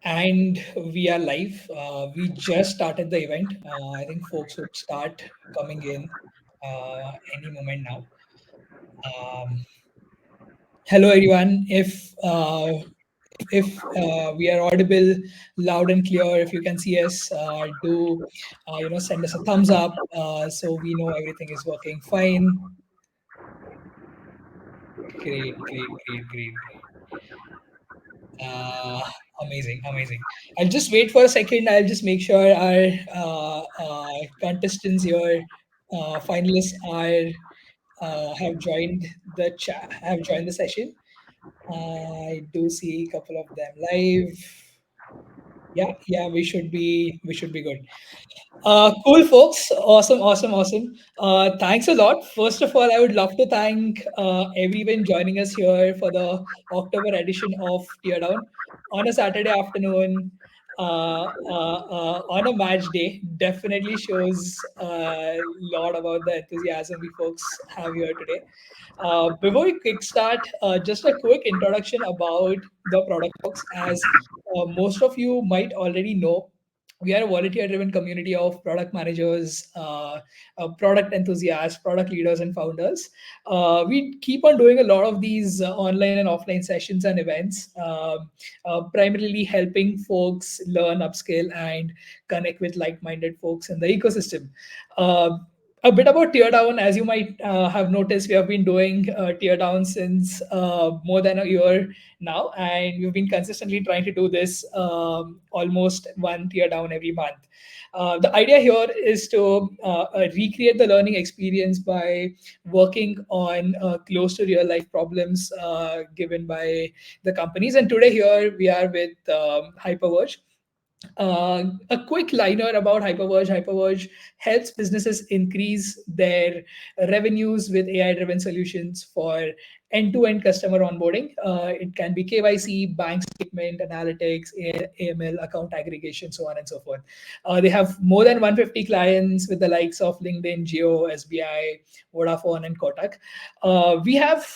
And we are live. We just started the event. I think folks would start coming in any moment now. Um, Hello, everyone. If we are audible, loud and clear, if you can see us, do send us a thumbs up so we know everything is working fine. Great. Uh, amazing. I'll just wait for a second. I'll just make sure our contestants here, finalists are have joined the chat, have joined the session. I do see a couple of them live. Yeah, we should be good. Cool, folks. Awesome. Thanks a lot. First of all, I would love to thank everyone joining us here for the October edition of Teardown on a Saturday afternoon, on a match day. Definitely shows a lot about the enthusiasm we folks have here today. Before we kickstart, just a quick introduction about the product folks. As most of you might already know, we are a volunteer-driven community of product managers, product enthusiasts, product leaders, and founders. We keep on doing a lot of these online and offline sessions and events, primarily helping folks learn, upskill, and connect with like-minded folks in the ecosystem. Uh, a bit about Teardown, as you might have noticed, we have been doing Teardown since more than a year now, and we've been consistently trying to do this almost one Teardown every month. The idea here is to recreate the learning experience by working on close to real life problems given by the companies. And today here we are with Hyperverge. A quick liner about Hyperverge. Hyperverge helps businesses increase their revenues with AI-driven solutions for end-to-end customer onboarding. It can be KYC, bank statement, analytics, AML, account aggregation, so on and so forth. They have more than 150 clients with the likes of LinkedIn, Geo, SBI, Vodafone, and Kotak. We have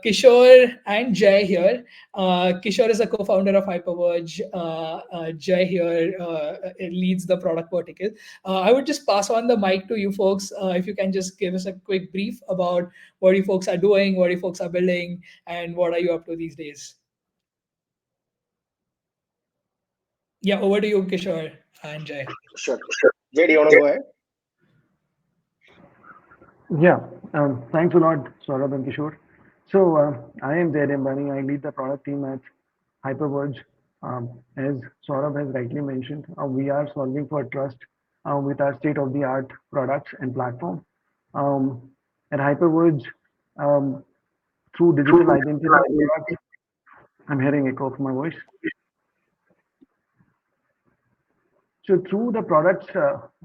Kishore and Jay here. Kishore is a co-founder of Hyperverge. Jay here leads the product vertical. I would just pass on the mic to you folks. If you can just give us a quick brief about what you folks are doing, what you folks are building, and what are you up to these days. Yeah, over to you, Kishore and Jay. Sure. Jay, do you want to go ahead? Yeah, thanks a lot, Saurabh and Kishore. So, I am Dembani. I lead the product team at Hyperverge. As Saurabh has rightly mentioned, we are solving for trust with our state-of-the-art products and platform. Um, at Hyperverge, um, through digital identity products, I'm hearing echo of my voice. So, through the products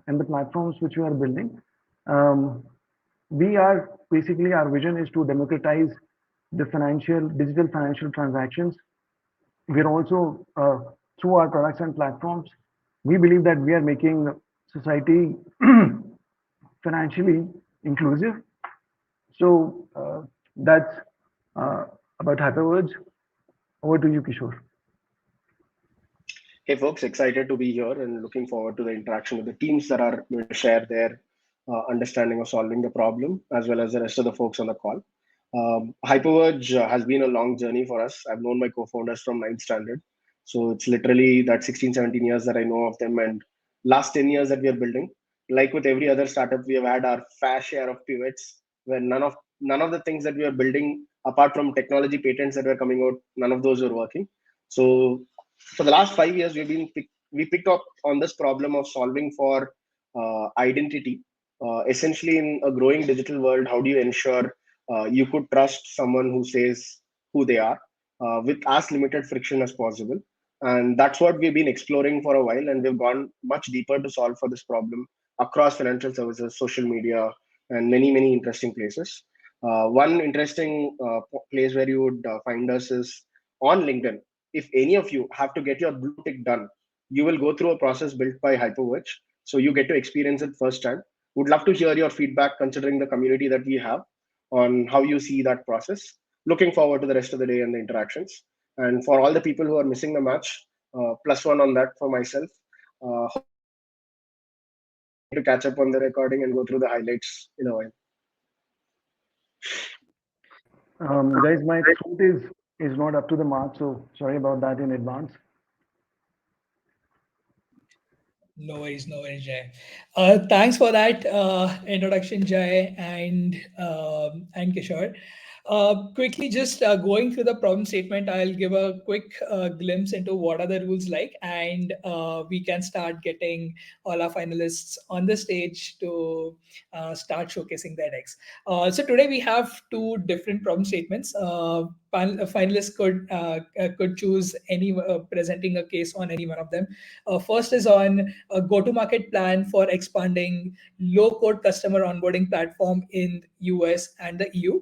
and the platforms which we are building, um, we are basically our vision is to democratize the financial digital financial transactions. We're also through our products and platforms, we believe that we are making society financially inclusive. So that's uh, about Hyperwords. Over to you, Kishore. Hey, folks, excited to be here and looking forward to the interaction with the teams that are going to share their understanding of solving the problem, as well as the rest of the folks on the call. Hyperverge has been a long journey for us. I've known my co-founders from ninth standard. So it's literally that 16, 17 years that I know of them. And last 10 years that we are building, like with every other startup, we have had our fair share of pivots where none of the things that we are building, apart from technology patents that were coming out, none of those were working. So for the last 5 years, we picked up on this problem of solving for identity. Essentially, in a growing digital world, how do you ensure you could trust someone who says who they are with as limited friction as possible? And that's what we've been exploring for a while, and we've gone much deeper to solve for this problem across financial services, social media, and many interesting places. One interesting place where you would find us is on LinkedIn. If any of you have to get your blue tick done, you will go through a process built by Hyperverge. So you get to experience it firsthand. Would love to hear your feedback considering the community that we have on how you see that process. Looking forward to the rest of the day and the interactions. And for all the people who are missing the match, +1 on that for myself. To catch up on the recording and go through the highlights in a while. Guys, my throat is not up to the mark, so sorry about that in advance. No worries, Jay. Thanks for that introduction, Jay and Kishore. Quickly, just going through the problem statement, I'll give a quick glimpse into what are the rules like, and we can start getting all our finalists on the stage to start showcasing their decks. So today we have two different problem statements. Finalists could choose any presenting a case on any one of them. First is on a go-to-market plan for expanding low-code customer onboarding platform in US and the EU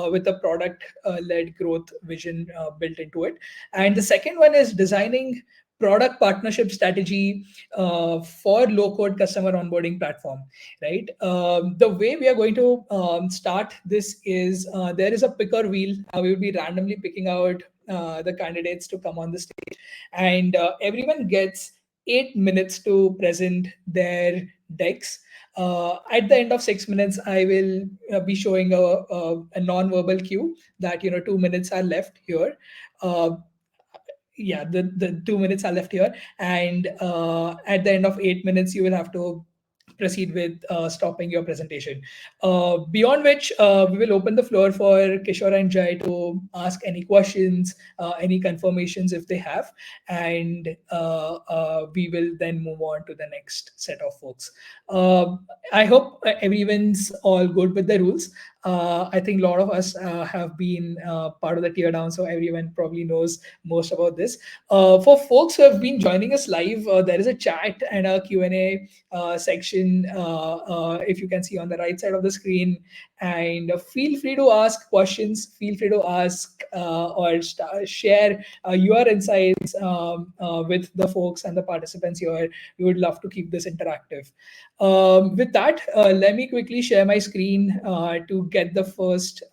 with a product-led growth vision built into it. And the second one is designing product partnership strategy for low-code customer onboarding platform, right? The way we are going to start this is there is a picker wheel. We will be randomly picking out the candidates to come on the stage, and everyone gets 8 minutes to present their decks. At the end of 6 minutes, I will be showing a non-verbal cue that 2 minutes are left here. Uh, yeah, the 2 minutes are left here, and at the end of 8 minutes, you will have to proceed with stopping your presentation. Beyond which, we will open the floor for Kishore and Jai to ask any questions, any confirmations if they have, and we will then move on to the next set of folks. I hope everyone's all good with the rules. I think a lot of us have been part of the teardown, so everyone probably knows most about this. For folks who have been joining us live, there is a chat and a Q&A section, if you can see on the right side of the screen. And feel free to ask questions, feel free to ask or share your insights with the folks and the participants here. We would love to keep this interactive. With that, let me quickly share my screen to get the first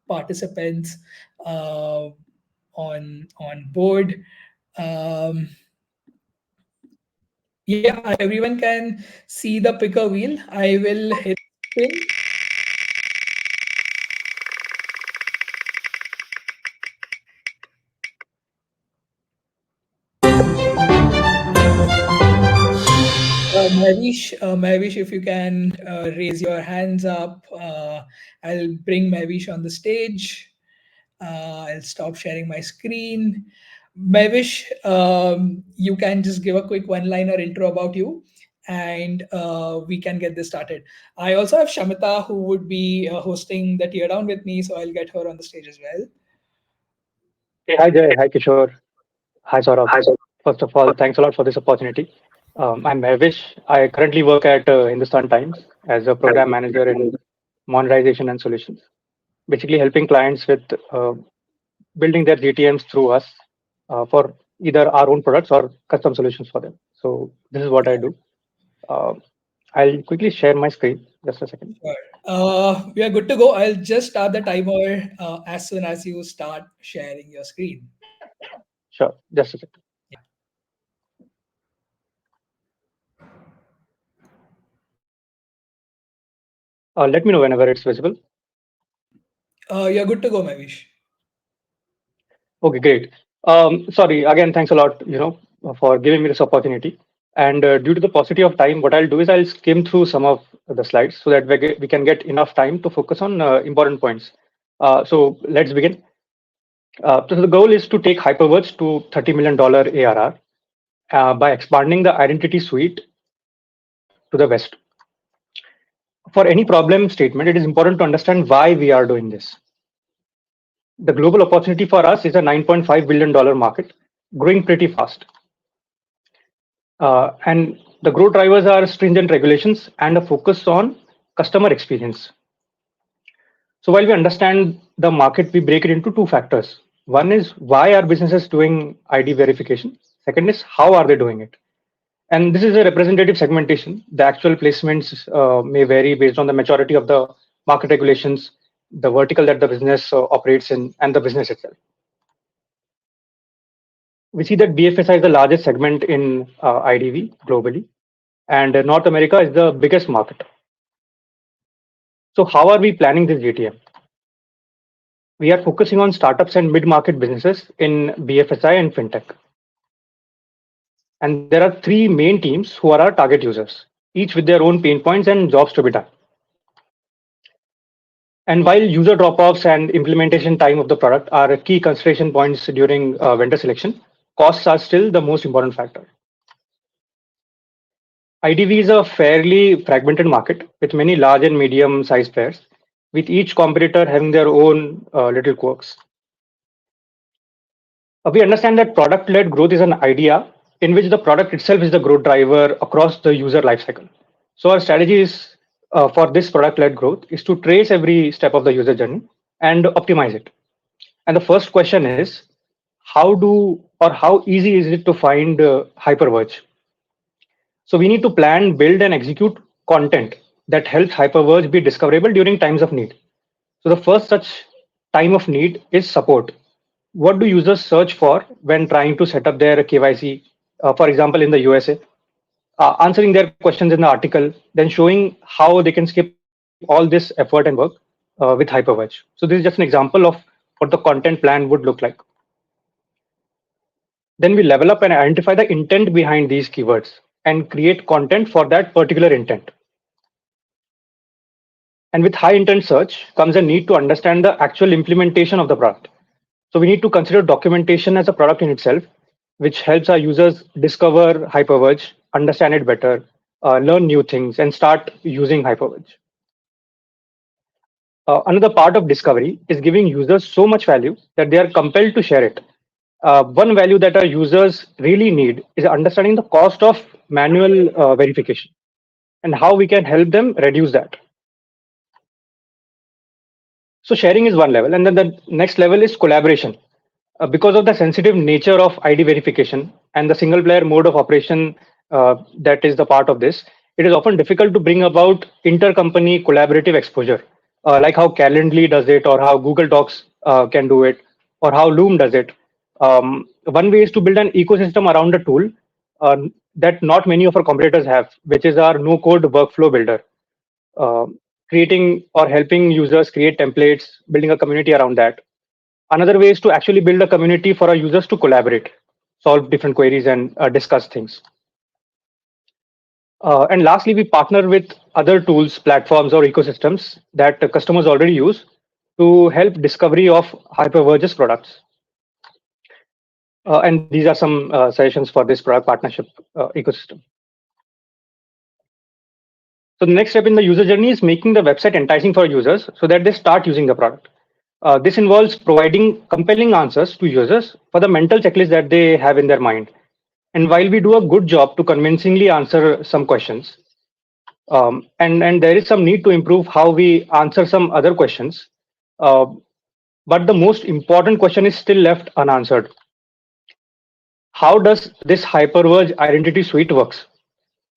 participants on board. Yeah, everyone can see the picker wheel. I will hit spin. Mavish, if you can raise your hands up, I'll bring Mavish on the stage. I'll stop sharing my screen. Mavish, you can just give a quick one-liner intro about you, and we can get this started. I also have Shamita, who would be hosting the teardown with me, so I'll get her on the stage as well. Hey, hi Jay, hi Kishore, hi Saurabh. First of all, thanks a lot for this opportunity. I'm Mavish. I currently work at Hindustan Times as a program manager in monetization and solutions, basically helping clients with building their GTMs through us for either our own products or custom solutions for them. So this is what I do. Uh, I'll quickly share my screen. Just a second. Sure. We are good to go. I'll just start the timer as soon as you start sharing your screen. Sure, just a second. Yeah. Let me know whenever it's visible. You're good to go, Mavish. Okay, great. Sorry, again, thanks a lot, for giving me this opportunity. And due to the paucity of time, what I'll do is I'll skim through some of the slides so that we can get enough time to focus on important points. So let's begin. So the goal is to take Hyperverge to $30 million ARR by expanding the identity suite to the West. For any problem statement, it is important to understand why we are doing this. The global opportunity for us is a $9.5 billion market, growing pretty fast. And the growth drivers are stringent regulations and a focus on customer experience. So while we understand the market, we break it into two factors. One is why are businesses doing ID verification? Second is how are they doing it? And this is a representative segmentation. The actual placements may vary based on the maturity of the market regulations, the vertical that the business operates in, and the business itself. we see that BFSI is the largest segment in IDV globally, and North America is the biggest market. So how are we planning this GTM? We are focusing on startups and mid-market businesses in BFSI and fintech. And there are three main teams who are our target users, each with their own pain points and jobs to be done. And while user drop-offs and implementation time of the product are key consideration points during vendor selection, costs are still the most important factor. IDV is a fairly fragmented market with many large and medium-sized players, with each competitor having their own little quirks. We understand that product-led growth is an idea in which the product itself is the growth driver across the user lifecycle. So our strategy is for this product-led growth is to trace every step of the user journey and optimize it. And the first question is, how easy is it to find Hyperverge? So we need to plan, build, and execute content that helps Hyperverge be discoverable during times of need. So the first such time of need is support. What do users search for when trying to set up their KYC, for example, in the USA? Answering their questions in the article, then showing how they can skip all this effort and work with Hyperverge. So this is just an example of what the content plan would look like. Then we level up and identify the intent behind these keywords and create content for that particular intent. And with high intent search comes a need to understand the actual implementation of the product. So we need to consider documentation as a product in itself, which helps our users discover Hyperverge, understand it better, learn new things, and start using Hyperverge. Another part of discovery is giving users so much value that they are compelled to share it. One value that our users really need is understanding the cost of manual verification and how we can help them reduce that. So sharing is one level, and then the next level is collaboration. Because of the sensitive nature of ID verification and the single player mode of operation that is the part of this, it is often difficult to bring about intercompany collaborative exposure, like how Calendly does it, or how Google Docs can do it, or how Loom does it. One way is to build an ecosystem around a tool that not many of our competitors have, which is our no-code workflow builder. Creating or helping users create templates, building a community around that. Another way is to actually build a community for our users to collaborate, solve different queries, and discuss things. And lastly, we partner with other tools, platforms, or ecosystems that customers already use to help discovery of Hyperverge's products. And these are some suggestions for this product partnership ecosystem. So the next step in the user journey is making the website enticing for users so that they start using the product. This involves providing compelling answers to users for the mental checklist that they have in their mind. And while we do a good job to convincingly answer some questions, and there is some need to improve how we answer some other questions, but the most important question is still left unanswered. How does this Hyperverge identity suite works?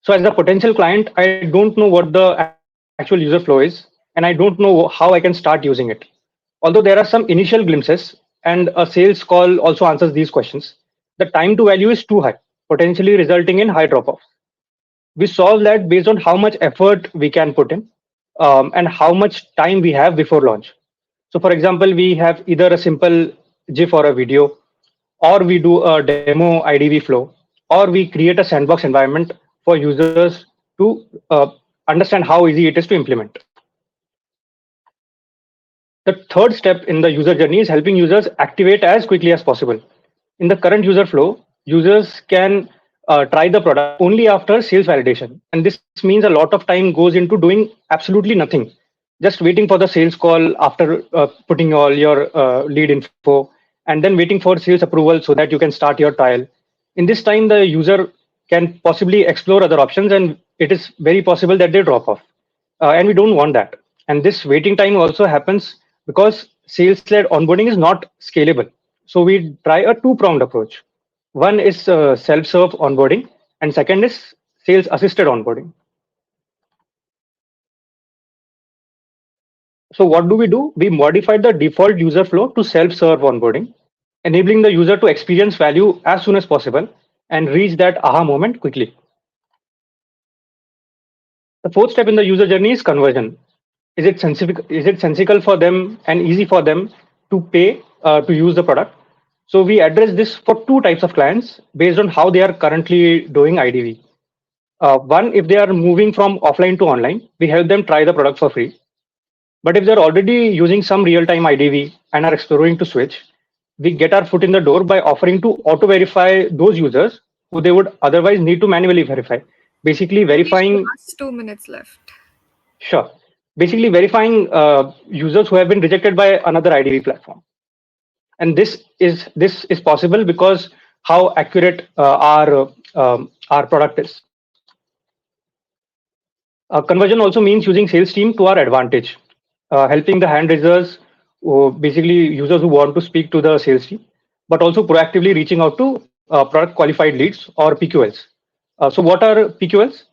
So as a potential client, I don't know what the actual user flow is, and I don't know how I can start using it. Although there are some initial glimpses and a sales call also answers these questions, the time to value is too high, potentially resulting in high drop-offs. We solve that based on how much effort we can put in and how much time we have before launch. So for example, we have either a simple GIF or a video, or we do a demo IDV flow, or we create a sandbox environment for users to understand how easy it is to implement. The third step in the user journey is helping users activate as quickly as possible. In the current user flow, users can try the product only after sales validation. And this means a lot of time goes into doing absolutely nothing, just waiting for the sales call after putting all your lead info, and then waiting for sales approval so that you can start your trial. In this time, the user can possibly explore other options, and it is very possible that they drop off. And we don't want that. And this waiting time also happens because sales-led onboarding is not scalable. So we try a two-pronged approach. One is self-serve onboarding, and second is sales-assisted onboarding. So what do? We modified the default user flow to self-serve onboarding. enabling the user to experience value as soon as possible and reach that aha moment quickly. The fourth step in the user journey is conversion. Is it sensible for them and easy for them to pay to use the product? So we address this for two types of clients based on how they are currently doing IDV. One, if they are moving from offline to online, we help them try the product for free. But if they're already using some real-time IDV and are exploring to switch, we get our foot in the door by offering to auto-verify those users who they would otherwise need to manually verify. Basically Mish, verifying, last 2 minutes left. sure, basically verifying users who have been rejected by another IDV platform. And this is possible because how accurate our product is. Conversion also means using sales team to our advantage, helping the hand raisers, basically users who want to speak to the sales team, but also proactively reaching out to product qualified leads or PQLs. So what are PQLs?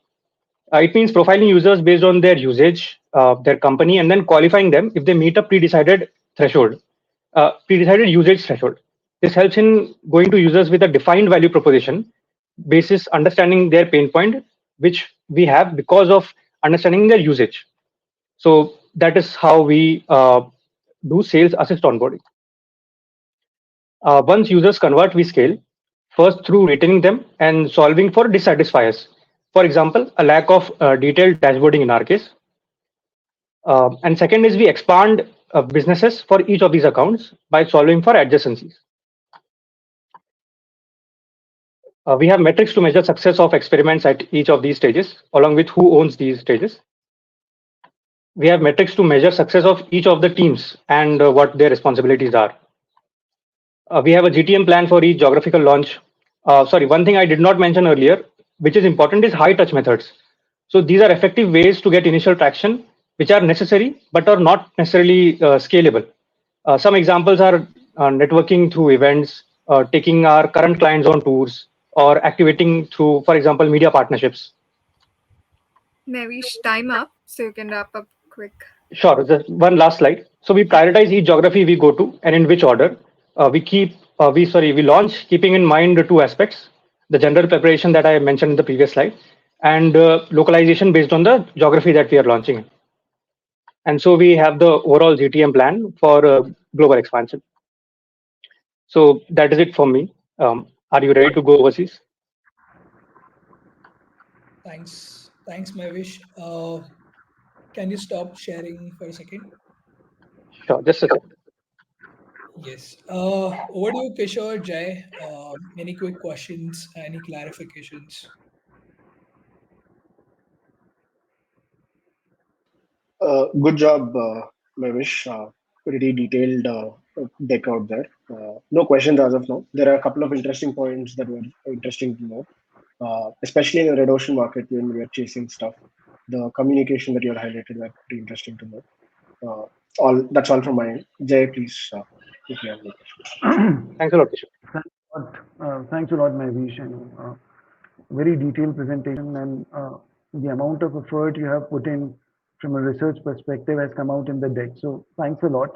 It means profiling users based on their usage, their company, and then qualifying them if they meet a predecided usage threshold. This helps in going to users with a defined value proposition basis understanding their pain point, which we have because of understanding their usage. So that is how we do sales assist onboarding. Once users convert, we scale first through retaining them and solving for dissatisfiers. For example, a lack of detailed dashboarding in our case. And second is we expand businesses for each of these accounts by solving for adjacencies. We have metrics to measure success of experiments at each of these stages, along with who owns these stages. We have metrics to measure success of each of the teams and what their responsibilities are. We have a GTM plan for each geographical launch. One thing I did not mention earlier, which is important, is high touch methods. So these are effective ways to get initial traction, which are necessary, but are not necessarily scalable. Some examples are networking through events, taking our current clients on tours, or activating through, for example, media partnerships. Navish, time up, so you can wrap up quick. Sure, just one last slide. So we prioritize each geography we go to and in which order. We launch keeping in mind the two aspects, the general preparation that I mentioned in the previous slide, and localization based on the geography that we are launching in. And so we have the overall GTM plan for global expansion. So that is it for me. Are you ready to go overseas? Thanks, Mavish. Can you stop sharing for a second? Sure, just a second. Yes. Over to you, Kishore, Jay. Any quick questions? Any clarifications? Good job, Mavish. Pretty detailed deck out there. No questions as of now. There are a couple of interesting points that were interesting to know, especially in the red ocean market when we are chasing stuff. The communication that you had highlighted were pretty interesting to know. That's all from my end. Jay, please, if you have any questions. Thanks a lot, Kishore. Thanks a lot, Mahesh. And very detailed presentation, and the amount of effort you have put in from a research perspective has come out in the deck. So thanks a lot.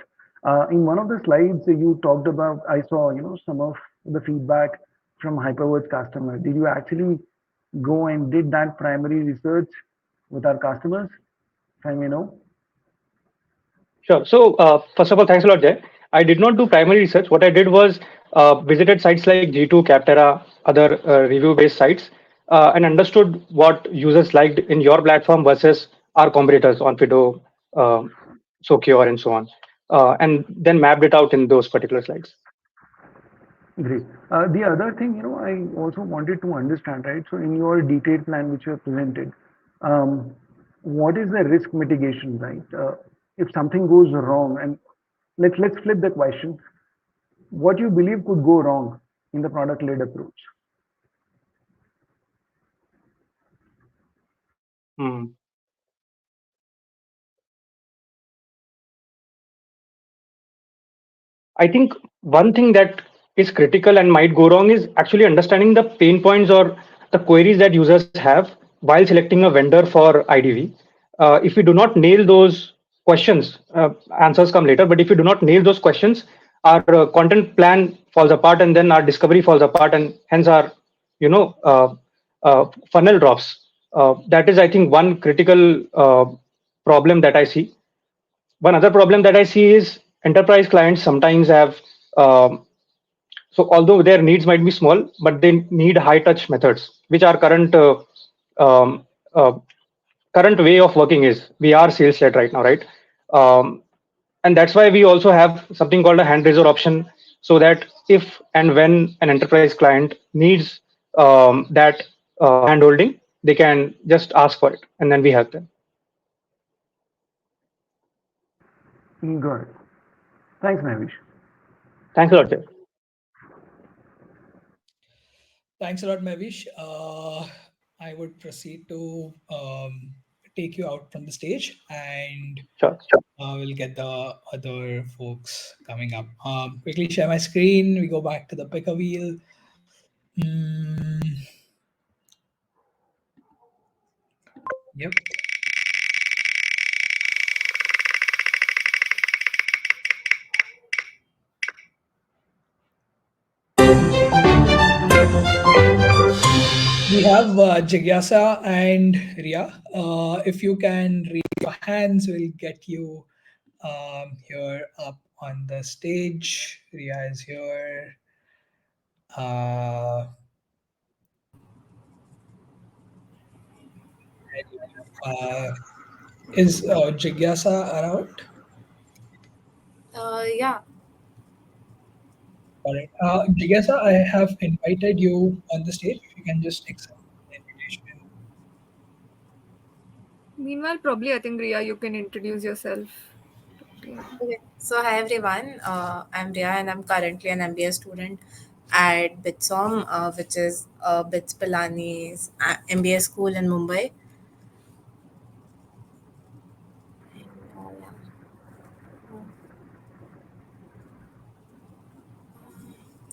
In one of the slides you talked about, I saw some of the feedback from Hyperverge customer. Did you actually go and did that primary research with our customers, if I may know? Sure. So first of all, thanks a lot, Jay. I did not do primary research. What I did was visited sites like G2, Capterra, other review-based sites, and understood what users liked in your platform versus our competitors on Fido, Socure, and so on, and then mapped it out in those particular slides. Great. The other thing, I also wanted to understand, right? So in your detailed plan which you have presented, what is the risk mitigation, right? If something goes wrong, and let's flip the question, what you believe could go wrong in the product-led approach? I think one thing that is critical and might go wrong is actually understanding the pain points or the queries that users have while selecting a vendor for IDV. If we do not nail those questions, answers come later, but if we do not nail those questions, our content plan falls apart, and then our discovery falls apart, and hence our you know funnel drops. That is, I think, one critical problem that I see. One other problem that I see is enterprise clients sometimes have um, so although their needs might be small, but they need high touch methods, which our um, uh, current way of working is. We are sales led right now, right? Um, and that's why we also have something called a hand raiser option, so that if and when an enterprise client needs that hand holding, they can just ask for it, and then we help them. Good. Thanks, Mavish. Thanks a lot, Jay. Thanks a lot, Mavish. I would proceed to take you out from the stage, and Sure. we'll get the other folks coming up. Quickly share my screen. We go back to the picker wheel. Mm, yep. We have Jigyasa and Ria. If you can raise your hands, we'll get you here up on the stage. Ria is here. Uh, uh, is Jigyasa around? Yeah. All right. Jigyasa, I have invited you on the stage. If you can just accept the invitation. Meanwhile, probably I think Ria, you can introduce yourself. Yeah. Okay. So hi everyone. I'm Ria and I'm currently an MBA student at Bitsom, which is Bits Pilani's MBA school in Mumbai.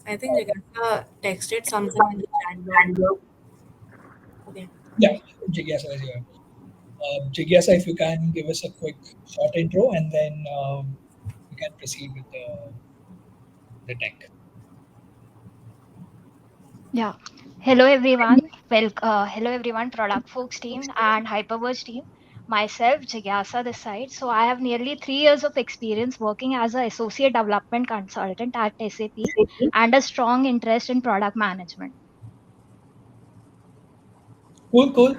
I think Jagata texted something in the chat box. Okay. Yeah, Jigyasa is here. Jigyasa, if you can give us a quick short intro, and then we can proceed with the tech. Yeah. Hello everyone. Hello everyone, Product Folks team and Hyperverge team. Myself, Jigyasa this side. So I have nearly 3 years of experience working as an associate development consultant at SAP and a strong interest in product management. Cool, cool.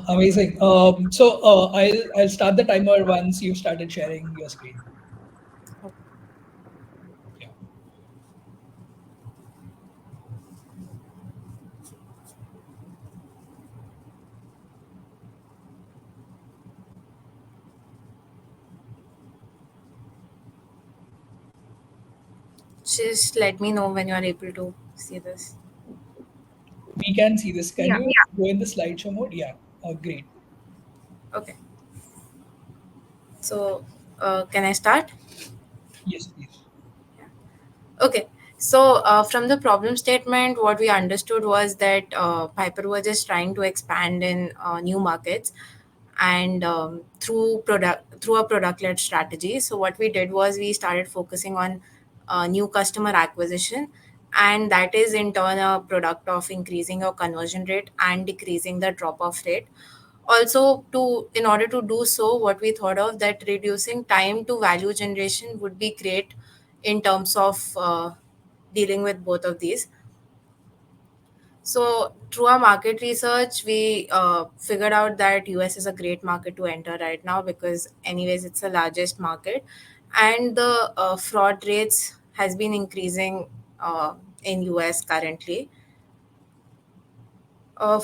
Amazing. I'll start the timer once you started sharing your screen. Yeah. Just let me know when you are able to see this. We can see this. Can Yeah. you go in the slideshow mode? Yeah. Great. Okay. So can I start? Yes, please. Okay. So, from the problem statement, what we understood was that Hyperverge is trying to expand in new markets, and through a product-led strategy. So, what we did was we started focusing on new customer acquisition, and that is in turn a product of increasing your conversion rate and decreasing the drop-off rate. Also, to in order to do so, what we thought of that reducing time to value generation would be great in terms of dealing with both of these. So through our market research, we figured out that US is a great market to enter right now because anyways it's the largest market, and the fraud rates has been increasing in US currently.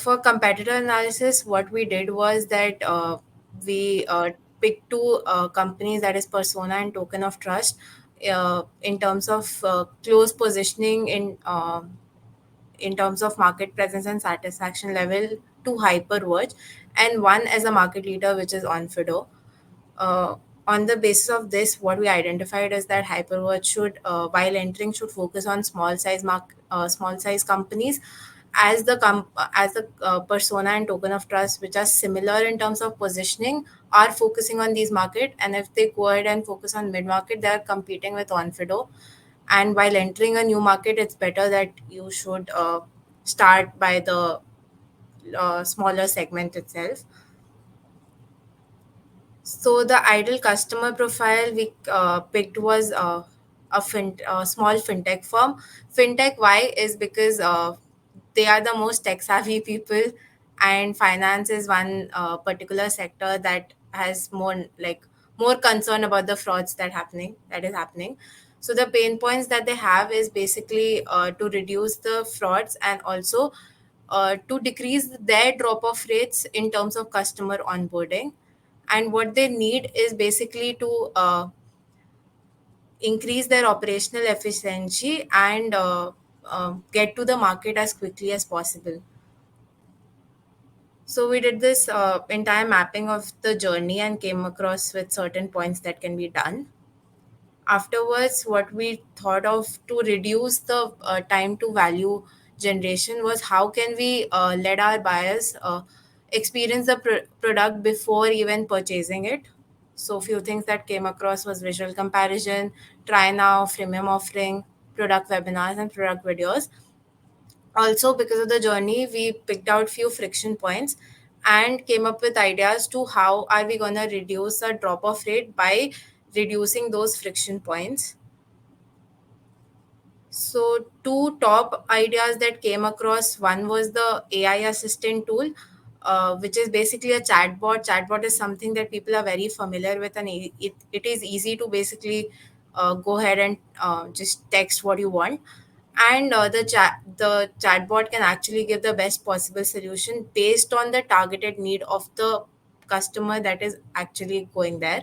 For competitor analysis, what we did was that we picked two companies, that is Persona and Token of Trust, in terms of close positioning in terms of market presence and satisfaction level to Hyperverge, and one as a market leader, which is Onfido. Uh, on the basis of this, what we identified is that Hyperverge should, while entering, should focus on small size companies, as the Persona and Token of Trust, which are similar in terms of positioning, are focusing on these market. And if they go ahead and focus on mid market, they are competing with Onfido. And while entering a new market, it's better that you should start by the smaller segment itself. So the ideal customer profile we picked was a small fintech firm. Fintech, why? Is because they are the most tech savvy people, and finance is one particular sector that has more concern about the frauds that is happening. So the pain points that they have is basically to reduce the frauds, and also to decrease their drop off rates in terms of customer onboarding. And what they need is basically to increase their operational efficiency and get to the market as quickly as possible. So we did this entire mapping of the journey and came across with certain points that can be done. Afterwards, what we thought of to reduce the time to value generation was how can we let our buyers experience the product before even purchasing it. So few things that came across was visual comparison, try now, freemium offering, product webinars, and product videos. Also, because of the journey, we picked out few friction points and came up with ideas to how are we going to reduce the drop off rate by reducing those friction points. So two top ideas that came across, one was the AI assistant tool, which is basically a chatbot. Chatbot is something that people are very familiar with, and it is easy to basically go ahead and just text what you want. And the chatbot can actually give the best possible solution based on the targeted need of the customer that is actually going there.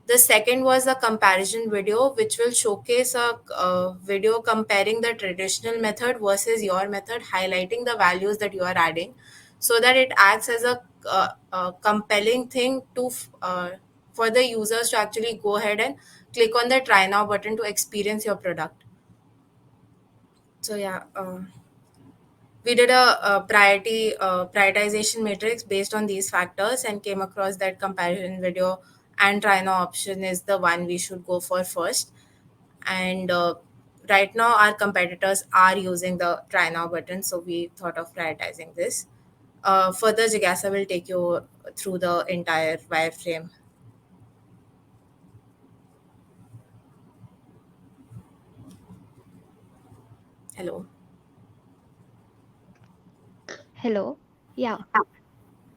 The second was a comparison video, which will showcase a video comparing the traditional method versus your method, highlighting the values that you are adding, so that it acts as a compelling thing for the users to actually go ahead and click on the try now button to experience your product. So yeah, we did a prioritization matrix based on these factors and came across that comparison video and try now option is the one we should go for first. And right now our competitors are using the try now button, so we thought of prioritizing this. Further, Jigyasa will take you through the entire wireframe. Hello. Hello. Yeah.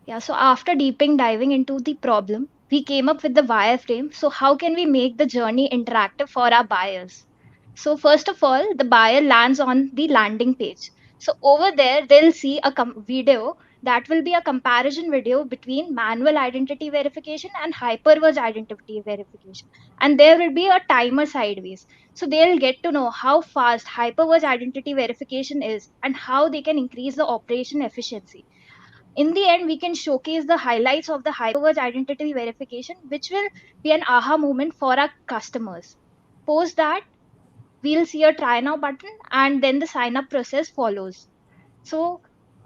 Yeah. So after deeping diving into the problem, we came up with the wireframe. So how can we make the journey interactive for our buyers? So first of all, the buyer lands on the landing page. So over there, they'll see a video that will be a comparison video between manual identity verification and hyperverse identity verification. And there will be a timer sideways. So they'll get to know how fast hyperverse identity verification is and how they can increase the operation efficiency. In the end, we can showcase the highlights of the hyperverse identity verification, which will be an aha moment for our customers. Post that, we'll see a try now button and then the sign up process follows. So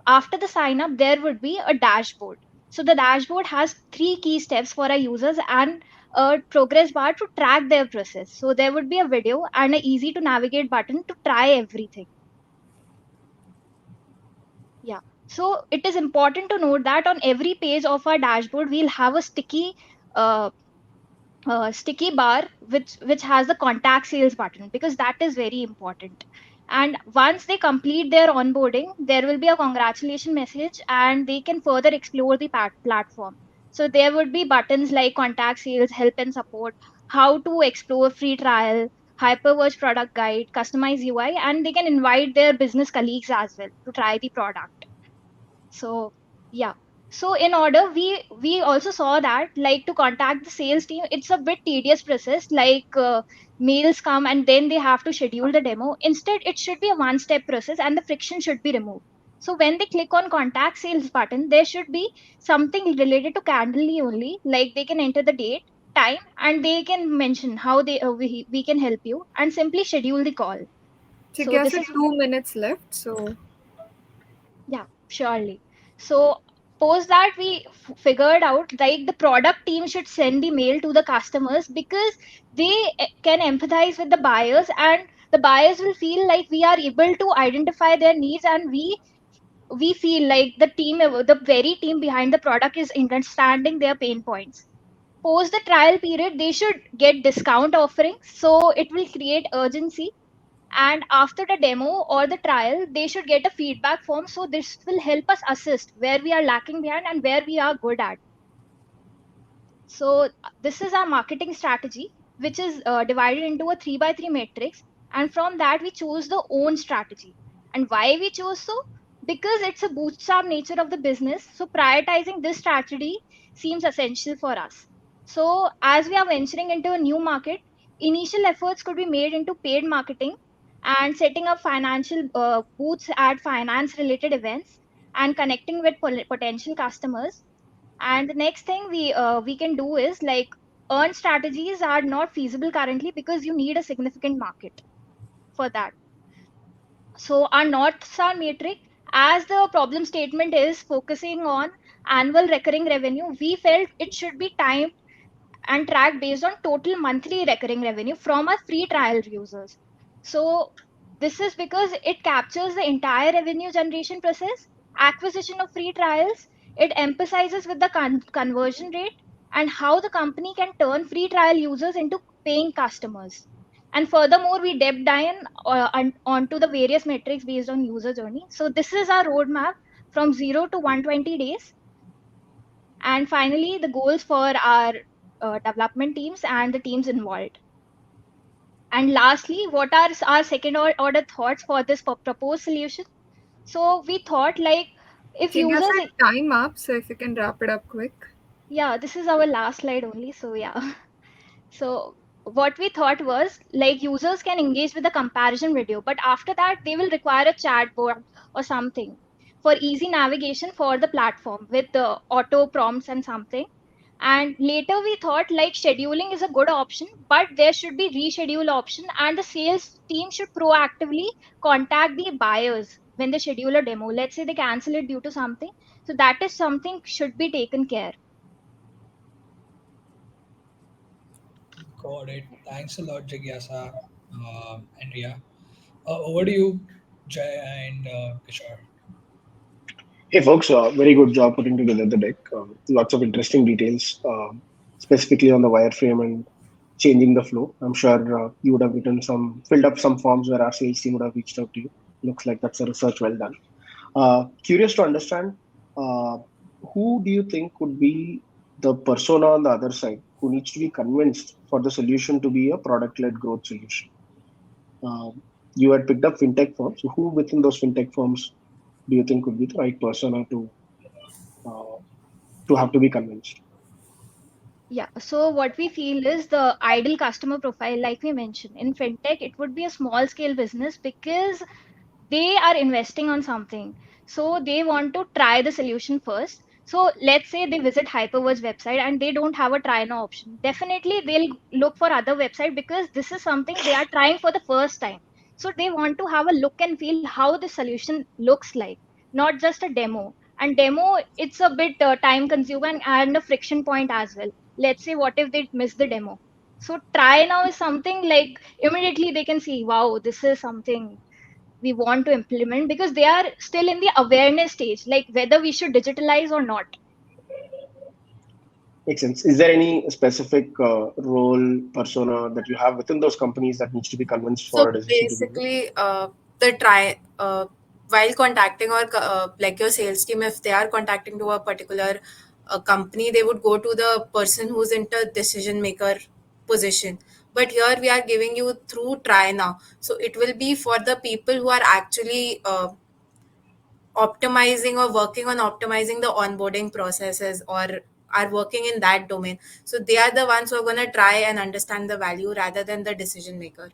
after the sign up, there would be a dashboard. So the dashboard has three key steps for our users and a progress bar to track their process. So there would be a video and an easy to navigate button to try everything. Yeah. So it is important to note that on every page of our dashboard, we'll have a uh, sticky bar which has the contact sales button, because that is very important. And once they complete their onboarding, there will be a congratulation message and they can further explore the platform. So there would be buttons like contact sales, help and support, how to explore free trial, hyperverse product guide, customize UI, and they can invite their business colleagues as well to try the product. So yeah. So in order, we also saw that like to contact the sales team, it's a bit tedious process. Like mails come and then they have to schedule the demo. Instead, it should be a one-step process and the friction should be removed. So when they click on contact sales button, there should be something related to Candly only. Like they can enter the date, time, and they can mention how we can help you and simply schedule the call. So So guess this it is 2 minutes left. So yeah, surely. So Post that, we figured out like the product team should send the mail to the customers, because they can empathize with the buyers, and the buyers will feel like we are able to identify their needs, and we feel like the very team behind the product is understanding their pain points. Post the trial period, they should get discount offerings, so it will create urgency. And after the demo or the trial, they should get a feedback form, so this will help us assist where we are lacking behind and where we are good at. So this is our marketing strategy, which is divided into a 3 by 3 matrix. And from that, we choose the own strategy. And why we chose so? Because it's a bootstrap nature of the business. So prioritizing this strategy seems essential for us. So as we are venturing into a new market, initial efforts could be made into paid marketing and setting up financial booths at finance related events and connecting with potential customers. And the next thing we can do is like, earn strategies are not feasible currently because you need a significant market for that. So our North Star metric, as the problem statement is focusing on annual recurring revenue, we felt it should be timed and tracked based on total monthly recurring revenue from our free trial users. So this is because it captures the entire revenue generation process, acquisition of free trials. It emphasizes with the conversion rate and how the company can turn free trial users into paying customers. And furthermore, we depth dive onto the various metrics based on user journey. So this is our roadmap from 0 to 120 days. And finally, the goals for our development teams and the teams involved. And lastly, what are our second order thoughts for this proposed solution? So we thought like, if Jigyasa, users, time up, so if you can wrap it up quick. yeah, this is our last slide only. So yeah. So what we thought was like, users can engage with the comparison video, but after that they will require a chatbot or something for easy navigation for the platform with the auto prompts and something. And later we thought like, scheduling is a good option, but there should be reschedule option, and the sales team should proactively contact the buyers when they schedule a demo. Let's say they cancel it due to something. So that is something should be taken care. Got it. Thanks a lot, Jigyasa and Ria. Over to you, Jay and Kishore. Hey folks, very good job putting together the deck. Lots of interesting details, specifically on the wireframe and changing the flow. I'm sure you would have filled up some forms where our sales team would have reached out to you. Looks like that's a research well done. Curious to understand, uh, who do you think could be the persona on the other side who needs to be convinced for the solution to be a product-led growth solution? You had picked up fintech firms. So who within those fintech firms do you think would be the right persona uh, to have to be convinced? Yeah, so what we feel is the ideal customer profile, like we mentioned, in fintech, it would be a small scale business because they are investing on something. So they want to try the solution first. So let's say they visit Hyperverge website and they don't have a try now option. Definitely they'll look for other website because this is something they are trying for the first time. So they want to have a look and feel how the solution looks like, not just a demo. And demo, it's a bit time consuming and a friction point as well. Let's say what if they miss the demo. So try now is something like, immediately they can see, wow, this is something we want to implement, because they are still in the awareness stage, like whether we should digitalize or not. Makes sense. Is there any specific role persona that you have within those companies that needs to be convinced for So a decision to be made? basically, the try while contacting or like your sales team, if they are contacting to a particular company, they would go to the person who's into decision maker position. But here we are giving you through try now, so it will be for the people who are actually optimizing or working on optimizing the onboarding processes or are working in that domain. So they are the ones who are going to try and understand the value rather than the decision maker.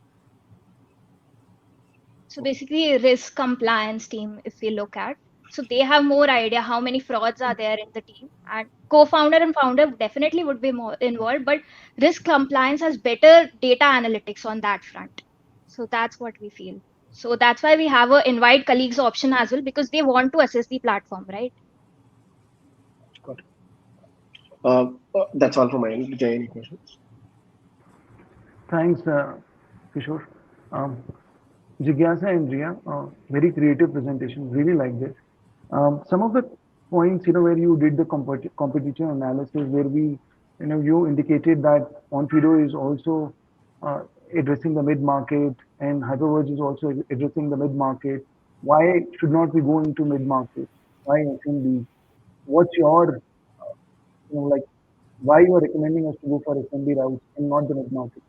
So basically risk compliance team, if we look at, so they have more idea how many frauds are there in the team, and co-founder and founder definitely would be more involved, but risk compliance has better data analytics on that front. So that's what we feel. So that's why we have a invite colleagues option as well, because they want to assess the platform, right? That's all from my end. Jay, any questions? Thanks, Kishore. Um, Jigyasa and Ria, very creative presentation. Really like this. Some of the points, where you did the competition analysis, where you indicated that Onfido is also uh, addressing the mid market, and Hyperverge is also addressing the mid market. Why should not we go into mid market? Why SMB? What's your, like, why you are recommending us to go for SMB routes and not the mid market?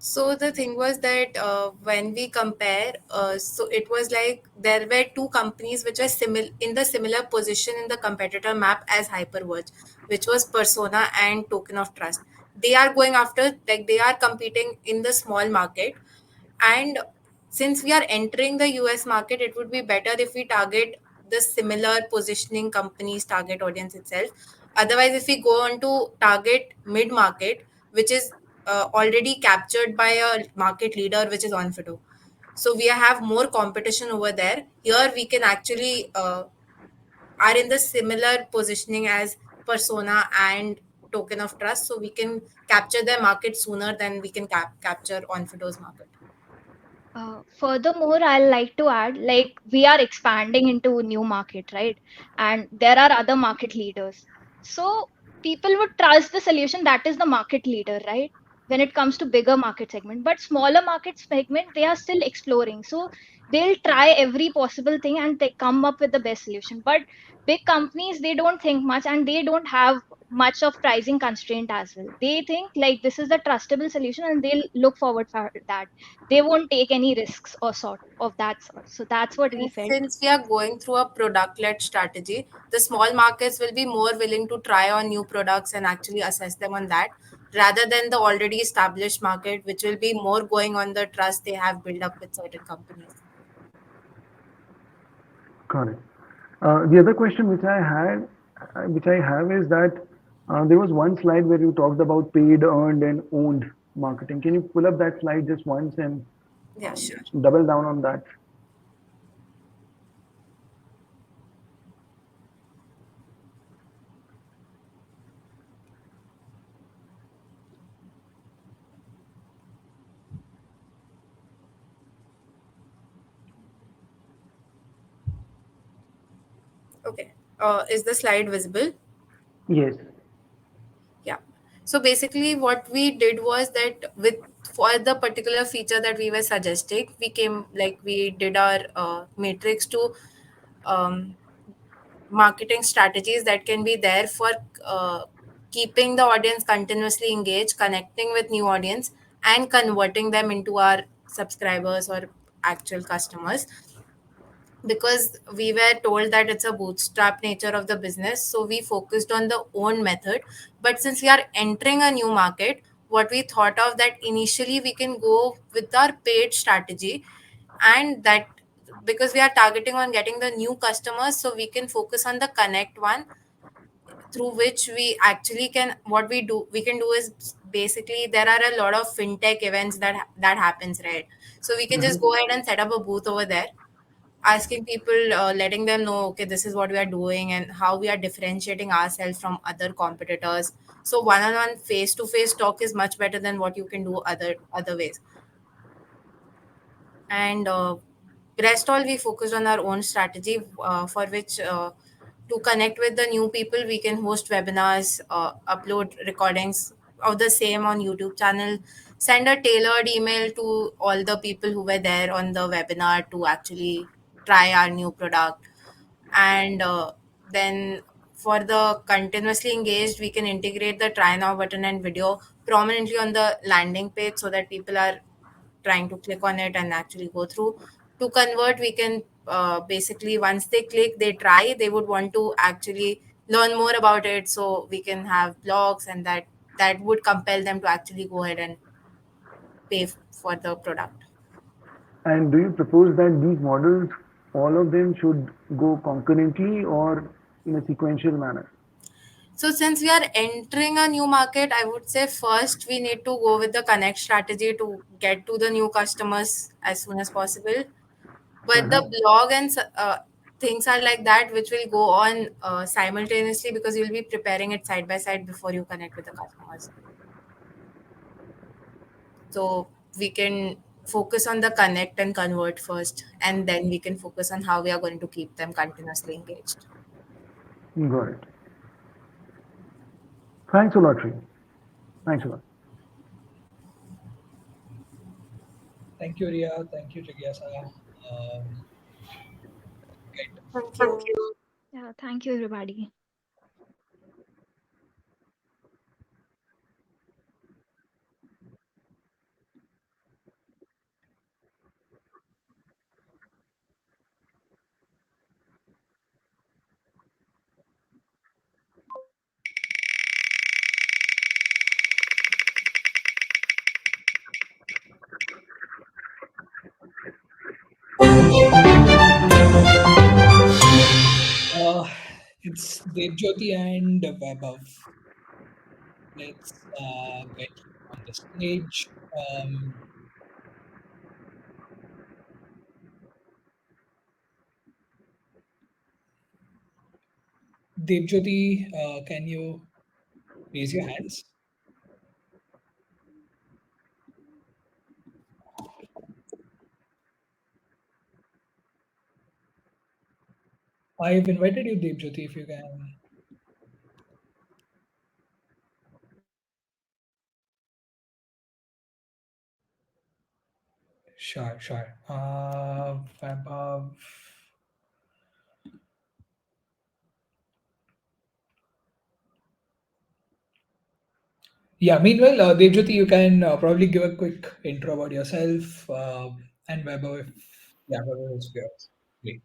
So the thing was that when we compare, so it was like there were two companies which are in the similar position in the competitor map as Hyperverge, which was Persona and Token of Trust. They are going after, like, they are competing in the small market, and since we are entering the US market, it would be better if we target the similar positioning companies target audience itself. Otherwise, if we go on to target mid market, which is already captured by a market leader, which is Onfido, so we have more competition over there. Here we can actually are in the similar positioning as Persona and Token of Trust, so we can capture their market sooner than we can capture Onfido's market. Furthermore, I'd like to add, like, we are expanding into a new market, right? And there are other market leaders. So people would trust the solution that is the market leader, right? When it comes to bigger market segment, but smaller market segment, they are still exploring. So they'll try every possible thing and they come up with the best solution. But big companies, they don't think much and they don't have much of pricing constraint as well. They think like this is the trustable solution and they'll look forward for that. They won't take any risks or sort of that sort. So that's what we And felt. since we are going through a product led strategy, the small markets will be more willing to try on new products and actually assess them on that rather than the already established market, which will be more going on the trust they have built up with certain companies. Correct. The other question which I have is that there was one slide where you talked about paid, earned, and owned marketing. Can you pull up that slide just once and Yeah, sure. double down on that? Okay. Is the slide visible? Yes. Yeah. So basically, what we did was that with for the particular feature that we were suggesting, we did our matrix to um, marketing strategies that can be there for uh, keeping the audience continuously engaged, connecting with new audience, and converting them into our subscribers or actual customers, because we were told that it's a bootstrap nature of the business, so we focused on the own method. But since we are entering a new market, what we thought of that initially we can go with our paid strategy, and that because we are targeting on getting the new customers, so we can focus on the connect one, through which we actually can what we can do is basically there are a lot of fintech events that happens, right? So we can just Mhm. go ahead and set up a booth over there, asking people, letting them know, okay, this is what we are doing and how we are differentiating ourselves from other competitors. So one-on-one face-to-face talk is much better than what you can do other ways. And rest all we focused on our own strategy, for which to connect with the new people we can host webinars, upload recordings of the same on YouTube channel, send a tailored email to all the people who were there on the webinar to actually try our new product. And then for the continuously engaged, we can integrate the try now button and video prominently on the landing page so that people are trying to click on it and actually go through. To convert, we can basically once they click, they try, they would want to actually learn more about it, so we can have blogs, and that would compel them to actually go ahead and pay for the product. And do you propose that these models, all of them should go concurrently or in a sequential manner? So since we are entering a new market, I would say first we need to go with the connect strategy to get to the new customers as soon as possible. But the Uh-huh. blog and things are like that which will go on simultaneously, because you'll be preparing it side by side before you connect with the customers. So we can focus on the connect and convert first, and then we can focus on how we are going to keep them continuously engaged. Got it. Thanks a lot, Sri. Thanks a lot. Thank you, Ria. Thank you, Jigyasa. Great. Thank you. Yeah, thank you, everybody. Uh, it's Devjyoti and Vaibhav. Let's get you on the stage. Devjyoti, can you raise your hands? I've invited you, Devjyoti, if you can. Sure, sure. Vaibhav. Yeah, meanwhile, Devjyoti, you can probably give a quick intro about yourself and Vaibhav if yeah, Vaibhav is yours. Great.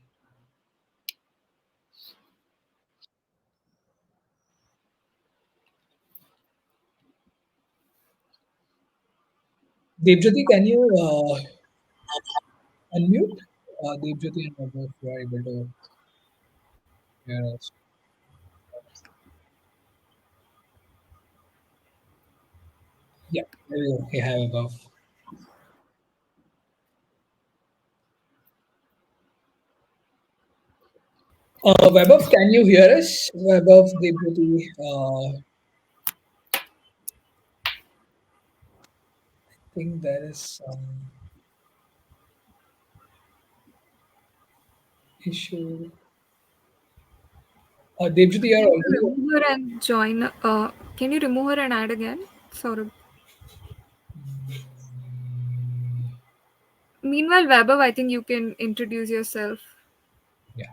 Devjyoti, can you unmute? Devjyoti and Vaibhav, if you are able to hear us. Yeah, there we go. Hey, hi, Vaibhav. Vaibhav, can you hear us? Vaibhav, Devjyoti, I think there is some issue. Devjyoti, you are Can you already. remove her and join? Can you remove her and add again? Sorry. Meanwhile, Vaibhav, I think you can introduce yourself. Yeah.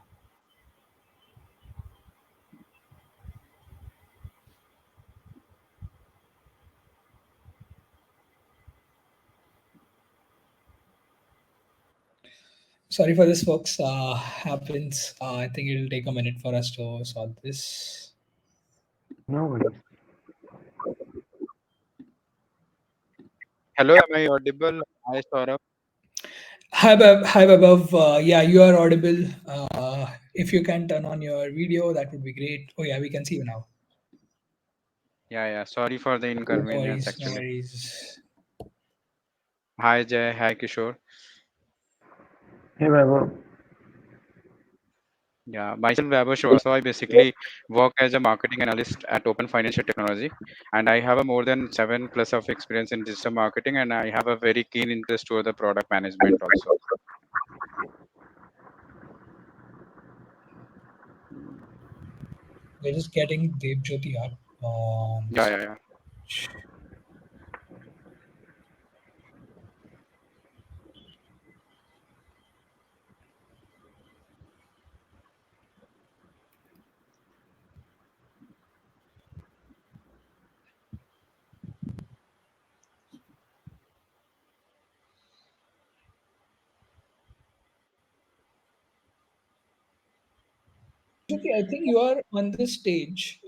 Sorry for this, folks. Happens. I think it'll take a minute for us to solve this. No worries. Hello, am I audible? Hi, Saurabh. Hi, Vaibhav. Yeah, you are audible. If you can turn on your video, that would be great. Oh, yeah, we can see you now. Yeah. Sorry for the No inconvenience, worries. No actually. worries. Hi, Jay. Hi, Kishore. Hey, Vaibhav. Yeah, myself, Vaibhav Shah. So I basically work as a marketing analyst at Open Financial Technology, and I have a more than 7+ of experience in digital marketing, and I have a very keen interest toward the product management also. We're just getting Devjyoti up on the Yeah. stage. Devjyoti, I think you are on the stage.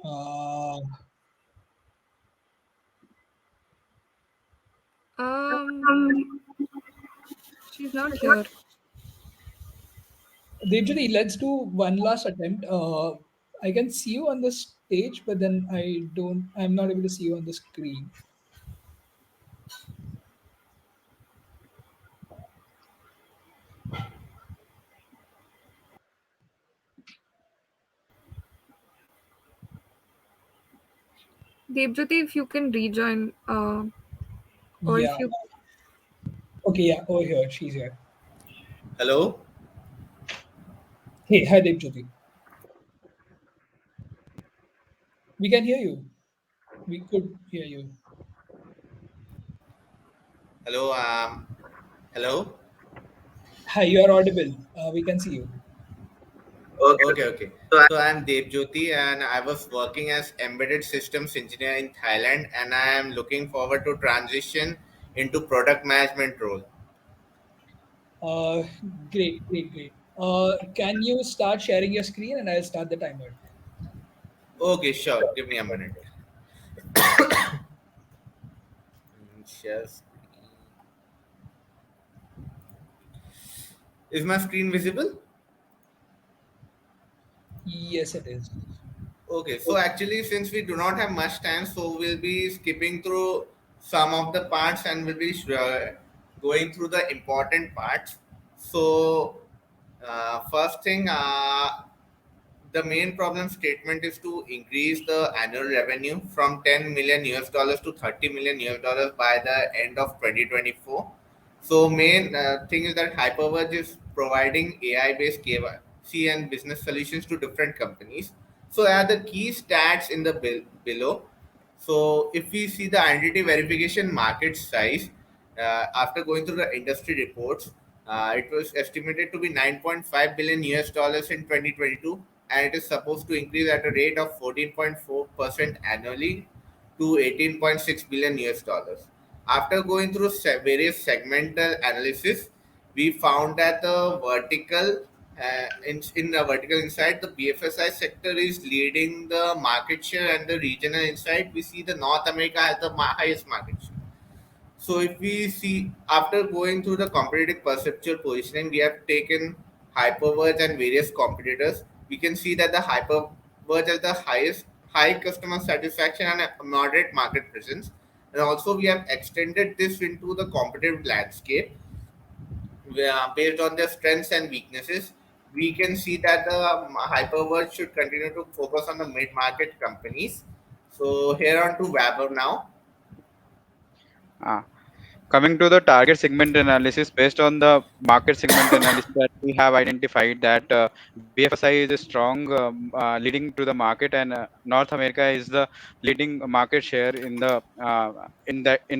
She's not here. Devjyoti, let's do one last attempt. I can see you on the stage, but then I'm not able to see you on the screen. Debjyoti, if you can rejoin, or Yeah. if you, Okay, yeah, over here. She's here. Hello. Hey, hi Debjyoti. We can hear you. We could hear you. Hello. Hello. Hi, you are audible. We can see you. Okay. Okay. So I'm Debjyoti, and I was working as embedded systems engineer in Thailand, and I am looking forward to transition into product management role. Uh, great, great, great. Can you start sharing your screen and I'll start the timer? Okay, sure. Give me a minute. Share screen. Is my screen visible? Yes, it is. Okay, so actually, since we do not have much time, so we'll be skipping through some of the parts and we'll be going through the important parts. So, first thing, the main problem statement is to increase the annual revenue from 10 million US dollars to 30 million US dollars by the end of 2024. So main thing is that Hyperverge is providing AI based KYC and business solutions to different companies. So are the key stats in the below. So if we see the identity verification market size, after going through the industry reports, it was estimated to be 9.5 billion US dollars in 2022, and it is supposed to increase at a rate of 14.4% annually to 18.6 billion US dollars. After going through various segmental analysis, we found that the vertical in the vertical inside, the BFSI sector is leading the market share, and the regional inside we see the North America has the highest market share. So if we see after going through the competitive perceptual positioning, we have taken Hyperverge and various competitors. We can see that the Hyperverge has the highest high customer satisfaction and a moderate market presence. And also we have extended this into the competitive landscape based on their strengths and weaknesses. We can see that the Hyperverge should continue to focus on the mid-market companies. So here on to Weber now. Ah, Coming to the target segment analysis, based on the market segment analysis that we have identified that BFSI is a strong leading to the market, and North America is the leading market share in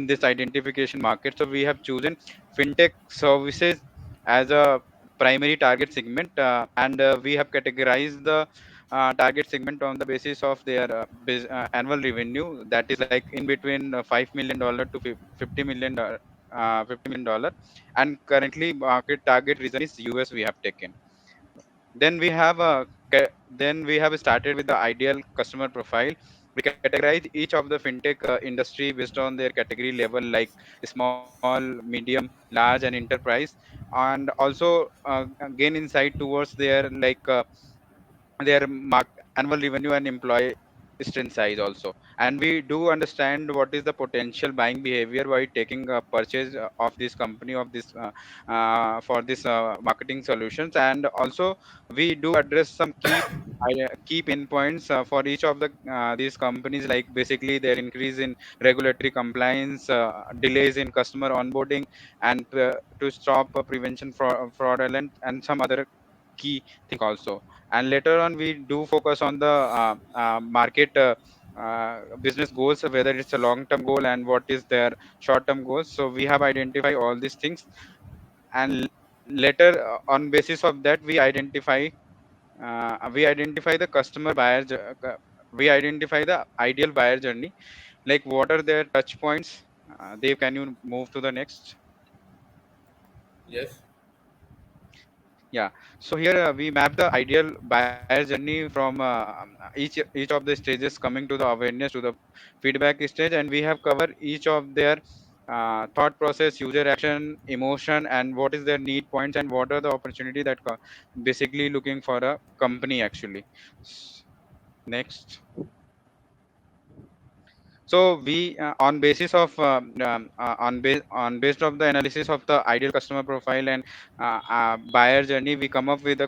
this identification market. So we have chosen fintech services as a primary target segment, and we have categorized the target segment on the basis of their annual revenue, that is like in between $5 million to $50 million, and currently market target region is US we have taken. Then we have then we have started with the ideal customer profile. We categorize each of the fintech industry based on their category level, like small, medium, large, and enterprise, and also gain insight towards their annual revenue and employee strength size also. And we do understand what is the potential buying behavior by taking a purchase of this company of this for this marketing solutions. And also we do address some key pain points for each of these companies, like basically their increase in regulatory compliance, delays in customer onboarding, and to stop prevention fraudulent, and some other key thing also. And later on we do focus on the market business goals, whether it's a long term goal and what is their short term goals. So we have identified all these things, and later on basis of that we identify the we identify the ideal buyer journey, like what are their touch points. Dave, can you move to the next? Yes. Yeah. So here we map the ideal buyer journey from each of the stages, coming to the awareness to the feedback stage, and we have covered each of their thought process, user action, emotion, and what is their need points, and what are the opportunity that basically looking for a company actually. Next. So we on basis of on based of the analysis of the ideal customer profile and buyer journey, we come up with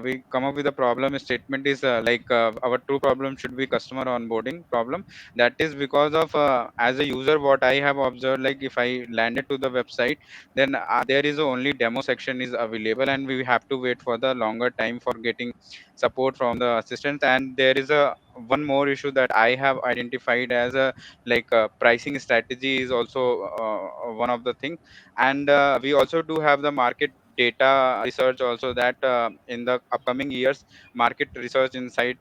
we come up with a problem statement is our true problem should be customer onboarding problem. That is because of as a user, what I have observed, like if I landed to the website, then there is only demo section is available, and we have to wait for the longer time for getting support from the assistants. And there is a one more issue that I have identified as a pricing strategy is also one of the thing. And we also do have the market data research also, that in the upcoming years market research inside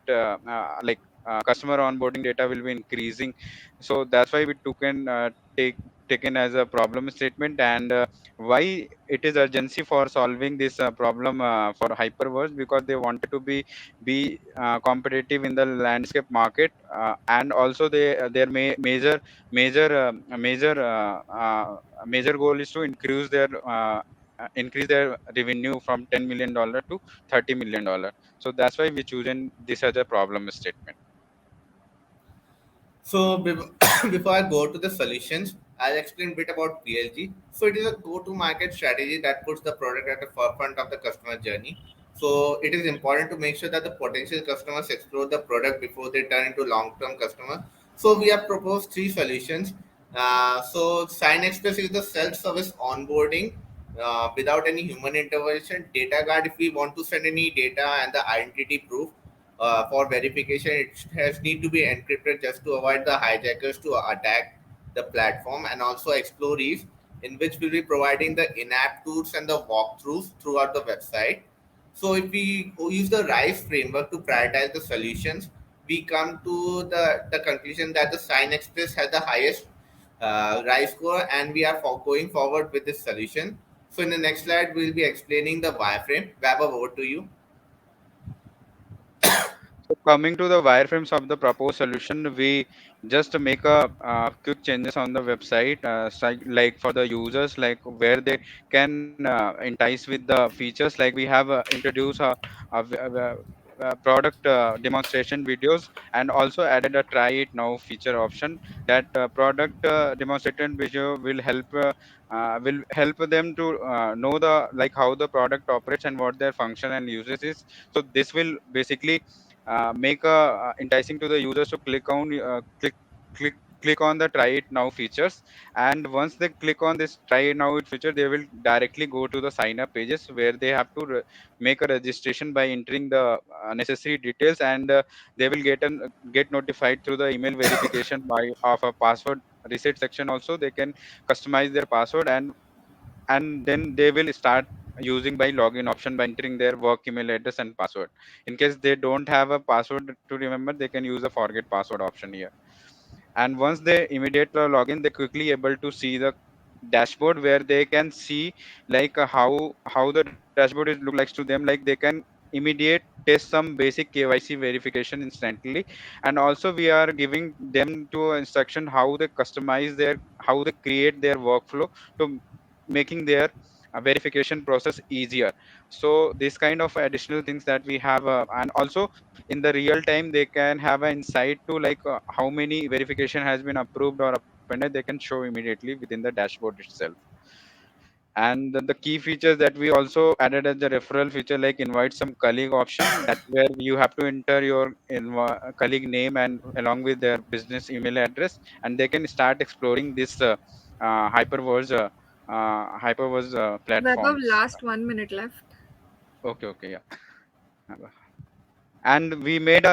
customer onboarding data will be increasing. So that's why we took and take taken as a problem statement. And why it is urgency for solving this problem for Hyperverse, because they wanted to be competitive in the landscape market. And also their major major goal is to increase their revenue from $10 million to $30 million. So that's why we chosen this as a problem statement. So before I go to the solutions, I'll explain a bit about PLG. So it is a go-to-market strategy that puts the product at the forefront of the customer journey. So it is important to make sure that the potential customers explore the product before they turn into long-term customers. So we have proposed three solutions. So Sign Express is the self-service onboarding without any human intervention. Data guard, if we want to send any data and the identity proof for verification, it has need to be encrypted just to avoid the hijackers to attack the platform. And also Explorees, in which we'll be providing the in-app tours and the walkthroughs throughout the website. So if we use the RISE framework to prioritize the solutions, we come to the conclusion that the Sign Express has the highest RISE score, and we are going forward with this solution. So in the next slide, we'll be explaining the wireframe. Vaibhav, over to you. So coming to the wireframes of the proposed solution, we just make a quick changes on the website, like for the users, like where they can entice with the features. Like we have introduced a product demonstration videos, and also added a try it now feature option. That product demonstration video will help them to know the like how the product operates and what their function and uses is. So this will basically make a enticing to the users to click on the try it now features. And once they click on this try it now feature, they will directly go to the sign up pages where they have to make a registration by entering the necessary details. And they will get notified through the email verification by of a password reset section. Also they can customize their password, and then they will start using by login option by entering their work email address and password. In case they don't have a password to remember, they can use the forget password option here. And once they immediate login, they quickly able to see the dashboard where they can see how the dashboard is look like to them. Like they can immediate test some basic KYC verification instantly. And also we are giving them to instruction how they customize their how they create their workflow to making their verification process easier. So this kind of additional things that we have, and also in the real time they can have an insight to how many verification has been approved or appended. They can show immediately within the dashboard itself. And the key features that we also added as the referral feature, like invite some colleague option, that where you have to enter your colleague name and along with their business email address, and they can start exploring this hyperverse Vaibhav, platforms. last 1 minute left. Okay, yeah. And we made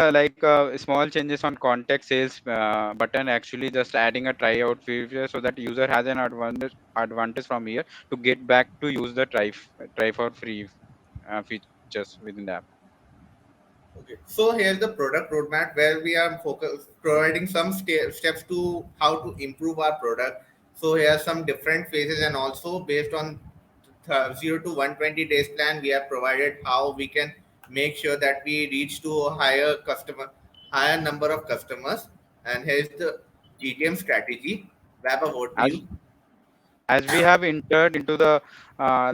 small changes on contact sales button, actually just adding a tryout feature so that user has an advantage from here to get back to use the try for free features within the app. Okay. So here's the product roadmap where we are providing some steps to how to improve our product. So here are some different phases, and also based on 0 to 120 days plan, we have provided how we can make sure that we reach to a higher number of customers. And here's the GTM strategy. Wrap up, over to As you. as we have entered into the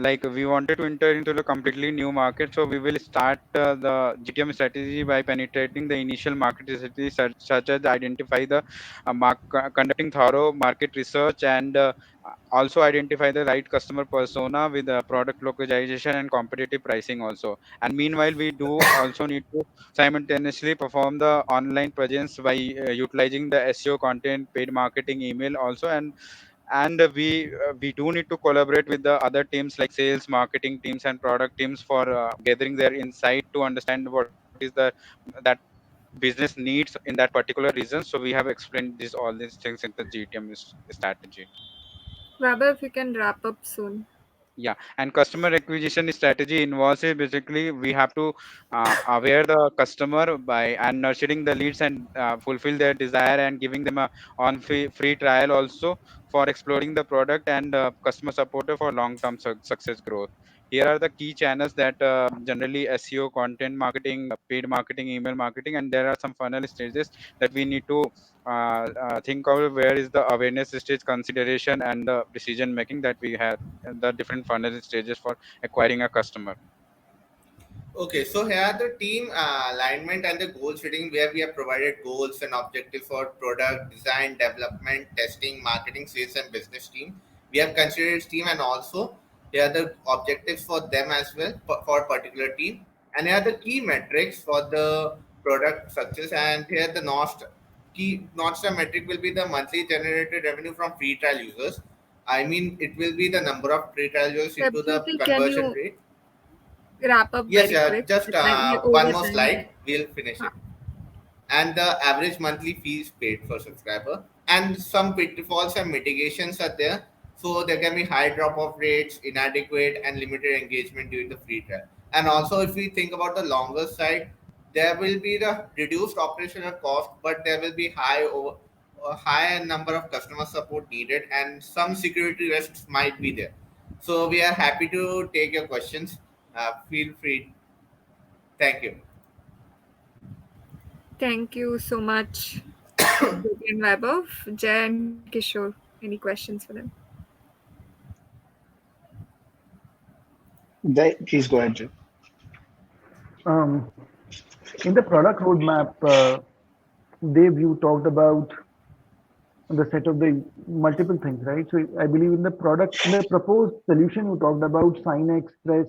like we wanted to enter into the completely new market, so we will start the GTM strategy by penetrating the initial market strategy, such as identify the conducting thorough market research, and also identify the right customer persona with product localization and competitive pricing also. And meanwhile, we do also need to simultaneously perform the online presence by utilizing the SEO content, paid marketing, email also. And we do need to collaborate with the other teams like sales, marketing teams, and product teams for gathering their insight to understand what is the that business needs in that particular region. So we have explained this all these things in the GTM strategy. Vaibhav, if you can wrap up soon. Yeah, and customer acquisition strategy involves it basically we have to aware the customer by and nurturing the leads and fulfill their desire and giving them a on free trial also for exploring the product, and customer supporter for long term success growth. Here are the key channels that generally SEO, content marketing, paid marketing, email marketing, and there are some funnel stages that we need to think of where is the awareness stage, consideration, and the decision making that we have, the different funnel stages for acquiring a customer. Okay, so here the team alignment and the goal setting, where we have provided goals and objectives for product design, development, testing, marketing, sales, and business team. We have considered team, and also here are the objectives for them as well for particular team, and here are the key metrics for the product success. And here the North Star metric will be the monthly generated revenue from free trial users. I mean, it will be the number of free trial users into the Absolutely. Can conversion you rate. wrap up Yes, very quick? just Like we're one over more time. slide. We'll finish Huh. it. And the average monthly fees paid for subscriber. And some pitfalls and mitigations are there. So there can be high drop-off rates, inadequate and limited engagement during the free trial. And also, if we think about the longer side, there will be the reduced operational cost, but there will be a high number of customer support needed, and some security risks might be there. So we are happy to take your questions. Feel free. Thank you. Thank you so much, Jyoti and Vaibhav. Jay and Kishore, any questions for them? Please go ahead, Jay. Um, in the product roadmap, Dave, you talked about the set of the multiple things, right? So I believe in the product, in the proposed solution, you talked about Sign Express,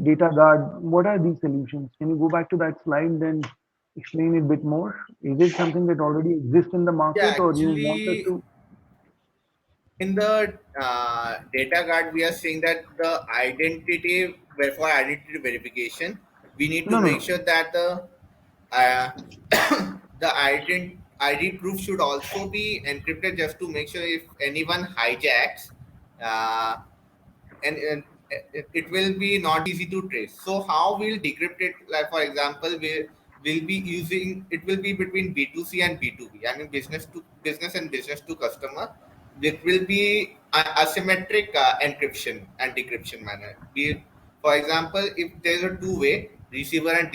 Data Guard. What are these solutions? Can you go back to that slide and explain it a bit more? Is it something that already exists in the Yeah, market, or you want us actually, to? in the data guard, we are saying that the identity, for identity verification, we need to No, no, make no. sure that the uh, the ID proof should also be encrypted, just to make sure if anyone hijacks, uh, and it will be not easy to trace. So how we'll decrypt it? Like for example, will be using, it will be between B2C and B2B. I mean business to business and business to customer. It will be asymmetric encryption and decryption manner. For example, if there's a two-way receiver and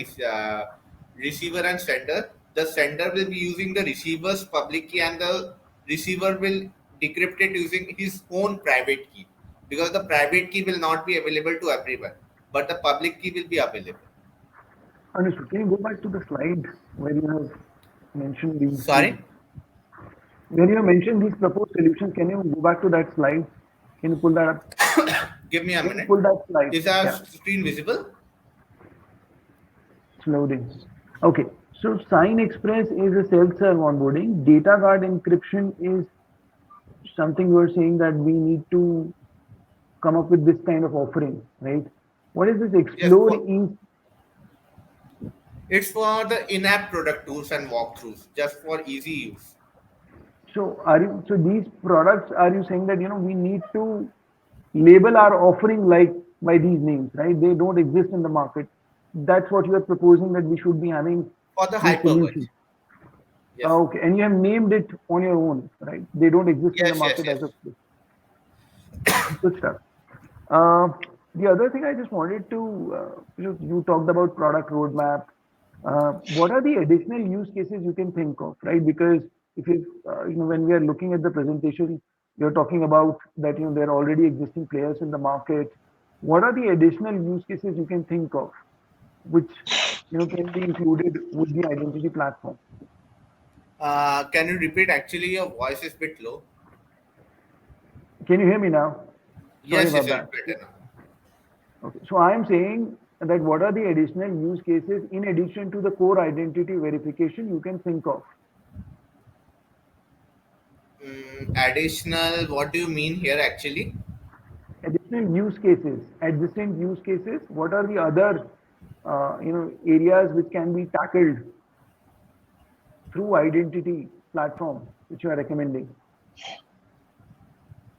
sender, the sender will be using the receiver's public key, and the receiver will decrypt it using his own private key, because the private key will not be available to everyone, but the public key will be available. Understood. Can you go back to the slide where you have mentioned these, Sorry, when you have mentioned these proposed solutions? Can you go back to that slide? Can you pull that up? give me a Can you minute. pull that slide? Is our Yeah, screen visible? it's loading. Okay. So Sign Express is a self-serve onboarding. Data guard encryption is something you're saying that we need to come up with this kind of offering, right? What is this Yes, explore in? it's for the in-app product tools and walkthroughs, just for easy use. So are you, so these products, are you saying that, we need to label our offering like by these names, right? They don't exist in the market. That's what you are proposing, that we should be having For the these Hyperverge. solutions. Yes. Okay, and you have named it on your own, right? They don't exist in the Yes, yes, market yes. as of today. Good stuff. Uh, the other thing I just wanted to, you talked about product roadmap. What are the additional use cases you can think of, right? Because if you, when we are looking at the presentation, You're talking about that there are already existing players in the market. What are the additional use cases you can think of which can be included with the identity platform? Can you repeat? Actually, your voice is a bit low. Can you hear me now? Sorry Yes, about yes, it's that. better now. Okay. So I am saying that what are the additional use cases in addition to the core identity verification you can think of? Additional, what do you mean here actually? Additional use cases, adjacent use cases. What are the other areas which can be tackled through identity platform which you are recommending?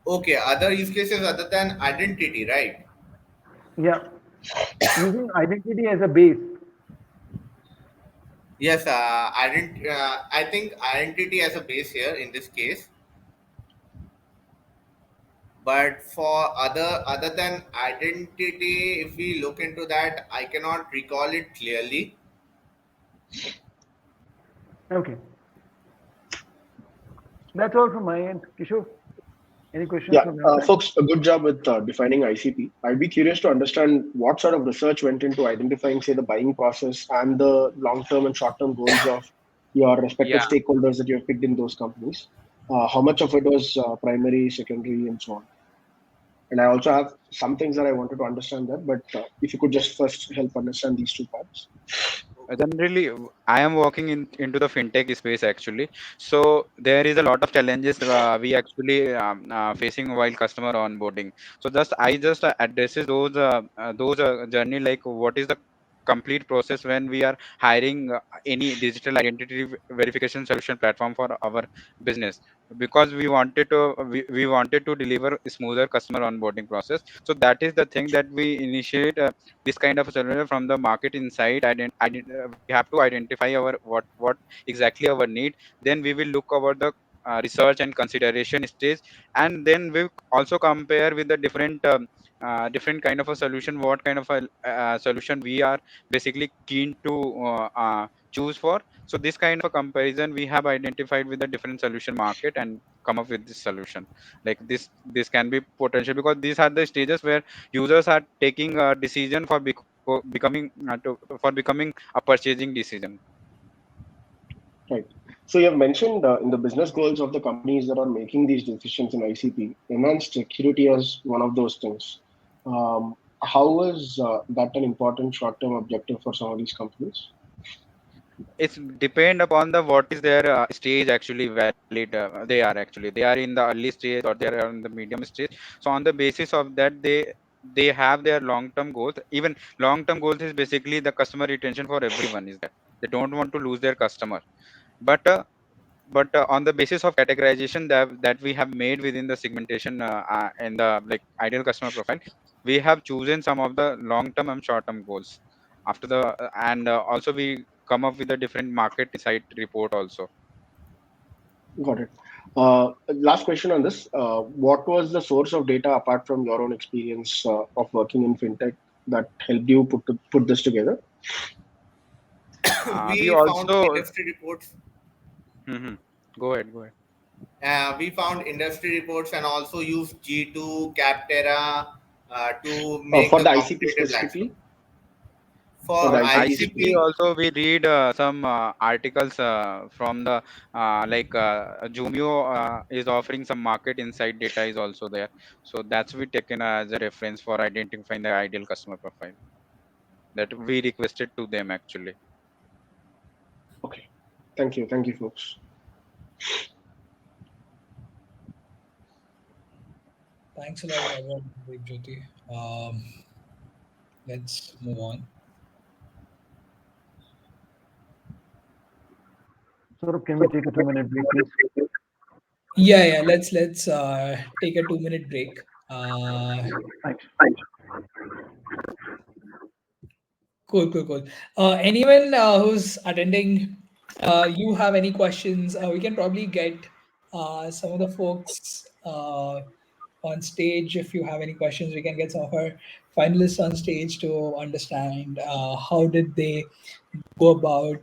Okay, other use cases other than identity, right? Yeah, using identity as a base. Yes, I think identity as a base here in this case. But for other than identity, if we look into that, I cannot recall it clearly. Okay, that's all from my end. Kishore, any questions Yeah, from your side? folks, a good job with defining ICP. I'd be curious to understand what sort of research went into identifying, say, the buying process and the long-term and short-term goals of your respective Yeah. stakeholders that you have picked in those companies. How much of it was primary, secondary, and so on. And I also have some things that I wanted to understand there, but if you could just first help understand these two parts. Generally, I am working into the fintech space actually. So there is a lot of challenges we actually facing while customer onboarding. So just I just addresses those journey, like what is the complete process when we are hiring any digital identity verification solution platform for our business, because we wanted to deliver a smoother customer onboarding process. So that is the thing that we initiate this kind of a scenario from the market inside. We have to identify our what exactly our need. Then we will look over the research and consideration stage, and then we also compare with the different kind of a solution, what kind of a solution we are basically keen to choose for. So this kind of a comparison we have identified with the different solution market and come up with this solution. Like this can be potential, because these are the stages where users are taking a decision for becoming a purchasing decision. Right. So you have mentioned in the business goals of the companies that are making these decisions in ICP, enhanced security as one of those things. How is that an important short-term objective for some of these companies? It's depend upon the what is their stage actually valid. They are in the early stage or they are in the medium stage. So on the basis of that, they have their long term goals. Even long term goals is basically the customer retention for everyone is that they don't want to lose their customer. But on the basis of categorization that we have made within the segmentation and the like ideal customer profile, we have chosen some of the long term and short term goals after the and also we come up with a different market insight report also. Got it. Last question on this. What was the source of data apart from your own experience of working in fintech that helped you put this together? We We found also industry reports. Mhm. Go ahead. We found industry reports and also used G2, Capterra to make For the the ICP competitive landscape. specifically? For For the For ICP ICP ICP, specifically? also we read some articles from the Jumio is offering some market insight data is also there. So that's we taken as a reference for identifying the ideal customer profile that we requested to them actually. Okay. Thank you. Thank you, folks. Thanks a lot, Raghav, Jyoti. Let's move on. Sort of, can we take a 2 minute break, please? Yeah. Let's take a 2 minute break. Uh, Thanks. cool. Anyone who's attending, you have any questions? We can probably get some of the folks on stage. If you have any questions, we can get some of our finalists on stage to understand how did they go about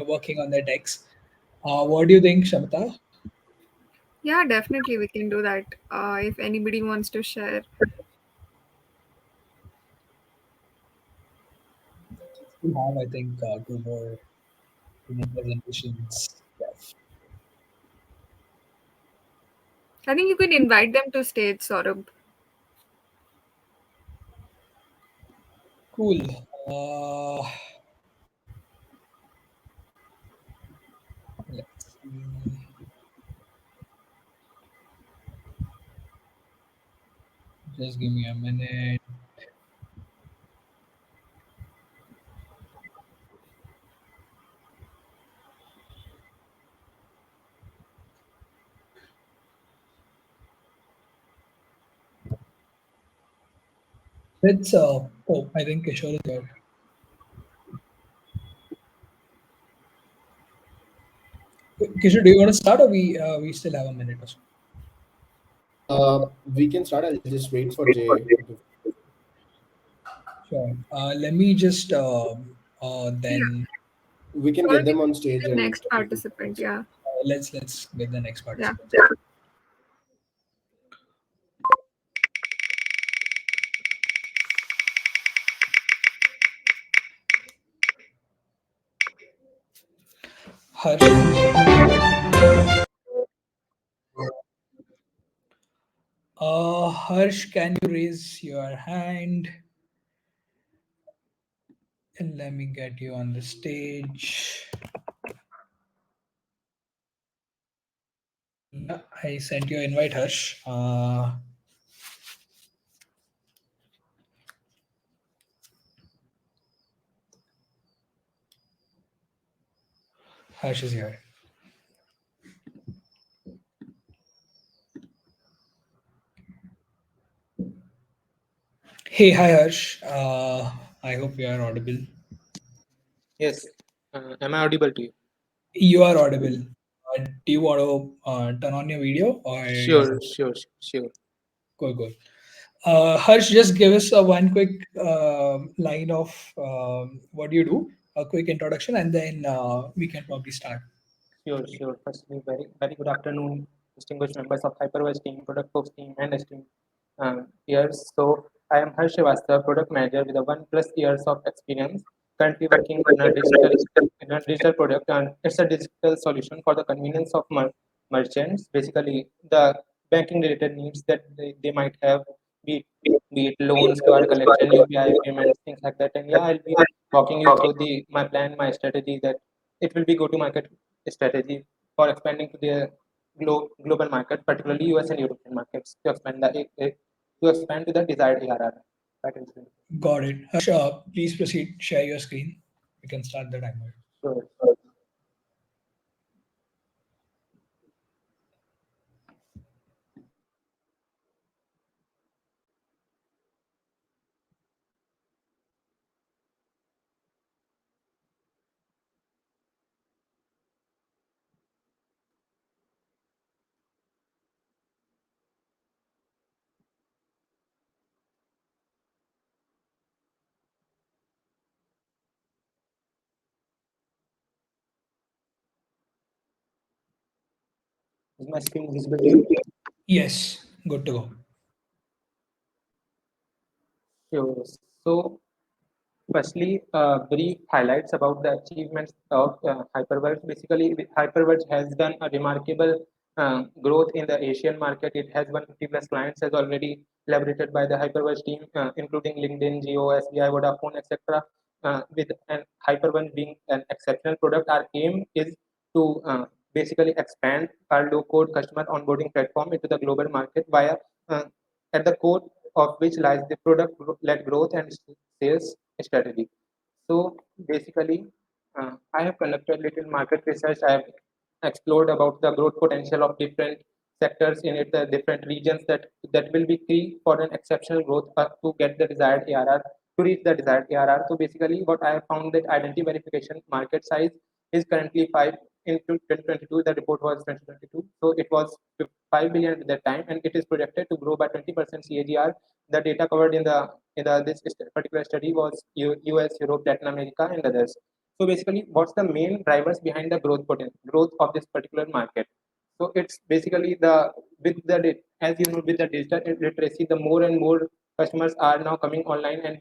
working on their decks. What do you think, Shamata? Yeah, definitely we can do that. If anybody wants to share. We have, I think, two more presentations left. I think you can invite them to stage, Saurabh. Cool. Let's see. Just give me a minute. Let's. Oh, I think Kishore is here. Kishore, do you want to start, or we still have a minute or so? We can start. I'll just wait for Jay. Sure. Let me just Yeah. then We can get Saurabh, you them on can be stage the and next participant. Yeah. let's get the next Yeah. participant. Harsh. Harsh, can you raise your hand? And let me get you on the stage. Yeah, I sent you an invite, Harsh. Harsh is here. Hey, hi, Harsh. I hope you are audible. Yes. Am I audible to you? You are audible. Do you want to turn on your video, or you're Sure. good? Good. Harsh, just give us a one quick line of what you do, a quick introduction, and then we can probably start. Sure. Firstly, very good afternoon, distinguished members of Hyperverge team, Product Folks team, and esteemed peers. So, I am Harsh Srivastava, product manager with a 1+ years of experience, currently working in a digital product, and it's a digital solution for the convenience of merchants. Basically, the banking related needs that they might have, be be it loans, QR collection, UPI payments, things like that. And yeah, I'll be walking you through my plan, my strategy, that it will be go to market strategy for expanding to the global market, particularly US and European markets, to expand to the desired ARR. That is it. Got it. Harsh, please proceed. Share your screen. We can start the timer. Sure. Is my screen visible to you? Yes, good to go. Sure. So, firstly, brief highlights about the achievements of Hyperverge. Basically, Hyperverge has done a remarkable growth in the Asian market. It has 150 plus clients, as already elaborated by the Hyperverge team, including LinkedIn, Jio, SBI, Vodafone, etc. With an Hyperverge being an exceptional product, our aim is to basically expand our low-code customer onboarding platform into the global market via uh, at the core of which lies the product-led growth and sales strategy. So basically, I have conducted little market research. I have explored about the growth potential of different sectors in it, the different regions that will be key for an exceptional growth to get the desired ARR, to reach the desired ARR. So basically, what I have found that identity verification market size is currently 5 in 2022. The report was 2022, so it was 5 billion at that time, and it is projected to grow by 20% CAGR. The data covered in this particular study was US, Europe, Latin America, and others. So basically, what's the main drivers behind the growth of this particular market? So it's basically the with the as you know, with the digital literacy, the more and more customers are now coming online, and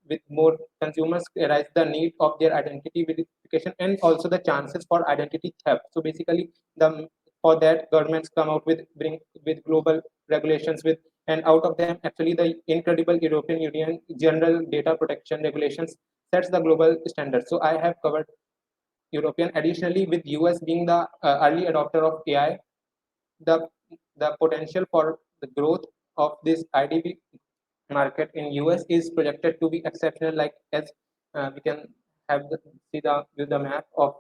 with more consumers arise the need of their identity verification and also the chances for identity theft. So basically, the for that governments come out with bring with global regulations with, and out of them actually the incredible European Union general data protection regulations sets the global standard. So I have covered European. Additionally, with US being the early adopter of AI, the the potential for the growth of this IDV market in US is projected to be exceptional. Like as we can have see the map of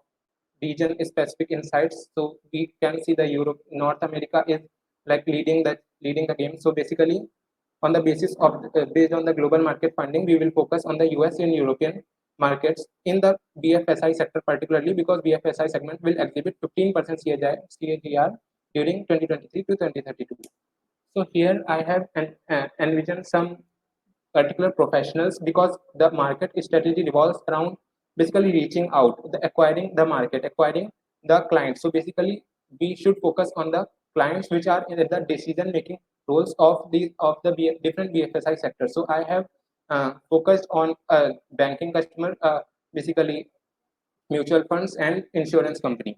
region specific insights. So we can see the Europe, North America is like leading the game. So basically, on the basis of based on the global market funding, we will focus on the US and European markets in the BFSI sector particularly, because BFSI segment will exhibit 15% CAGR during 2023 to 2032. So here I have envisioned some particular professionals, because the market strategy revolves around basically reaching out, acquiring the market, acquiring the clients. So basically, we should focus on the clients which are in the decision making roles of the different BFSI sectors. So I have focused on banking customer, basically mutual funds and insurance company.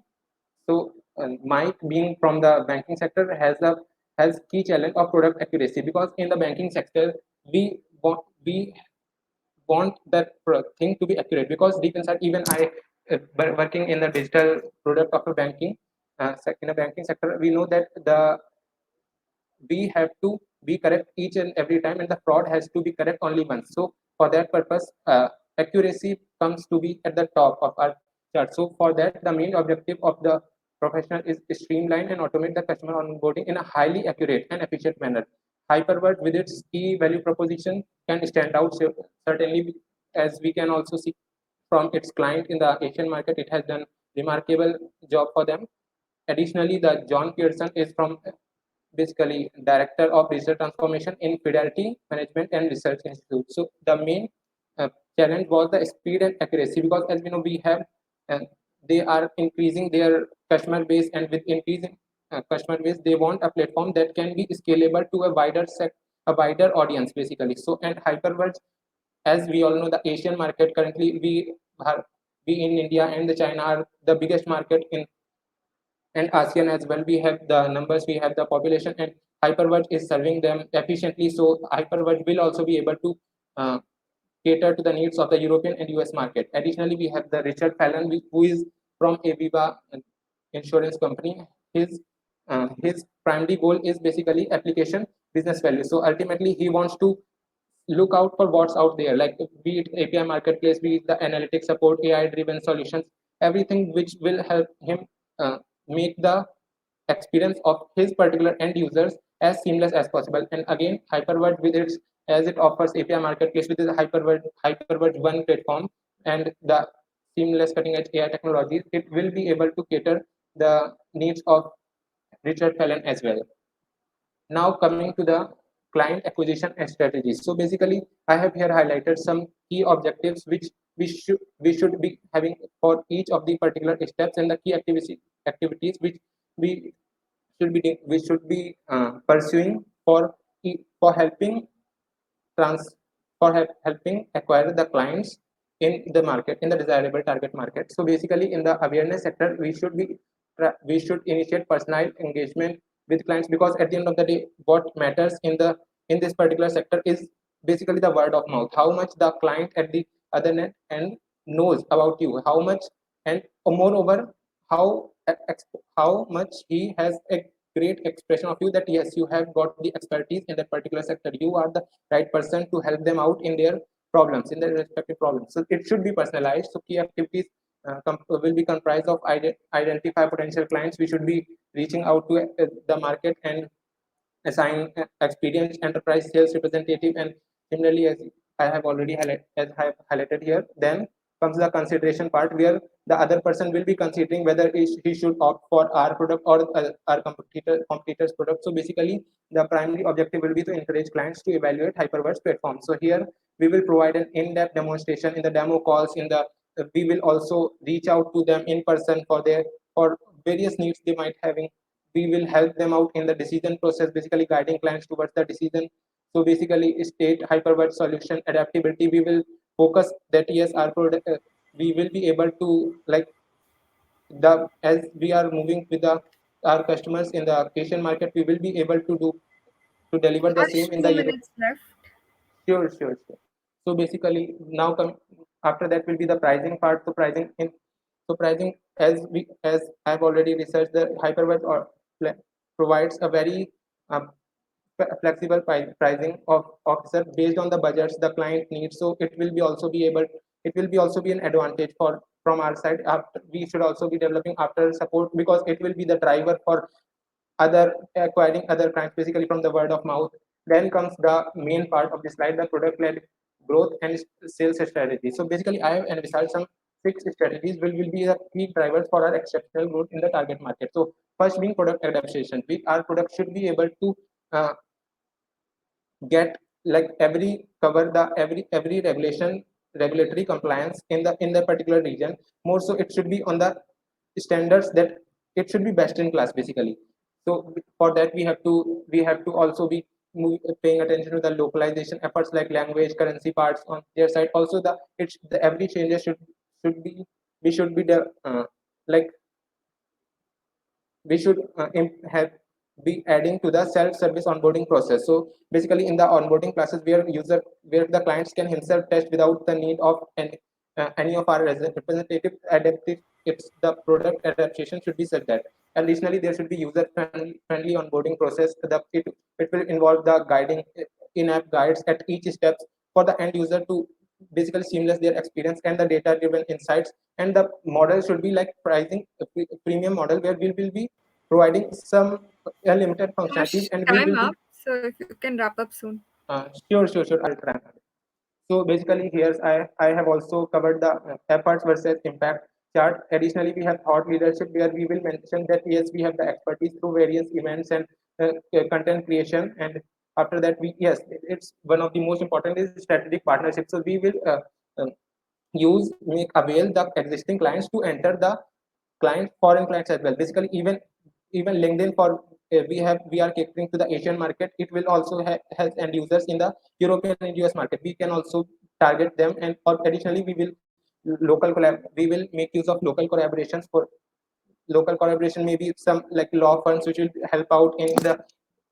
So Mike, being from the banking sector, has key challenge of product accuracy, because in the banking sector we want that thing to be accurate, because deep inside, even I working in the digital product of a banking in a banking sector, we know that we have to be correct each and every time, and the fraud has to be correct only once. So for that purpose, accuracy comes to be at the top of our chart. So for that, the main objective of the professional is to streamline and automate the customer onboarding in a highly accurate and efficient manner. Hyperverge, with its key value proposition, can stand out certainly, as we can also see from its client in the Asian market. It has done remarkable job for them. Additionally, the John Pearson is from basically director of digital transformation in Fidelity Management and Research Institute. So the main challenge was the speed and accuracy, because as we know, we have uh, they are increasing their customer base, and with increasing customer base, they want a platform that can be scalable to a wider audience basically. So and Hyperverge, as we all know, the Asian market currently, we in India and the China are the biggest market in and ASEAN as well. We have the numbers, we have the population, and Hyperverge is serving them efficiently. So Hyperverge will also be able to uh, cater to the needs of the European and US market. Additionally, we have the Richard Fallon, who is from Aviva insurance company. His primary goal is basically application business value. So ultimately, he wants to look out for what's out there, like be it API marketplace, be it the analytics support, AI driven solutions, everything which will help him make the experience of his particular end users as seamless as possible. And again, Hyperverge, with its as it offers API marketplace with the Hyperverge One platform and the seamless cutting edge AI technologies, it will be able to cater the needs of Richard Fallon as well. Now coming to the client acquisition and strategies. So basically, I have here highlighted some key objectives which we should be having for each of the particular steps, and the key activities which we we should be pursuing for helping trans helping acquire the clients in the market, in the desirable target market. So basically, in the awareness sector, we should initiate personalized engagement with clients, because at the end of the day, what matters in this particular sector is basically the word of mouth. How much the client at the other net and knows about you, how much, and moreover, how how much he has a great expression of you, that yes, you have got the expertise in that particular sector, you are the right person to help them out in their problems, in their respective problems. So it should be personalized. So key activities will be comprised of identify potential clients. We should be reaching out to the market and assign experienced enterprise sales representative. And similarly, as I have already highlighted here, then comes the consideration part, where the other person will be considering whether he should opt for our product or our competitors product. So basically, the primary objective will be to encourage clients to evaluate Hyperverse platform. So here we will provide an in-depth demonstration in the demo calls. We will also reach out to them in person for various needs they might having we will help them out in the decision process, basically guiding clients towards the decision. So basically, state hyperverse solution adaptability. We will focus that yes, our product we will be able to like the as we are moving with the our customers in the Asian market, we will be able to do to deliver the Harsh, same in the 2 minutes left. Sure. So basically, now come after that will be the pricing part. So pricing as I've already researched, the hyperverse or provides a very flexible pricing of officer based on the budgets the client needs. So it will be also be an advantage for from our side. After, we should also be developing after support because it will be the driver for other acquiring other clients basically from the word of mouth. Then comes the main part of the slide, the product led growth and sales strategy. So basically I have envisaged some 6 strategies will be the key drivers for our exceptional growth in the target market. So first being product adaptation. Our product should be able to uh, get like cover the every regulatory compliance in the particular region. More so it should be on the standards that it should be best in class basically. So for that we have to also be paying attention to the localization efforts like language currency parts on their side. Also the every changes should be we should be the like we should have be adding to the self-service onboarding process. So basically in the onboarding classes where the clients can himself test without the need of any of our representative adaptive, it's the product adaptation should be such that additionally there should be user friendly onboarding process. It will involve the guiding in-app guides at each step for the end user to basically seamless their experience and the data driven insights. And the model should be like pricing a premium model where we will be providing some limited functionalities Harsh, and we time will be up. So if you can wrap up soon. sure, I'll try. So basically here I have also covered the efforts versus impact chart. Additionally, we have thought leadership where we will mention that yes, we have the expertise through various events and content creation. And after that, it's one of the most important is strategic partnership. So we will uh, make avail the existing clients to enter the foreign clients as well. Basically, even LinkedIn for we are catering to the Asian market. It will also help end users in the European and US market. We can also target them, and or additionally we will make use of local collaborations. For local collaboration maybe some like law firms which will help out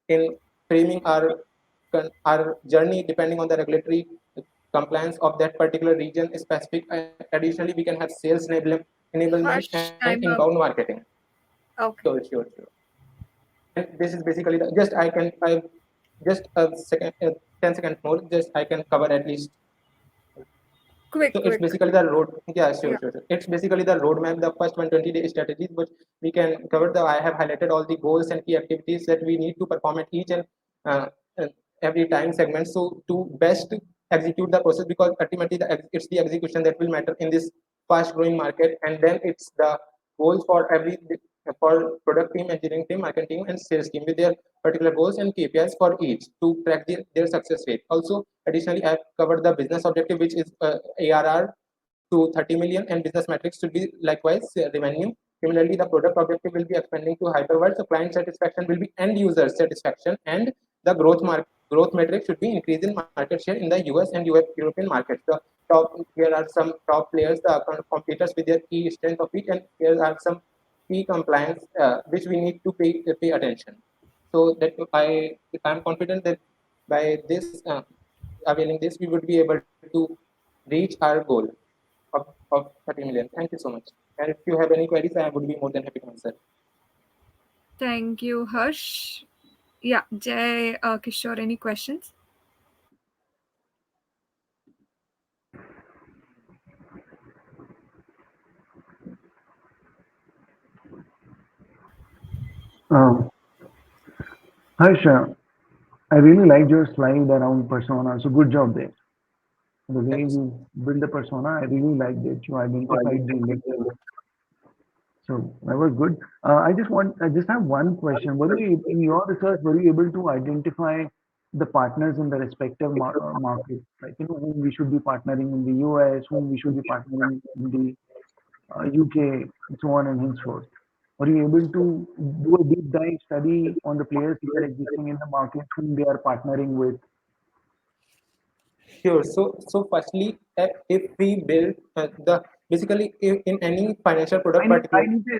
in framing our journey depending on the regulatory compliance of that particular region specific. Additionally, we can have sales enablement and Harsh, inbound time up. marketing. Okay. Sure. And this is basically the just I just a second 10 seconds more, just I can cover at least. Quick, So it's quick. basically the road. Yeah, Yeah. sure. It's basically the roadmap, the first 120-day strategies, but we can cover I have highlighted all the goals and key activities that we need to perform at each uh, and every time segment. So to best execute the process, because ultimately it's the execution that will matter in this fast growing market. And then it's the goals for for product team, engineering team, marketing team, and sales team with their particular goals and KPIs for each to track their success rate. Also, additionally, I've covered the business objective, which is ARR to 30 million, and business metrics should be likewise revenue. Similarly, the product objective will be expanding to hyperverse. So client satisfaction will be end user satisfaction, and the growth metric should be increase in market share in the US and European markets. The top here are some top players, the competitors with their key strength of each, and here are some key compliance which we need to pay attention. So that I'm confident that by this availing this, we would be able to reach our goal of 30 million. Thank you so much. And if you have any queries, I would be more than happy to answer. Thank you, Harsh. Yeah, Jay, Kishore, any questions? Um, Harsha, I really liked your slide around persona. So good job there. The way Thank you. you build a persona, I really liked it. You identified the industry. So that was good. I just have one question. In your research, were you able to identify the partners in the respective market? Like, whom we should be partnering in the US, whom we should be partnering in the UK, and so on and henceforth. Are you able to do a deep dive study on the players which are existing in the market whom they are partnering with? Sure. So firstly, if we build the basically in any financial product, I particular. need a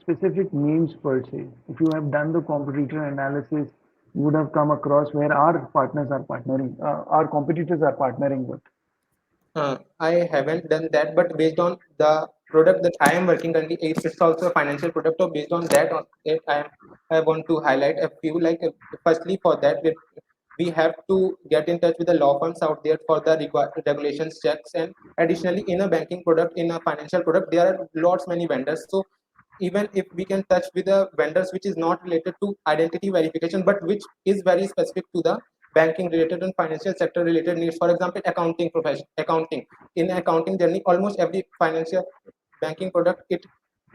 specific names per se. If you have done the competitor analysis, you would have come across where our partners are partnering, our competitors are partnering with. I haven't done that, but based on the product that I am working currently, it's also a financial product. So based on that, on it, I want to highlight a few. Like firstly, for that we have to get in touch with the law firms out there for the regulations checks, and additionally, in a banking product, in a financial product, there are lots many vendors. So even if we can touch with the vendors which is not related to identity verification, but which is very specific to the banking related and financial sector related needs. For example, accounting profession, accounting. In accounting journey, almost every financial banking product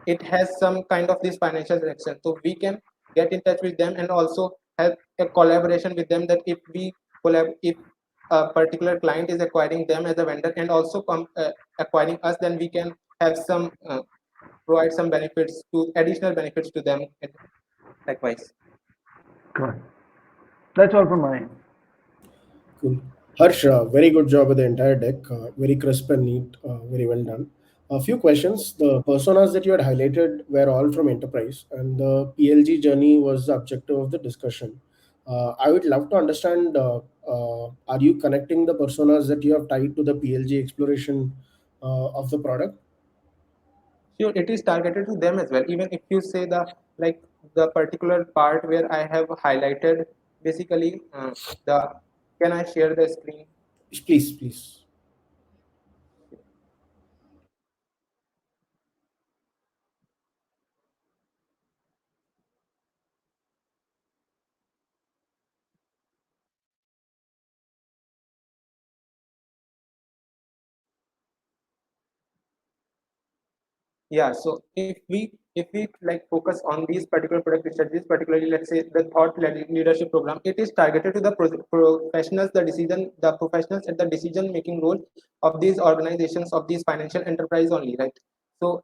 it has some kind of this financial section. So we can get in touch with them and also have a collaboration with them, that if we if a particular client is acquiring them as a vendor and also acquiring us, then we can have some provide some benefits to additional benefits to them likewise. Correct. That's all from my end. Cool. Harsh, very good job with the entire deck. Very crisp and neat. Very well done. A few questions. The personas that you had highlighted were all from enterprise, and the PLG journey was the objective of the discussion. I would love to understand, are you connecting the personas that you have tied to the PLG exploration of the product? Sure, it is targeted to them as well. Even if you say like the particular part where I have highlighted, basically the can I share the screen? Please, please. Yeah, so if we like focus on these particular product strategies, particularly let's say the leadership program, it is targeted to the professionals, the professionals at the decision making role of these organizations, of these financial enterprise only, right? So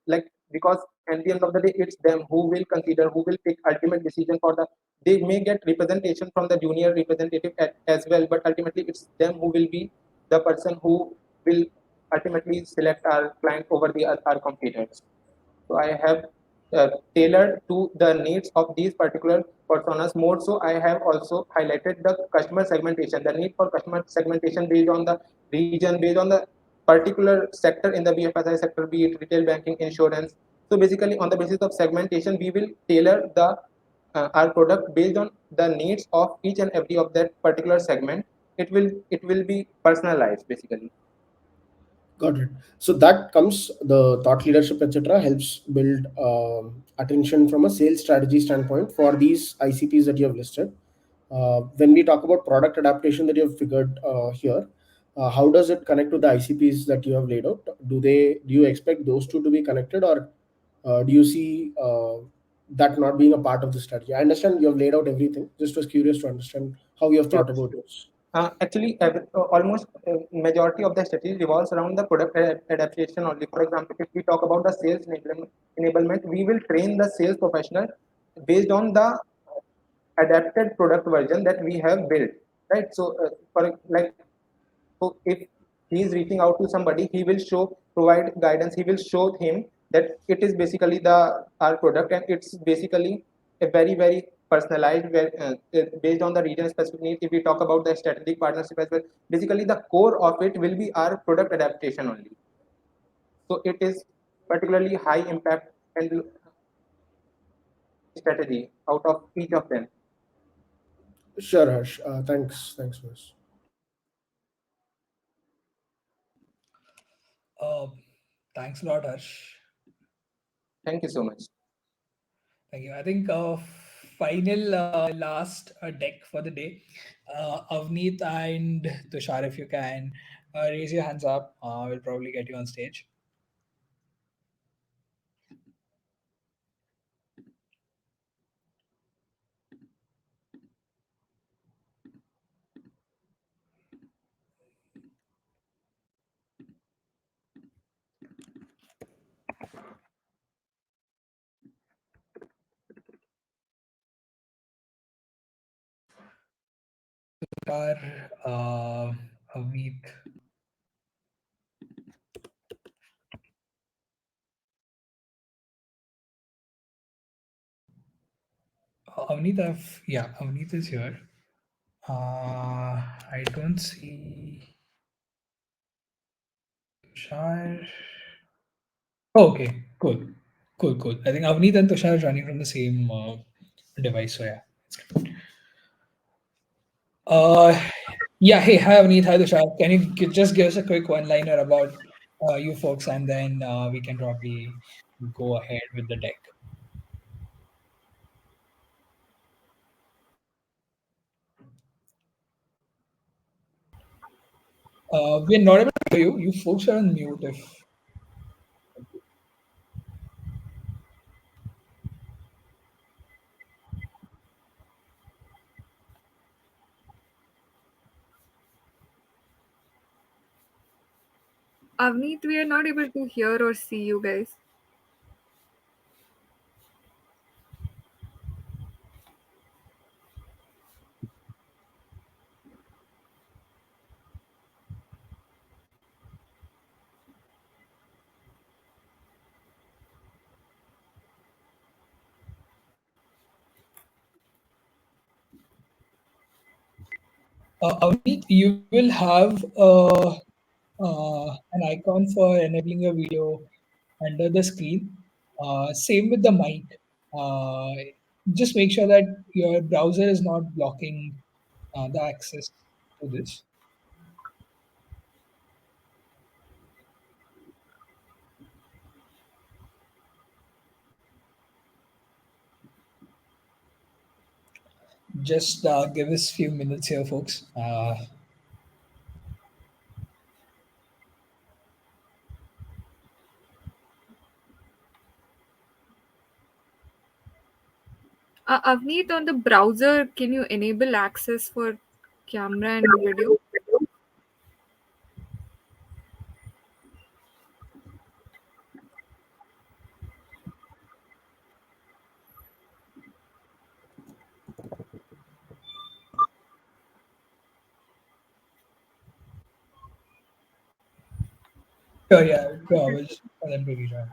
like, because at the end of the day, it's them who will consider, who will take ultimate decision for the. They may get representation from the junior representative as well, but ultimately it's them who will be the person who will ultimately select our client over the our competitors. So I have tailored to the needs of these particular personas more. So I have also highlighted the customer segmentation, the need for customer segmentation based on the region, based on the particular sector in the BFSI sector, be it retail banking, insurance. So basically, on the basis of segmentation, we will tailor the our product based on the needs of each and every of that particular segment. It will be personalized basically. Got it. So that comes the thought leadership, etc., helps build attention from a sales strategy standpoint for these ICPs that you have listed. When we talk about product adaptation that you have figured here, how does it connect to the ICPs that you have laid out? Do you expect those two to be connected, or do you see that not being a part of the strategy? I understand you have laid out everything. Just was curious to understand how you have thought about this. Actually, almost majority of the strategy revolves around the product adaptation only. For example, if we talk about the sales enablement, we will train the sales professional based on the adapted product version that we have built, right? So, for like, so if he is reaching out to somebody, he will provide guidance. He will show him that it is basically the our product, and it's basically a very personalized, based on the region specific need. If we talk about the strategic partnership as well, basically the core of it will be our product adaptation only. So it is particularly high impact and strategy out of each of them. Sure, Harsh. Thanks for this. Uh, Thanks a lot, Harsh. Thank you so much. Thank you. I think final last deck for the day. Avneet and Tushar, if you can raise your hands up, we'll probably get you on stage. Tushar, Avneet. Avneet is here. I don't see Tushar. Oh, okay, cool. I think Avneet and Tushar are running from the same device, so yeah. Yeah, hey, hi Avneet, hi Tushar. Can you just give us a quick one-liner about you folks, and then we can probably go ahead with the deck. We're not able to hear you. You folks are on mute. If Avneet, we are not able to hear or see you guys. Avneet, you will have an icon for enabling your video under the screen. Same with the mic. Uh, just make sure that your browser is not blocking the access to this. Just give us a few minutes here, folks. Avneet, on the browser, can you enable access for camera and video? Sure, yeah, we'll just for them to rejoin.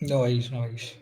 No worries, no worries.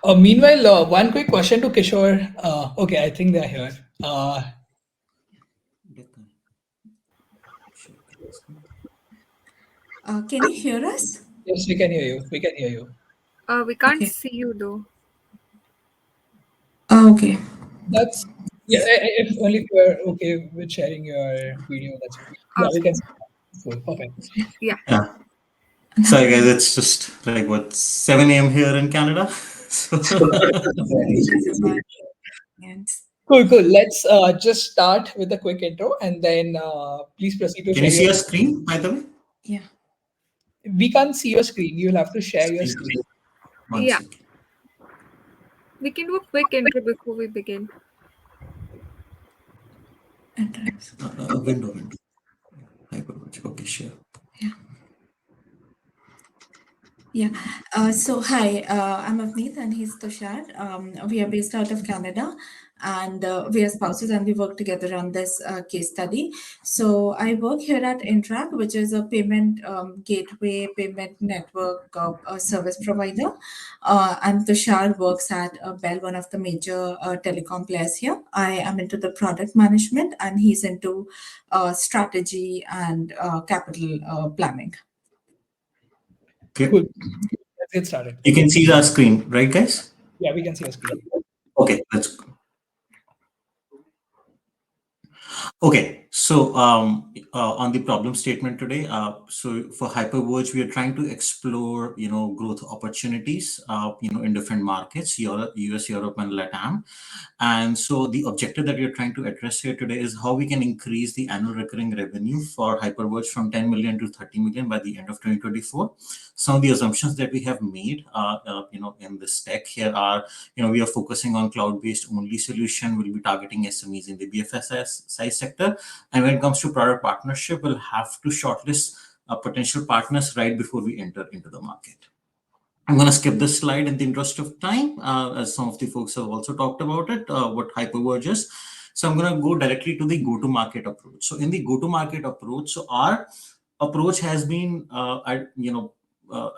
Meanwhile, one quick question to Kishore. Okay, I think they're here. Can you hear us? Yes, we can hear you. We can hear you. We can't Okay. see you though. Okay. That's yeah. If only if you're okay with sharing your video, that's okay. Yeah, we can. Cool. Perfect. Yeah. Yeah. Sorry, guys. It's just like what 7 a.m. here in Canada. So Yes. Cool. Let's just start with a quick intro, and then please proceed to can you share see your. our screen, by the way? Yeah. We can't see your screen. You'll have to share your screen. One Yeah, second. we can do a quick intro before we begin. Entrance. Window. Hyperverge. Okay, sure. Yeah. So hi, I'm Avneet and he's Tushar. We are based out of Canada, and we are spouses and we work together on this case study. So I work here at Interact, which is a payment gateway, payment network service provider. And Tushar works at Bell, one of the major telecom players here. I am into the product management, and he's into strategy and capital planning. Okay. Cool. Let's get started. You can see our screen, right, guys? Yeah, we can see your screen. Okay, let's go. Okay, so on the problem statement today, so for Hyperverge, we are trying to explore, growth opportunities, in different markets, Europe, US, Europe, and LATAM. And so the objective that we are trying to address here today is how we can increase the annual recurring revenue for Hyperverge from 10 million to 30 million by the end of 2024. Some of the assumptions that we have made, in this deck here are, we are focusing on cloud-based only solution. We'll be targeting SMEs in the BFSI size sector. And when it comes to product partnership, we'll have to shortlist potential partners right before we enter into the market. I'm going to skip this slide in the interest of time, as some of the folks have also talked about it, what Hyperverge is. So I'm going to go directly to the go-to-market approach. So in the go-to-market approach, so our approach has been,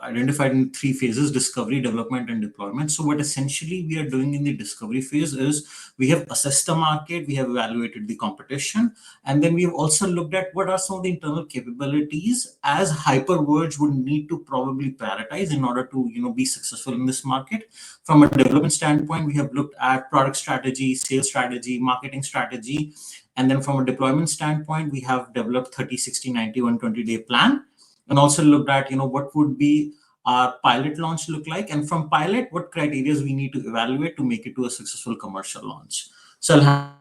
identified in 3 phases: discovery, development, and deployment. So what essentially we are doing in the discovery phase is we have assessed the market, we have evaluated the competition, and then we have also looked at what are some of the internal capabilities as Hyperverge would need to probably prioritize in order to be successful in this market. From a development standpoint, we have looked at product strategy, sales strategy, marketing strategy. And then from a deployment standpoint, we have developed 30, 60, 90, 120-day plan, and also looked at, what would be our pilot launch look like. And from pilot, what criteria we need to evaluate to make it to a successful commercial launch. So I'll have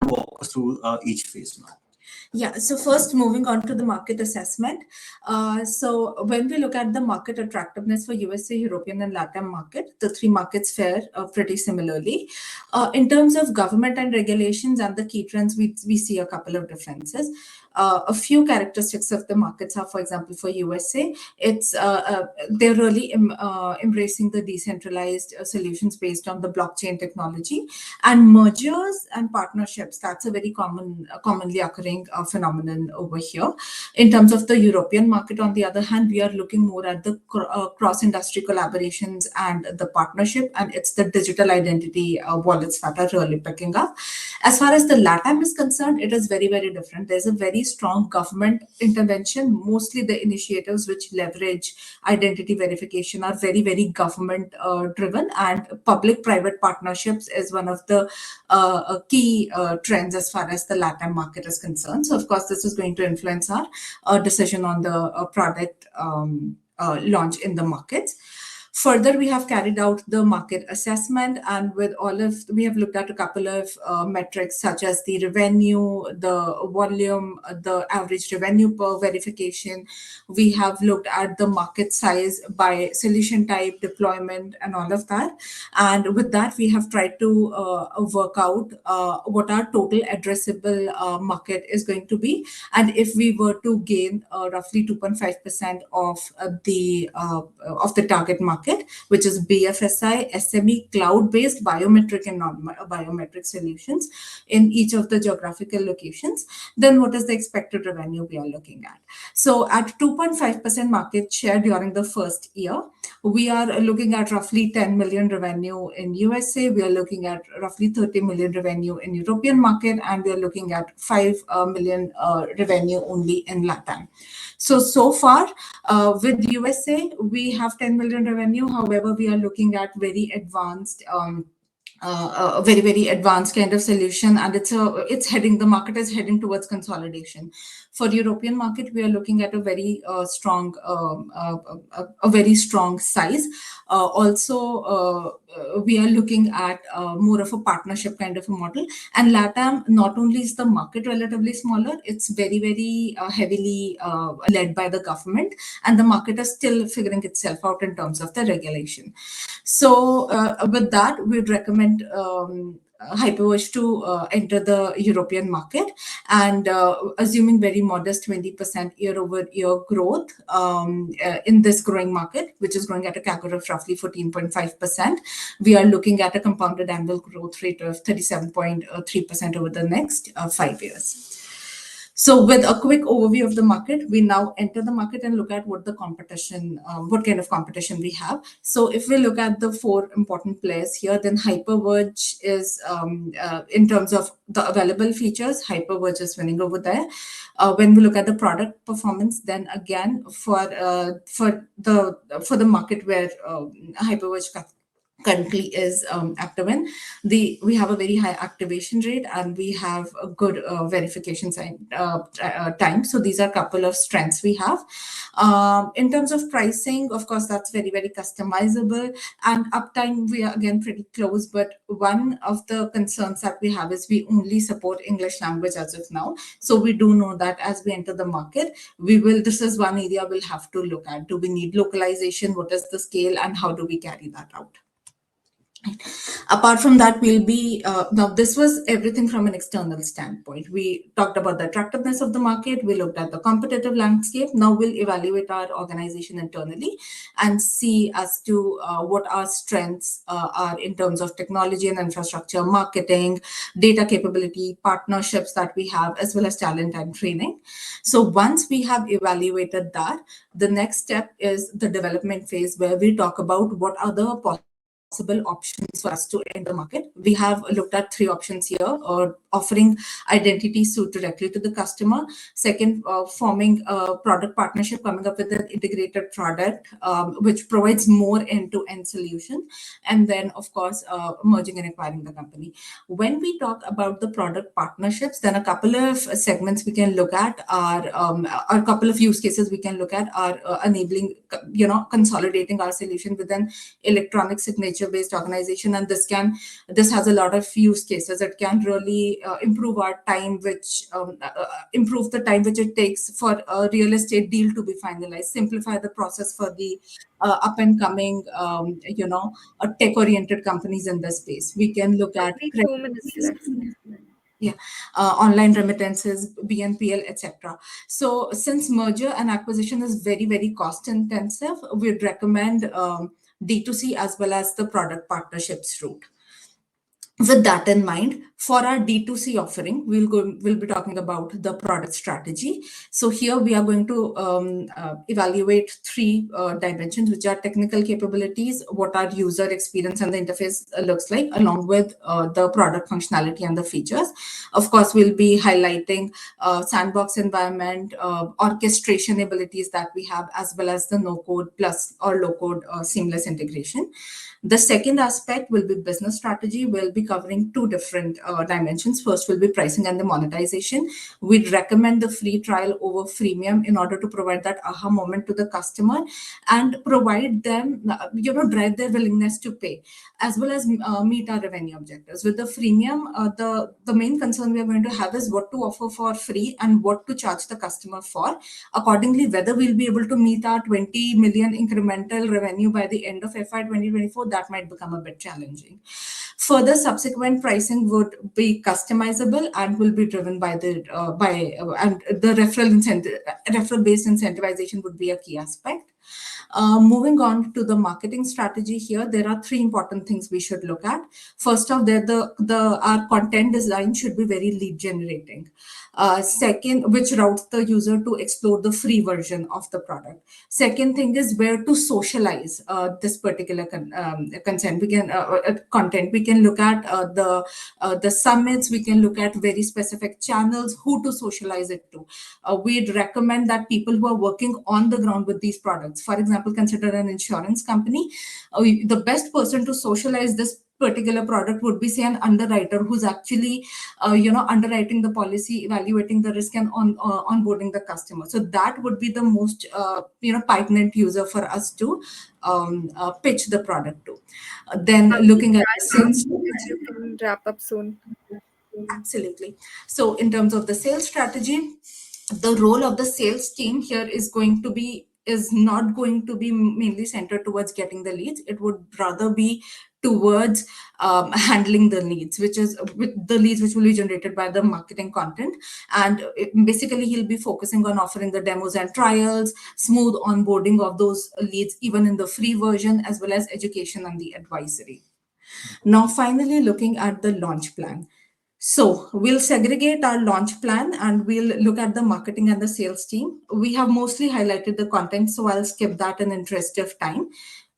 to walk us through each phase now. Yeah, so first moving on to the market assessment. So when we look at the market attractiveness for USA, European, and Latin market, the 3 markets fare pretty similarly. In terms of government and regulations and the key trends, we see a couple of differences. A few characteristics of the markets are, for example, for USA, they're really embracing the decentralized solutions based on the blockchain technology, and mergers and partnerships. That's a very commonly occurring phenomenon over here. In terms of the European market, on the other hand, we are looking more at the cross-industry collaborations and the partnership, and it's the digital identity wallets that are really picking up. As far as the LATAM is concerned, it is very, very different. There's a very strong government intervention. Mostly the initiatives which leverage identity verification are very, very government driven, and public-private partnerships is one of the key trends as far as the LATAM market is concerned. So, of course, this is going to influence our decision on the product launch in the markets. Further, we have carried out the market assessment, and we have looked at a couple of metrics such as the revenue, the volume, the average revenue per verification. We have looked at the market size by solution type, deployment, and all of that. And with that, we have tried to work out what our total addressable market is going to be. And if we were to gain roughly 2.5% of the target market, which is BFSI, SME, cloud-based, biometric and non-biometric solutions in each of the geographical locations, then what is the expected revenue we are looking at? So at 2.5% market share during the first year, we are looking at roughly 10 million revenue in USA, we are looking at roughly 30 million revenue in European market, and we are looking at 5 million revenue only in LATAM. So far, with USA, we have 10 million revenue. However, we are looking at very advanced, very, very advanced kind of solution, and the market is heading towards consolidation. For European market, we are looking at a very strong size. Also, we are looking at more of a partnership kind of a model. And LATAM, not only is the market relatively smaller, it's very, very heavily led by the government, and the market is still figuring itself out in terms of the regulation. So with that, we'd recommend Hyperverge to enter the European market, and assuming very modest 20% year-over-year growth in this growing market, which is growing at a CAGR of roughly 14.5%, we are looking at a compounded annual growth rate of 37.3% over the next 5 years. So with a quick overview of the market, we now enter the market and look at what the competition, what kind of competition we have. So if we look at the 4 important players here, then Hyperverge is, in terms of the available features, Hyperverge is winning over there. When we look at the product performance, then again, for the market where Hyperverge currently is active in, we have a very high activation rate, and we have a good verification time. So these are a couple of strengths we have. In terms of pricing, of course, that's very, very customizable, and uptime, we are again pretty close. But one of the concerns that we have is we only support English language as of now. So we do know that as we enter the market, this is one area we'll have to look at. Do we need localization? What is the scale, and how do we carry that out? Apart from that, we'll be now this was everything from an external standpoint. We talked about the attractiveness of the market, we looked at the competitive landscape. Now we'll evaluate our organization internally and see as to what our strengths are in terms of technology and infrastructure, marketing, data capability, partnerships that we have, as well as talent and training. So once we have evaluated that, the next step is the development phase, where we talk about what are the possible options for us to enter the market. We have looked at 3 options here, or offering identity suite directly to the customer. Second, forming a product partnership, coming up with an integrated product which provides more end-to-end solution. And then, of course, merging and acquiring the company. When we talk about the product partnerships, then a couple of segments we can look at are, a couple of use cases we can look at are enabling, consolidating our solution with an electronic signature-based organization. And this has a lot of use cases. It can really improve our time, improve the time which it takes for a real estate deal to be finalized, simplify the process for the up and coming, tech-oriented companies in this space. We can look at 2 minutes left. Online remittances, BNPL, etc. So since merger and acquisition is very, very cost intensive, we'd recommend D2C as well as the product partnerships route. With that in mind, for our D2C offering, we'll be talking about the product strategy. So here we are going to evaluate 3 dimensions, which are technical capabilities, what our user experience and the interface looks like, along with the product functionality and the features. Of course, we'll be highlighting sandbox environment, orchestration abilities that we have, as well as the no-code plus or low-code seamless integration. The second aspect will be business strategy. We'll be covering 2 different dimensions. First will be pricing and the monetization. We'd recommend the free trial over freemium in order to provide that aha moment to the customer and provide them, drive their willingness to pay, as well as meet our revenue objectives. With the freemium, the main concern we are going to have is what to offer for free and what to charge the customer for. Accordingly, whether we'll be able to meet our 20 million incremental revenue by the end of FY 2024, that might become a bit challenging. Further, subsequent pricing would be customizable and will be driven by the referral-based incentivization would be a key aspect. Moving on to the marketing strategy here, there are 3 important things we should look at. First off, our content design should be very lead generating. Second, which routes the user to explore the free version of the product. Second thing is where to socialize this particular content. We can look at the summits. We can look at very specific channels, who to socialize it to. We'd recommend that people who are working on the ground with these products, for example, consider an insurance company. The best person to socialize this particular product would be, say, an underwriter who's actually underwriting the policy, evaluating the risk, and onboarding the customer. So that would be the most pertinent user for us to pitch the product to. Then looking at the sales strategy. You can wrap up soon. Absolutely. So in terms of the sales strategy, the role of the sales team here is not going to be mainly centered towards getting the leads. It would rather be towards handling the leads, which is with the leads which will be generated by the marketing content. And basically, he'll be focusing on offering the demos and trials, smooth onboarding of those leads, even in the free version, as well as education and the advisory. Now, finally, looking at the launch plan. So we'll segregate our launch plan and we'll look at the marketing and the sales team. We have mostly highlighted the content, so I'll skip that in interest of time.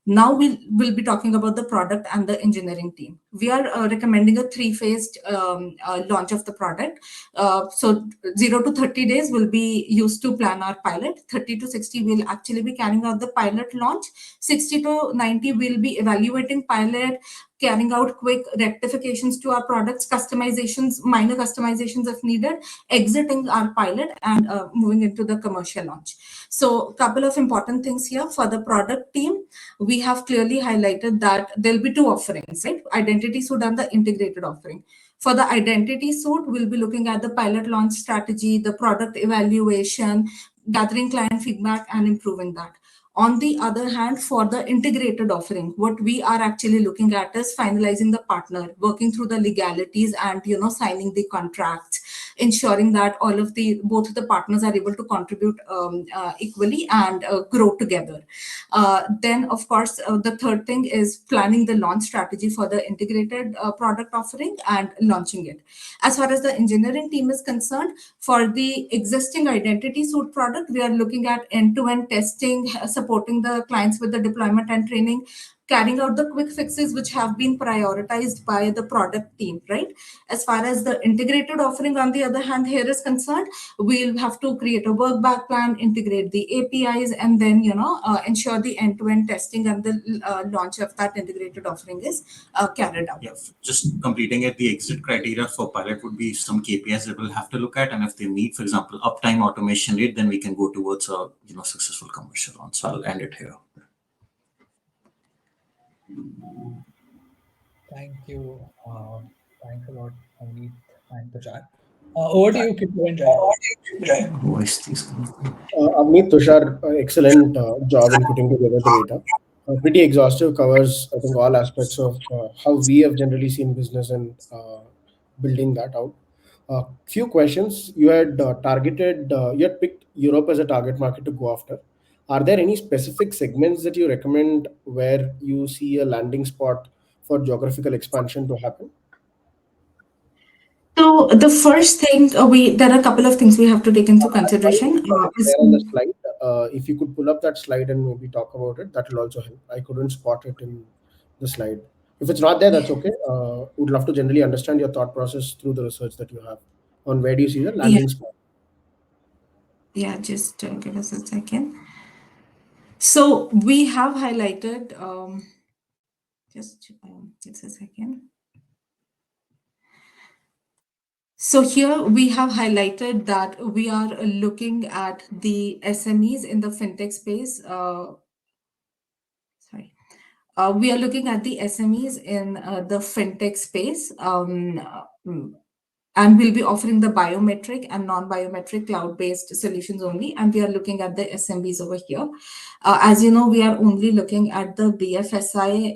Now we'll be talking about the product and the engineering team. We are recommending a three-phased launch of the product. So 0 to 30 days will be used to plan our pilot. 30 to 60 will actually be carrying out the pilot launch. 60 to 90 will be evaluating pilot, carrying out quick rectifications to our products, customizations, minor customizations if needed, exiting our pilot, and moving into the commercial launch. So a couple of important things here. For the product team, we have clearly highlighted that there'll be two offerings, right? Identity suite and the integrated offering. For the identity suite, we'll be looking at the pilot launch strategy, the product evaluation, gathering client feedback, and improving that. On the other hand, for the integrated offering, what we are actually looking at is finalizing the partner, working through the legalities and signing the contracts, ensuring that both the partners are able to contribute equally and grow together. Then, of course, the third thing is planning the launch strategy for the integrated product offering and launching it. As far as the engineering team is concerned, for the existing identity suite product, we are looking at end-to-end testing, supporting the clients with the deployment and training, carrying out the quick fixes which have been prioritized by the product team, right? As far as the integrated offering, on the other hand, here is concerned, we'll have to create a work back plan, integrate the APIs, and then ensure the end-to-end testing and the launch of that integrated offering is carried out. Yeah, just completing it, the exit criteria for pilot would be some KPIs that we'll have to look at, and if they meet, for example, uptime, automation rate, then we can go towards a successful commercial launch. So I'll end it here. Thank you. Thanks a lot, Amit and Tushar. Over to you, Kishore and Jaya. Amit, Tushar, excellent job in putting together the data. Pretty exhaustive, covers, I think, all aspects of how we have generally seen business and building that out. Few questions. You had you had picked Europe as a target market to go after. Are there any specific segments that you recommend where you see a landing spot for geographical expansion to happen? So the first thing there are a couple of things we have to take into consideration. There on the slide, if you could pull up that slide and maybe talk about it, that will also help. I couldn't spot it in the slide. If it's not there, that's okay. Would love to generally understand your thought process through the research that you have on where do you see the landing spot. Yeah, just give us a second. So we have highlighted, just a second. So here we have highlighted that we are looking at the SMEs in the fintech space. We are looking at the SMEs in the fintech space. And we'll be offering the biometric and non-biometric cloud-based solutions only. And we are looking at the SMBs over here. As you know, we are only looking at the BFSI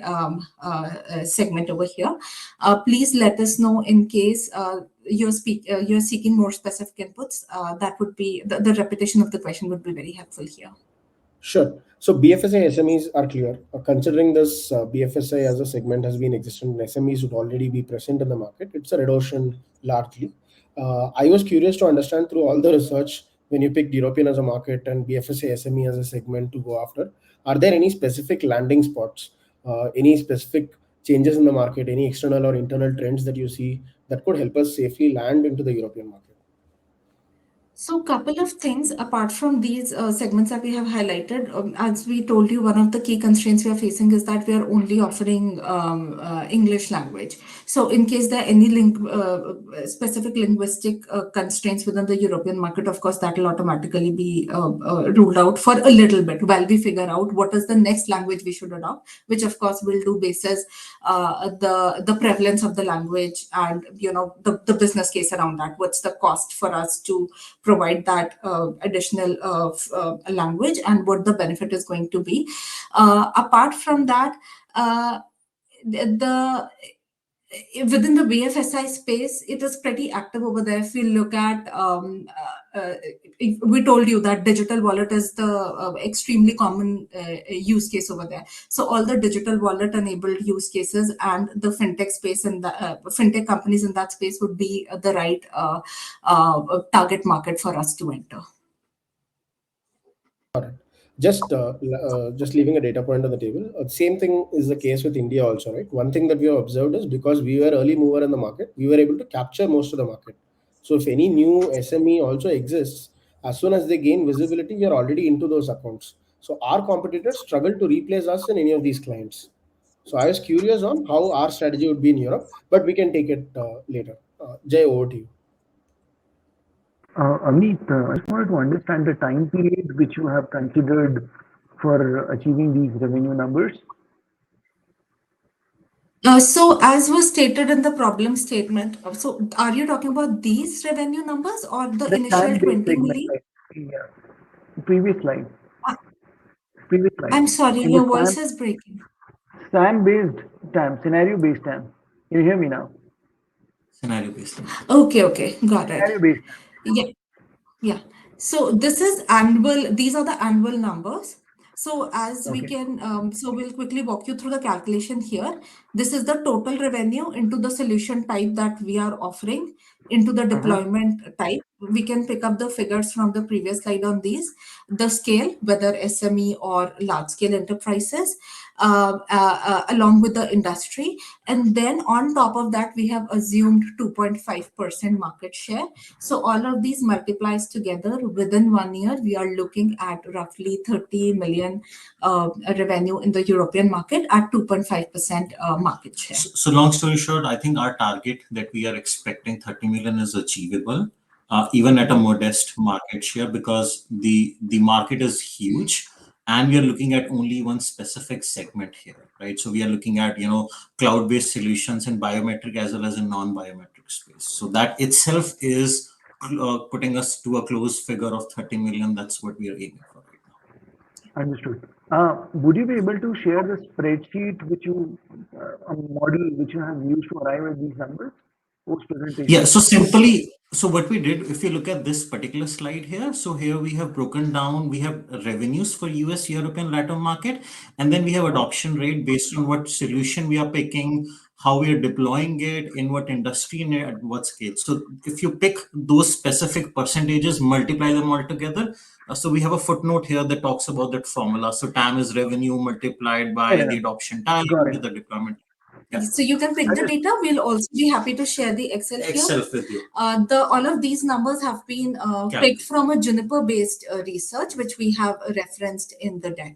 segment over here. Please let us know in case you're seeking more specific inputs. That would be the repetition of the question would be very helpful here. Sure. So BFSI SMEs are clear. Considering this BFSI as a segment has been existent, SMEs would already be present in the market. It's a red ocean largely. I was curious to understand through all the research when you picked European as a market and BFSI SME as a segment to go after. Are there any specific landing spots, any specific changes in the market, any external or internal trends that you see that could help us safely land into the European market? So, couple of things apart from these segments that we have highlighted. As we told you, one of the key constraints we are facing is that we are only offering English language. So, in case there are any specific linguistic constraints within the European market, of course, that will automatically be ruled out for a little bit while we figure out what is the next language we should adopt, which of course will do basis the prevalence of the language and the business case around that. What's the cost for us to provide that additional language and what the benefit is going to be. Apart from that, the within the BFSI space, it is pretty active over there. If we look at, we told you that digital wallet is the extremely common use case over there. So all the digital wallet enabled use cases and the fintech space and the fintech companies in that space would be the right target market for us to enter. Just leaving a data point on the table. Same thing is the case with India also, right? One thing that we have observed is because we were early mover in the market, we were able to capture most of the market. So if any new SME also exists, as soon as they gain visibility, we are already into those accounts. So our competitors struggle to replace us in any of these clients. So I was curious on how our strategy would be in Europe, but we can take it later. Jay, over to you. Amit, I just wanted to understand the time period which you have considered for achieving these revenue numbers. So as was stated in the problem statement, so are you talking about these revenue numbers or the initial 20 million? Yeah. Previous slide. I'm sorry, In your the voice is breaking. SAM-based TAM, scenario-based TAM. Can you hear me now? Scenario-based. Okay, got it. Scenario-based. Yeah. So this is annual. These are the annual numbers. So as we can, so we'll quickly walk you through the calculation here. This is the total revenue into the solution type that we are offering into the deployment type. We can pick up the figures from the previous slide on these. The scale, whether SME or large scale enterprises, along with the industry. And then on top of that, we have assumed 2.5% market share. So all of these multiplies together within 1 year, we are looking at roughly 30 million revenue in the European market at 2.5% market share. So long story short, I think our target that we are expecting 30 million is achievable, even at a modest market share, because the market is huge and we are looking at only one specific segment here, right? So we are looking at, cloud-based solutions in biometric as well as in non-biometric space. So that itself is putting us to a close figure of 30 million. That's what we are aiming for right now. Understood. Would you be able to share the spreadsheet which you, a model which you have used to arrive at these numbers post presentation? Yeah, so simply, so what we did, if you look at this particular slide here, so here we have broken down, we have revenues for US, European, Latin market, and then we have adoption rate based on what solution we are picking, how we are deploying it, in what industry, and at what scale. So if you pick those specific percentages, multiply them all together. So we have a footnote here that talks about that formula. So TAM is revenue multiplied by the adoption time to the deployment. Yeah. So you can pick the data. We'll also be happy to share the Excel here. With you. All of these numbers have been picked from a Juniper-based research, which we have referenced in the deck.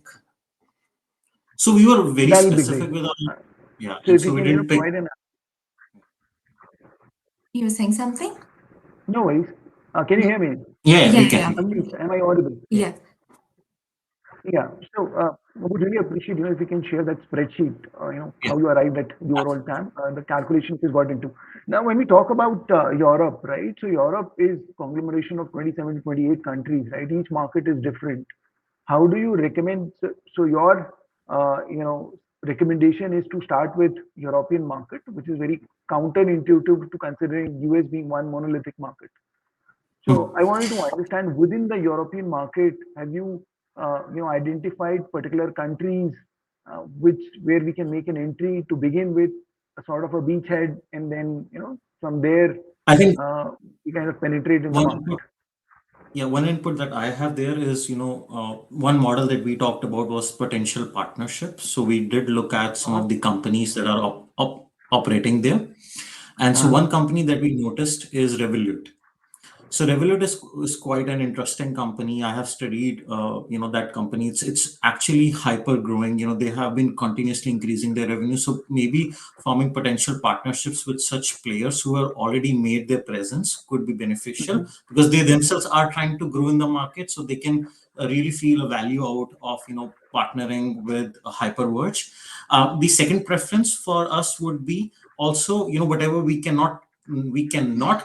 So we were very specific with our, So we didn't pick. You were saying something? No worries. Can you hear me? Yeah, we can. Am I audible? Yeah. Yeah. So I would really appreciate, if you can share that spreadsheet, how you arrived at the overall TAM, the calculations you got into. Now, when we talk about Europe, right? So Europe is conglomeration of 27 to 28 countries, right? Each market is different. How do you recommend? So your, recommendation is to start with European market, which is very counterintuitive to considering US being one monolithic market. So I wanted to understand within the European market, have you identified particular countries where we can make an entry to begin with, a sort of a beachhead, and then from there I think we kind of penetrate in the market. Yeah, one input that I have there is, one model that we talked about was potential partnerships. So we did look at some of the companies that are operating there. And so one company that we noticed is Revolut. So Revolut is quite an interesting company. I have studied, that company. It's actually hyper growing. They have been continuously increasing their revenue. So maybe forming potential partnerships with such players who have already made their presence could be beneficial, because they themselves are trying to grow in the market, so they can really feel a value out of partnering with Hyperverge. The second preference for us would be also, whatever we cannot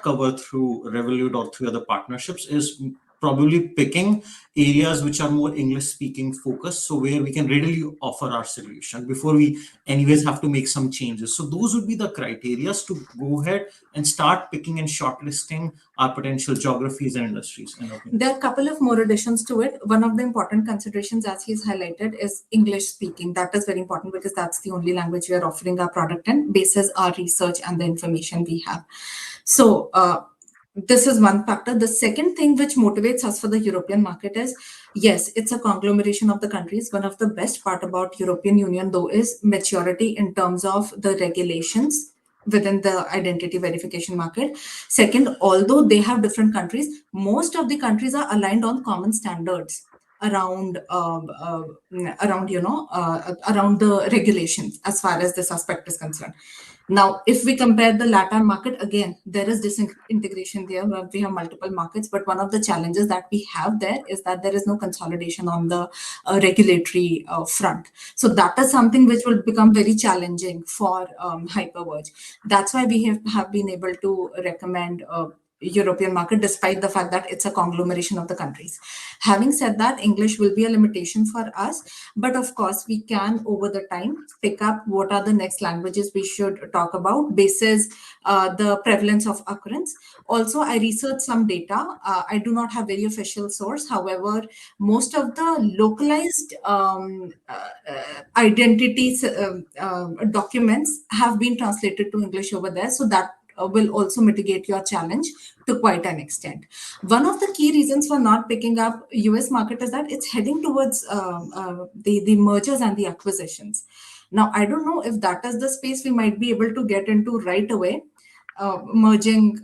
cover through Revolut or through other partnerships, is probably picking areas which are more English speaking focused, so where we can readily offer our solution before we anyways have to make some changes. So those would be the criterias to go ahead and start picking and shortlisting our potential geographies and industries. There are a couple of more additions to it. One of the important considerations, as he's highlighted, is English speaking. That is very important because that's the only language we are offering our product in, basis our research and the information we have. So this is one factor. The second thing which motivates us for the European market is, yes, it's a conglomeration of the countries. One of the best part about European Union, though, is maturity in terms of the regulations within the identity verification market. Second, although they have different countries, most of the countries are aligned on common standards around around the regulations as far as this aspect is concerned. Now, if we compare the LATAM market, again, there is disintegration there where we have multiple markets, but one of the challenges that we have there is that there is no consolidation on the regulatory front. So that is something which will become very challenging for Hyperverge. That's why we have been able to recommend European market, despite the fact that it's a conglomeration of the countries. Having said that, English will be a limitation for us, but of course we can over the time pick up what are the next languages we should talk about basis the prevalence of occurrence. Also, I researched some data. I do not have very official source. However, most of the localized identities documents have been translated to English over there, so that will also mitigate your challenge to quite an extent. One of the key reasons for not picking up US market is that it's heading towards the mergers and the acquisitions. Now, I don't know if that is the space we might be able to get into right away, merging,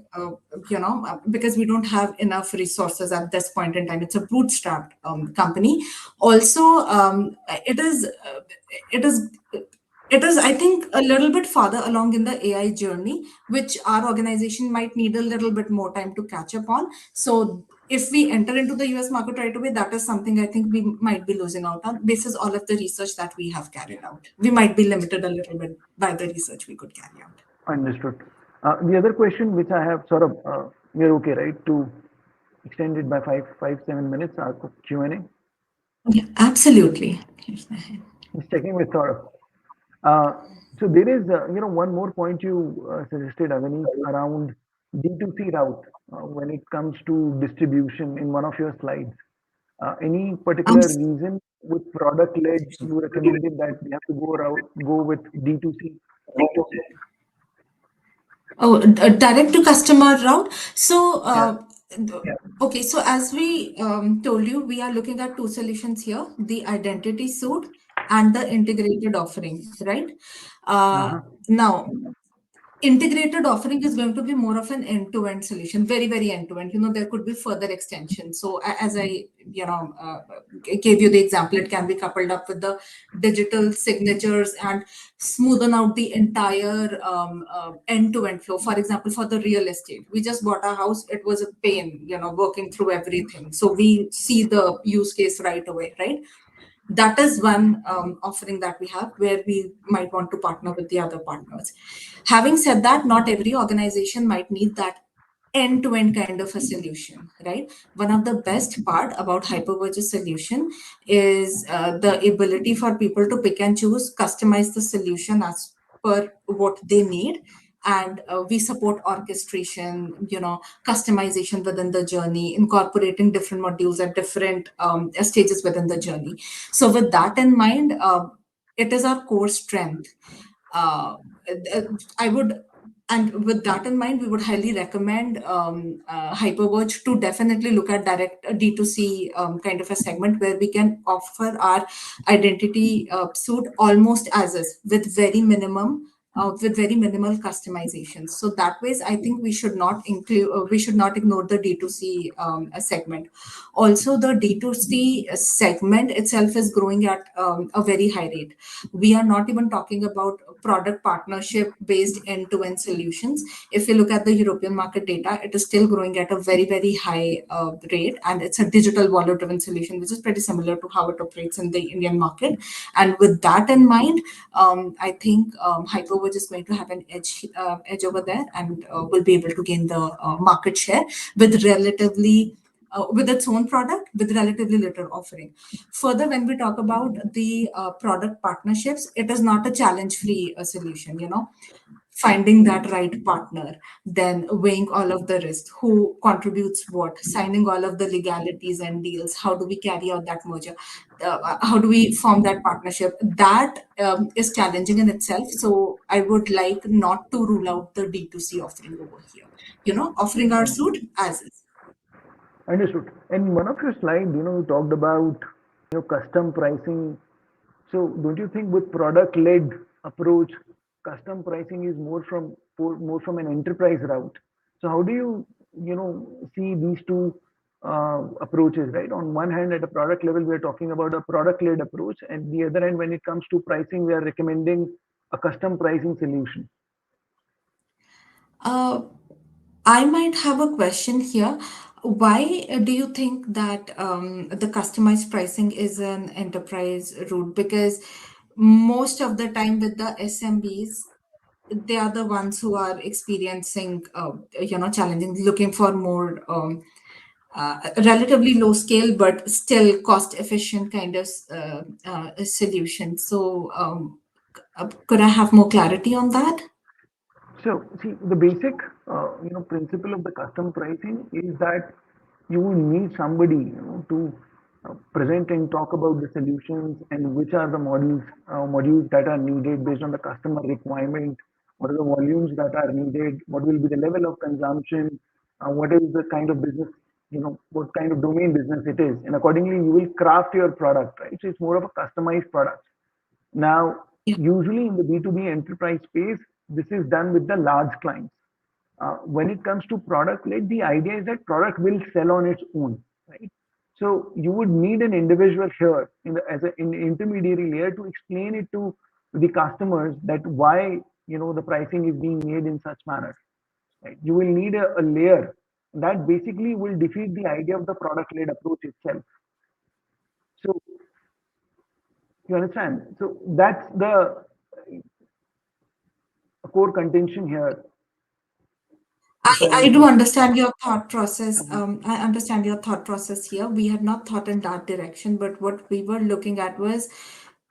because we don't have enough resources at this point in time. It's a bootstrapped company. Also, it is, I think, a little bit farther along in the AI journey, which our organization might need a little bit more time to catch up on. So if we enter into the US market right away, that is something I think we might be losing out on basis all of the research that we have carried out. We might be limited a little bit by the research we could carry out. Understood. The other question which I have sort of, we're okay, right, to extend it by 7 minutes, our Q&A? Yeah, absolutely. Here's my hand. Just checking with Saurabh. So there is, one more point you suggested, Avani, around D2C route when it comes to distribution in one of your slides. Any particular reason with product led you recommended that we have to go with D2C? Oh, a direct to customer route. So, Yeah. okay, so as we told you, we are looking at two solutions here, the identity suite and the integrated offering, right? Now, integrated offering is going to be more of an end-to-end solution, very, very end-to-end. There could be further extension. So as I, gave you the example, it can be coupled up with the digital signatures and smoothen out the entire end-to-end flow. For example, for the real estate, we just bought a house. It was a pain, working through everything. So we see the use case right away, right? That is one offering that we have where we might want to partner with the other partners. Having said that, not every organization might need that end-to-end kind of a solution, right? One of the best part about Hyperverge's solution is the ability for people to pick and choose, customize the solution as per what they need. And we support orchestration, customization within the journey, incorporating different modules at different stages within the journey. So with that in mind, it is our core strength. And with that in mind, we would highly recommend Hyperverge to definitely look at direct D2C kind of a segment where we can offer our identity suite almost as is, with very minimum with very minimal customizations. So that ways, I think we should not ignore the D2C segment. Also, the D2C segment itself is growing at a very high rate. We are not even talking about product partnership based end-to-end solutions. If you look at the European market data, it is still growing at a very, very high rate, and it's a digital wallet-driven solution, which is pretty similar to how it operates in the Indian market. And with that in mind, I think Hyperverge is going to have an edge over there, and will be able to gain the market share with relatively with its own product with relatively little offering. Further, when we talk about the product partnerships, it is not a challenge-free solution. Finding that right partner, then weighing all of the risk, who contributes what, signing all of the legalities and deals, how do we carry out that merger, how do we form that partnership, that is challenging in itself. So I would like not to rule out the D2C offering over here, offering our suit as is. Understood. And one of your slides, you talked about custom pricing. So don't you think with product-led approach, custom pricing is more from an enterprise route? So how do see these two approaches, right? On one hand, at a product level, we are talking about a product-led approach, and the other hand, when it comes to pricing, we are recommending a custom pricing solution. I might have a question here. Why do you think that the customized pricing is an enterprise route? Because most of the time with the SMBs, they are the ones who are experiencing, challenging, looking for more relatively low scale, but still cost efficient kind of solution. So could I have more clarity on that? So, see, the basic, principle of the custom pricing is that you will need somebody, to present and talk about the solutions and which are the modules that are needed based on the customer requirement, what are the volumes that are needed, what will be the level of consumption, what is the kind of business, what kind of domain business it is, and accordingly you will craft your product, right? So it's more of a customized product. Now, usually in the B2B enterprise space, this is done with the large clients. When it comes to product led, the idea is that product will sell on its own, right? So you would need an individual here as an intermediary layer to explain it to the customers that why the pricing is being made in such manner. Right? You will need a layer that basically will defeat the idea of the product led approach itself. So you understand? So that's the core contention here. I do understand your thought process. I understand your thought process here. We had not thought in that direction, but what we were looking at was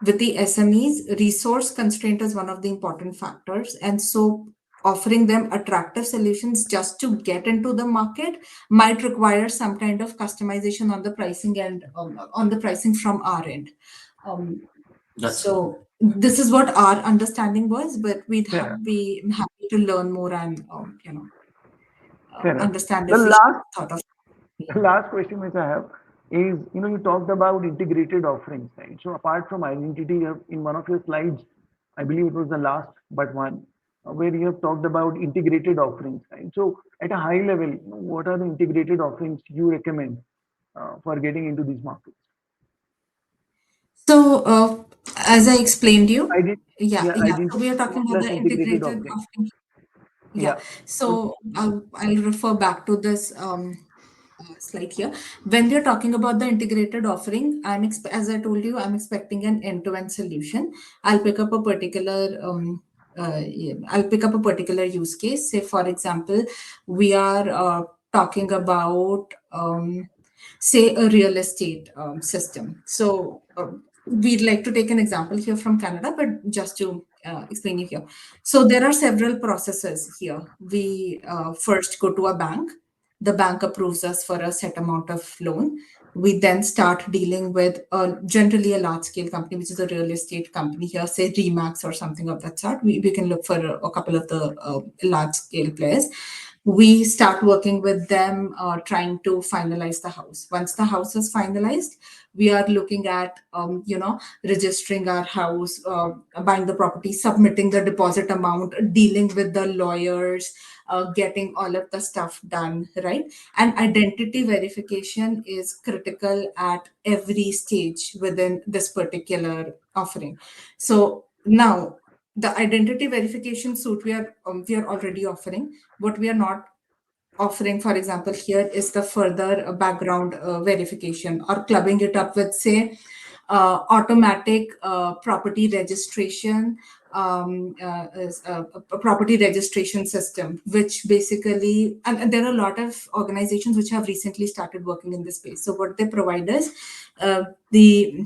with the SMEs, resource constraint is one of the important factors. And so offering them attractive solutions just to get into the market might require some kind of customization on the pricing and on the pricing from our end. So this is what our understanding was, but we'd be happy to learn more and understand if we thought of. The last question which I have is, you talked about integrated offerings, right? So apart from identity, in one of your slides, I believe it was the last but one, where you have talked about integrated offerings, right? So at a high level, what are the integrated offerings you recommend for getting into these markets? So as I explained you, so we are talking about the integrated offering. So I'll refer back to this slide here. When we're talking about the integrated offering, as I told you, I'm expecting an end-to-end solution. I'll pick up a particular use case. Say, for example, we are talking about say a real estate system. So we'd like to take an example here from Canada, but just to explain you here. So there are several processes here. We first go to a bank. The bank approves us for a set amount of loan. We then start dealing with generally a large scale company, which is a real estate company here, say Remax or something of that sort. We can look for a couple of the large scale players. we start working with them, trying to finalize the house. Once the house is finalized, we are looking at, registering our house, buying the property, submitting the deposit amount, dealing with the lawyers, getting all of the stuff done, right? And identity verification is critical at every stage within this particular offering. So now, the identity verification suite we are already offering. What we are not offering, for example, here is the further background verification, or clubbing it up with, say, automatic property registration, a property registration system, which basically, and there are a lot of organizations which have recently started working in this space. So what they provide is, the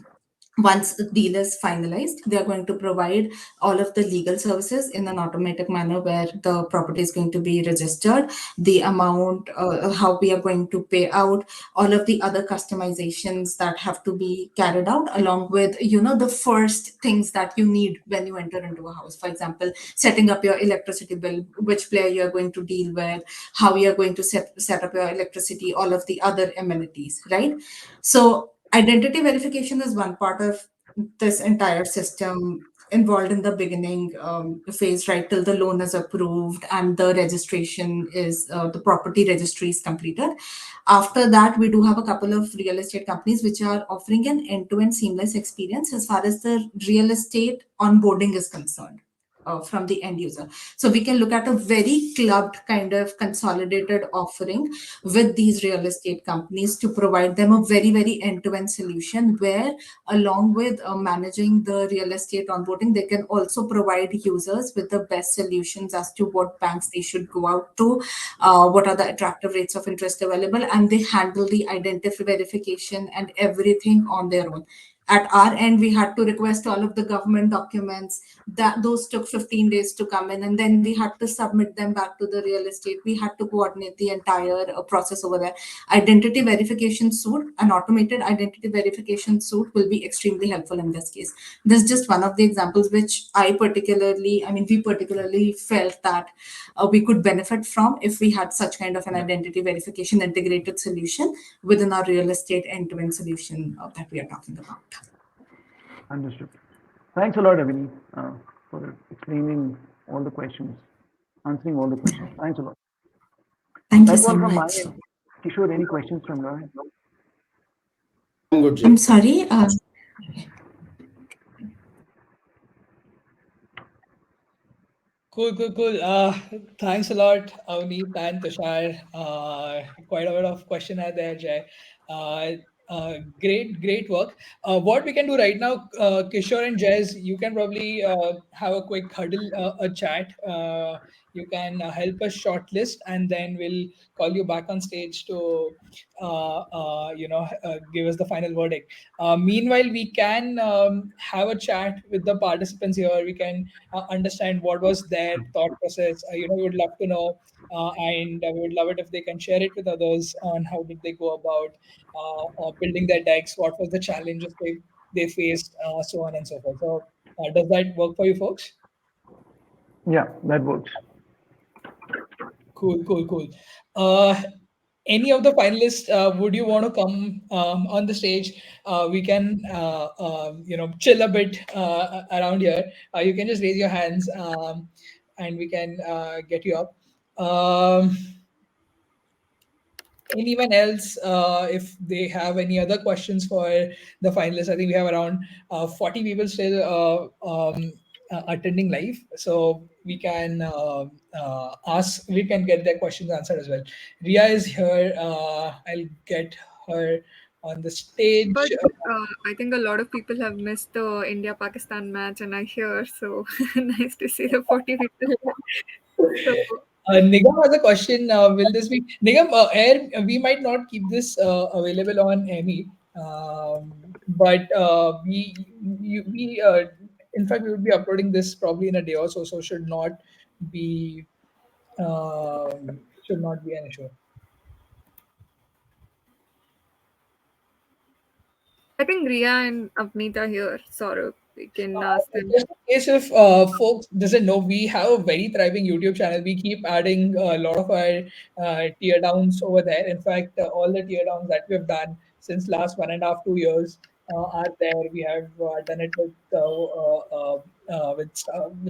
once the deal is finalized, they are going to provide all of the legal services in an automatic manner, where the property is going to be registered, the amount, how we are going to pay out, all of the other customizations that have to be carried out, along with, the first things that you need when you enter into a house. For example, setting up your electricity bill, which player you are going to deal with, how you are going to set up your electricity, all of the other amenities, right? So identity verification is one part of this entire system, involved in the beginning phase, right, till the loan is approved and the registration is, the property registry is completed. After that, we do have a couple of real estate companies which are offering an end-to-end seamless experience as far as the real estate onboarding is concerned, from the end user. So we can look at a very clubbed kind of consolidated offering with these real estate companies to provide them a very, very end-to-end solution, where, along with managing the real estate onboarding, they can also provide users with the best solutions as to what banks they should go out to, what are the attractive rates of interest available, and they handle the identity verification and everything on their own. At our end, we had to request all of the government documents. That those took 15 days to come in, and then we had to submit them back to the real estate. We had to coordinate the entire process over there. Identity verification suite, an automated identity verification suite, will be extremely helpful in this case. This is just one of the examples which we particularly felt that we could benefit from if we had such kind of an identity verification integrated solution within our real estate end-to-end solution that we are talking about. Understood. Thanks a lot, Avini, for explaining all the questions, answering all the questions. Thanks a lot. Thank you That's so all from my much. end. Kishore, any questions from your end? I'm good, Jay. I'm sorry. Cool, cool, cool. Thanks a lot, Avneet and Tushar. Quite a bit of question out there, Jay. Great work. What we can do right now, Kishore and Jez, you can probably have a quick huddle, a chat. You can help us shortlist, and then we'll call you back on stage to, give us the final verdict. Meanwhile, we can have a chat with the participants here. We can understand what was their thought process. We would love to know, and we would love it if they can share it with others on how did they go about building their decks, what was the challenges they faced, so on and so forth. So, does that work for you folks? Yeah, that works. Cool, cool, cool. Uh, any of the finalists, would you want to come on the stage? We can, chill a bit around here. You can just raise your hands, and we can get you up. Anyone else, if they have any other questions for the finalists? I think we have around 40 people still attending live, so we can we can get their questions answered as well. Ria is here. I'll get her on the stage. But I think a lot of people have missed the India-Pakistan match, and I hear so nice to see the 40 people. So Nigam has a question. Will this be Nigam? Air, we might not keep this available on Emmy, but in fact, we would be uploading this probably in a day or so. So be should not be an issue. I think Ria and Avneet are here. Saurabh. We can ask them. Just in case if folks doesn't know, we have a very thriving YouTube channel. We keep adding a lot of our tear downs over there. In fact, all the tear downs that we've done since last 1.5 2 years are there. We have done it with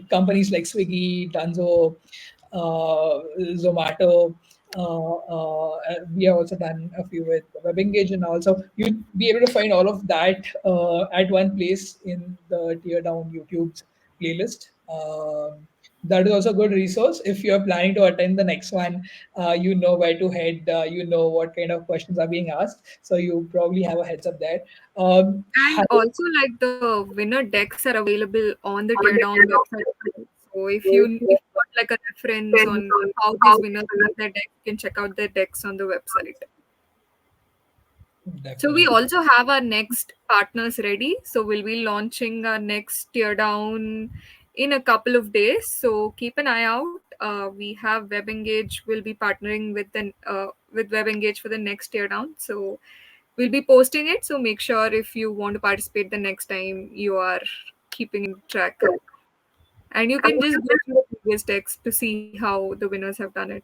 companies like Swiggy, Dunzo, Zomato. We have also done a few with WebEngage, and also you'll be able to find all of that at one place in the Teardown YouTube's playlist. That is also a good resource if you're planning to attend the next one. You know where to head. You know what kind of questions are being asked, so you probably have a heads up there. And also, like, the winner decks are available on the Teardown website. So if you want like a reference on how these winners have their decks, you can check out their decks on the website. So we also have our next partners ready. So we'll be launching our next Teardown in a couple of days. So keep an eye out. We have WebEngage. We'll be partnering with WebEngage for the next Teardown. So we'll be posting it. So make sure if you want to participate the next time, you are keeping track. And you can just go through the previous decks to see how the winners have done it.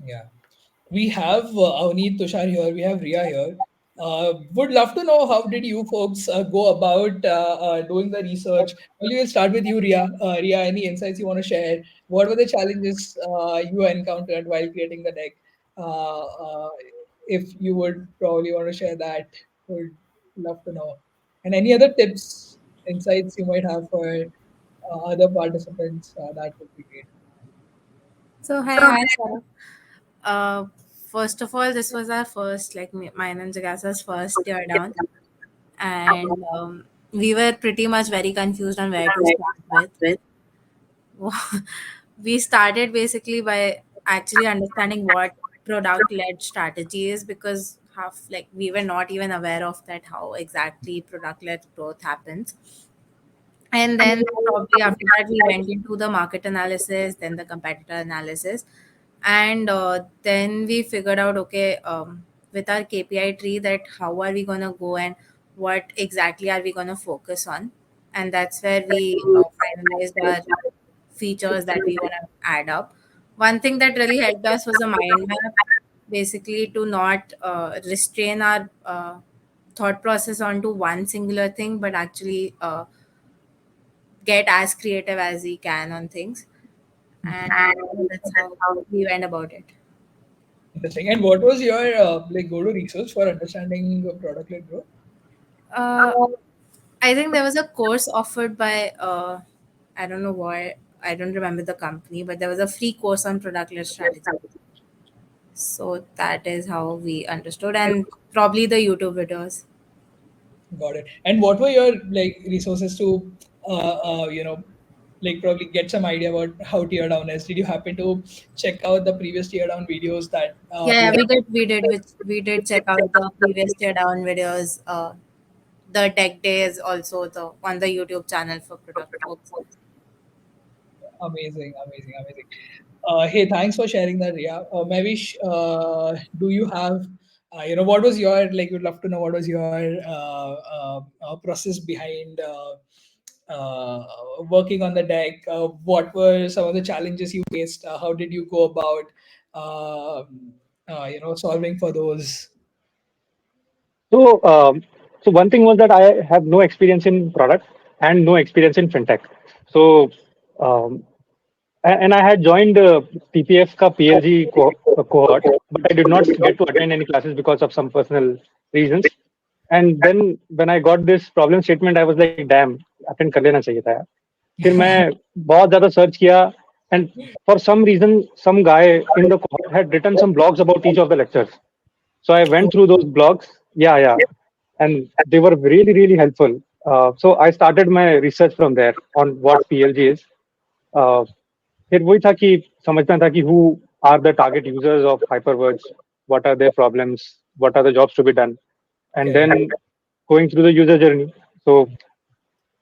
Yeah. We have Avneet, Tushar here. We have Ria here. Would love to know how did you folks go about doing the research? Well, we'll start with you, Ria. Ria, any insights you want to share? What were the challenges you encountered while creating the deck? Uh, uh, if you would probably want to share that, would love to know. And any other tips, insights you might have for other participants, that would be great. So hi Saurabh. Uh, First of all, this was our first, like mine and Jagasa's first tear down, and we were pretty much very confused on where to start with. We started basically by actually understanding what product led strategy is, because half, like, we were not even aware of that, how exactly product led growth happens. And then probably after that we went into the market analysis, then the competitor analysis, and then we figured out, okay, with our KPI tree, that how are we going to go and what exactly are we going to focus on. And that's where we finalized our features that we want to add up. One thing that really helped us was a mind map, basically to not restrain our thought process onto one singular thing, but actually get as creative as we can on things. And that's how we went about it. Interesting. And what was your like go-to resource for understanding product-led growth? Uh, I think there was a course offered by, I don't know why, I don't remember the company, but there was a free course on product-led strategy. So that is how we understood, and probably the YouTube videos. Got it. And what were your like resources to like probably get some idea about how teardown is? Did you happen to check out the previous teardown videos that Yeah, we we have? did. We did check out the previous tear down videos. The tech days also the on the YouTube channel for product folks. Amazing, amazing, amazing. Hey, thanks for sharing that, Ria. Mavish, do you have, what was your, like, we'd love to know what was your process behind uh, working on the deck? What were some of the challenges you faced? How did you go about, solving for those? So, one thing was that I have no experience in product and no experience in fintech. So, um, and I had joined TPF ka PLG cohort, but I did not get to attend any classes because of some personal reasons. And then when I got this problem statement, I was like, damn, attend कर लेना चाहिए था यार. फिर मैं बहुत ज़्यादा search किया, and for some reason, some guy in the cohort had written some blogs about each of the lectures. So I went through those blogs. Yeah, and they were really, really helpful. So I started my research from there on what PLG is. Uh, फिर वही था कि समझना था कि who are the target users of Hyperverge, what are their problems, what are the jobs to be done, and then going through the user journey. So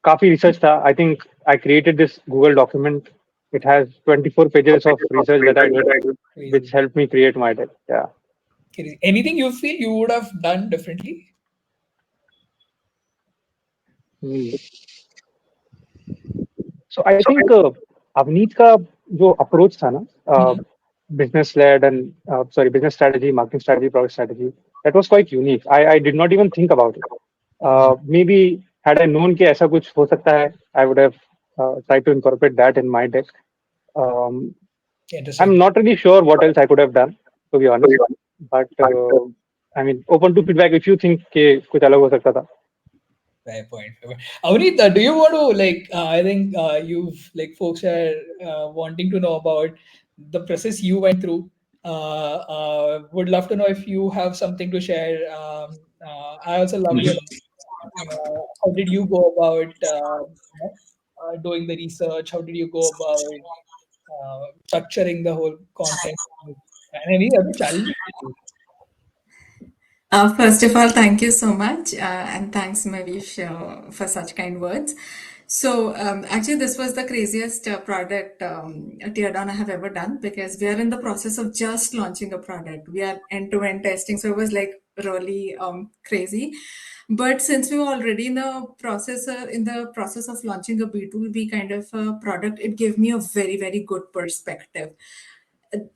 काफी research था. I think I created this Google document. It has 24 pages of research that I did, which helped me create my deck. Yeah. Anything you feel you would have done differently? Hmm. So I think Avneet का जो approach था ना, business led and sorry, business strategy, marketing strategy, product strategy, that was quite unique. I did not even think about it. Maybe had I known कि ऐसा कुछ हो सकता है, I would have tried to incorporate that in my deck. Um, Interesting. I'm not really sure what else I could have done, to be honest. But I mean, open to feedback if you think कि कुछ अलग हो सकता था. Fair point. Fair point. Avneet, do you want to I think you've folks are wanting to know about the process you went through. Would love to know if you have something to share. I also love your how did you go about doing the research? How did you go about structuring the whole content? And any other challenges? First of all, thank you so much, and thanks, Mavish, for such kind words. So, actually, this was the craziest product teardown I have ever done, because we are in the process of just launching a product. We are end-to-end testing, so it was like really crazy. But since we were already in the process of launching a B2B kind of product, it gave me a very, very good perspective.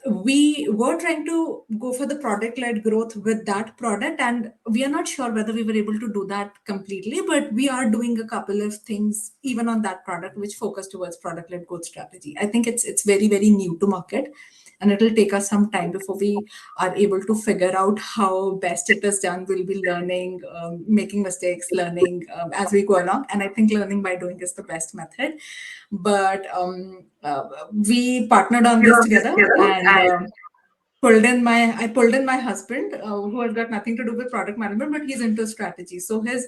We were trying to go for the product led growth with that product, and we are not sure whether we were able to do that completely, but we are doing a couple of things even on that product which focus towards product led growth strategy. I think it's very, very new to market, and it'll take us some time before we are able to figure out how best it is done. We'll be learning, making mistakes, learning as we go along, and I think learning by doing is the best method. But we partnered on this together, and I pulled in my husband, who has got nothing to do with product management, but he's into strategy. So his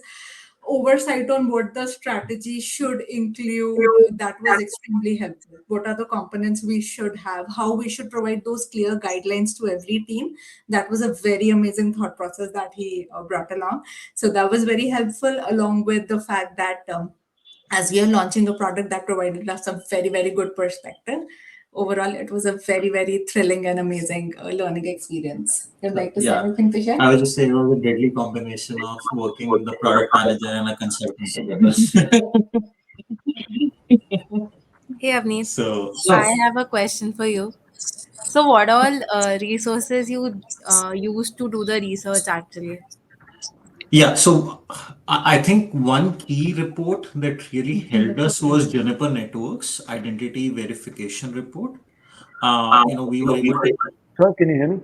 oversight on what the strategy should include, that was extremely helpful. What are the components we should have, how we should provide those clear guidelines to every team. That was a very amazing thought process that he brought along. So that was very helpful, along with the fact that as we are launching a product, that provided us a very, very good perspective. Overall, it was a very, very thrilling and amazing learning experience. You'd like to say anything, Tushar? I was just saying it was a deadly combination of working with the product manager and a consultant together. Hey Avneet, So I have a question for you. So, what all resources you use to do the research actually? yeah, so I think one key report that really helped us was Juniper Networks identity verification report. We were able to. Sir, can you hear me?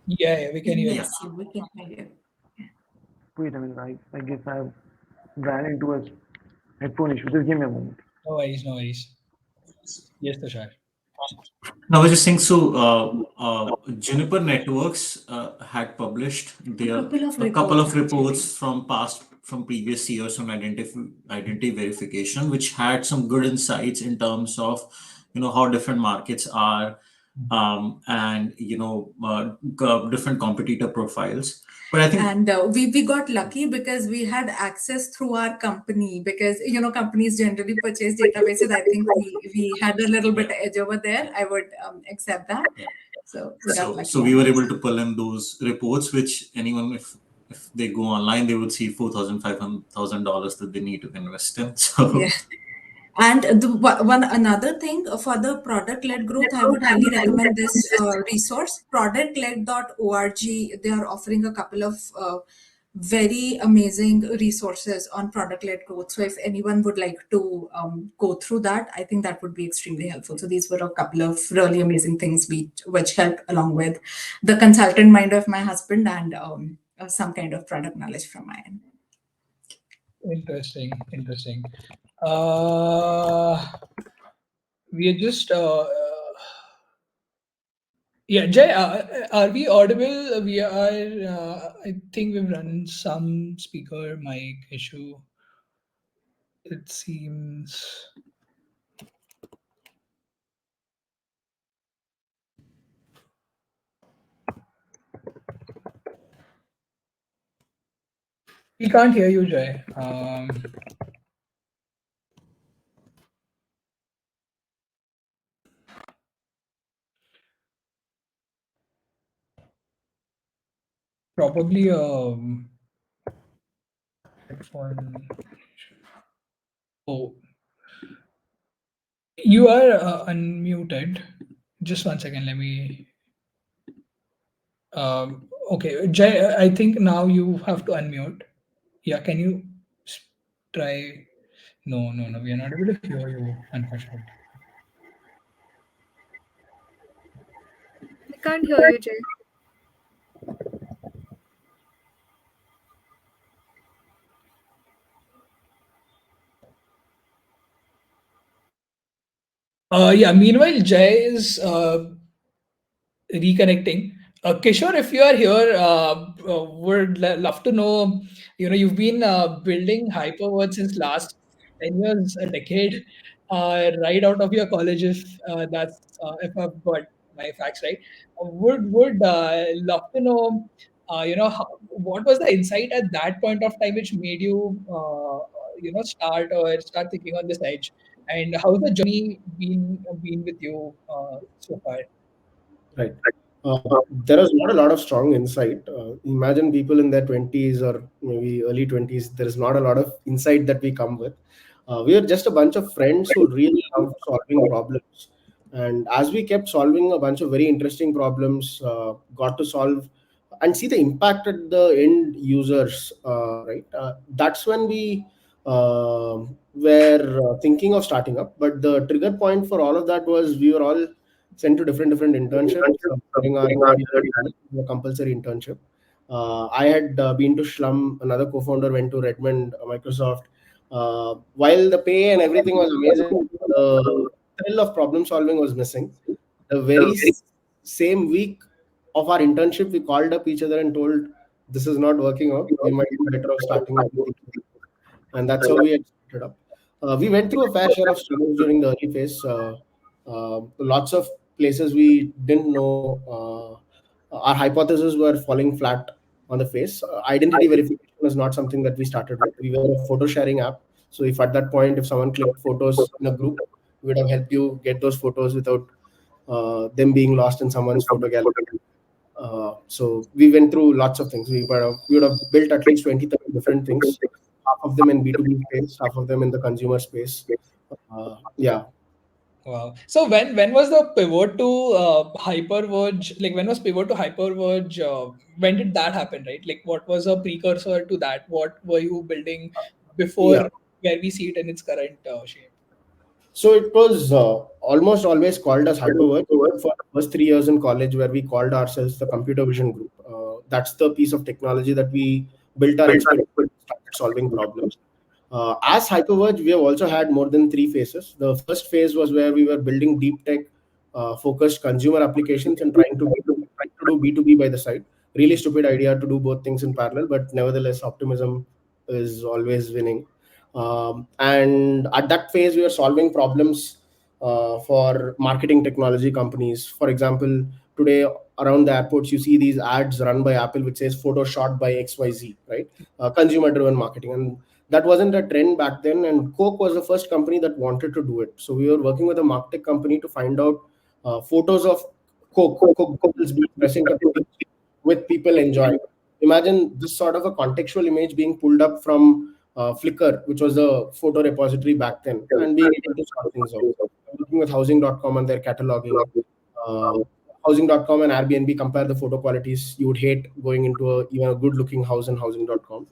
Yeah, we can hear you. Yes, we can hear you. Wait a minute, I guess I ran into a headphone issue. Just give me a moment. No worries, no worries. Yes, Tushar. No, I was just saying, so Juniper Networks had published a couple of reports from previous years on identity verification, which had some good insights in terms of how different markets are, and different competitor profiles. But I think, and we got lucky because we had access through our company, because companies generally purchase databases. I think we had a little bit edge over there. I would accept that. So we got lucky. So we were able to pull in those reports, which anyone, if they go online, they would see $4,000, $5,000 that they need to invest in. So yeah. And one another thing for the product-led growth, I would highly recommend this resource, productled.org. They are offering a couple of very amazing resources on product-led growth. So if anyone would like to go through that, I think that would be extremely helpful. So these were a couple of really amazing things which helped, along with the consultant mind of my husband and some kind of product knowledge from my end. Interesting. We are just yeah, Jay, are we audible? We are. I think we've run some speaker mic issue. It seems. We can't hear you, Jay. Probably One. Oh, you are unmuted. Just 1 second. Let me. Okay, Jay, I think now you have to unmute. Yeah, can you try? No, no, no. We are not able to hear you, unfortunately. I can't hear you, Jay. Yeah. Meanwhile, Jay is reconnecting. Kishore, if you are here, would love to know. You've been building Hyperverge since last 10 years, a decade, right out of your college. If I've got my facts right, would love to know. What was the insight at that point of time which made you, start thinking on this edge, and how's the journey been with you so far? Right. There is not a lot of strong insight. Imagine people in their 20s or maybe early 20s, there is not a lot of insight that we come with. We are just a bunch of friends who really love solving problems. And as we kept solving a bunch of very interesting problems, got to solve and see the impact at the end users, right? That's when we were thinking of starting up. But the trigger point for all of that was we were all sent to different internships during our third year, a compulsory internship. I had been to Schlum. Another co-founder went to Redmond, Microsoft. While the pay and everything was amazing, the thrill of problem solving was missing. The very same week of our internship, we called up each other and told, "This is not working out. We might be better off starting everything." And that's how we had started up. We went through a fair share of struggles during the early phase. Lots of places we didn't know. Our hypotheses were falling flat on the face. Identity verification was not something that we started with. We were a photo sharing app. So if at that point, if someone clicked photos in a group, we would have helped you get those photos without them being lost in someone's photo gallery. So we went through lots of things. We would have built at least 20, 30 different things, half of them in B2B space, half of them in the consumer space. Yeah. Wow. So when was the pivot to Hyperverge? Like when was pivot to Hyperverge? When did that happen? Right? Like what was a precursor to that? What were you building before Yeah. where we see it in its current shape? So it was almost always called as Hyperverge, except for the first 3 years in college where we called ourselves the Computer Vision Group. That's the piece of technology that we built our expertise in, started solving problems. As Hyperverge, we have also had more than 3 phases. The first phase was where we were building deep tech focused consumer applications and trying to do B2B by the side. Really stupid idea to do both things in parallel, but nevertheless, optimism is always winning. And at that phase, we were solving problems for marketing technology companies. For example, today around the airports, you see these ads run by Apple which says photo shot by XYZ, right? Consumer driven marketing. And that wasn't a trend back then. And Coke was the first company that wanted to do it. So we were working with a marketing company to find out photos of Coke bottles being present at the beach with people enjoying. Imagine this sort of a contextual image being pulled up from Flickr, which was a photo repository back then, and being able to sort things out. Working with Housing.com and their cataloging. Uh, Housing.com and Airbnb compare the photo qualities. You would hate going into even a good looking house in Housing.com.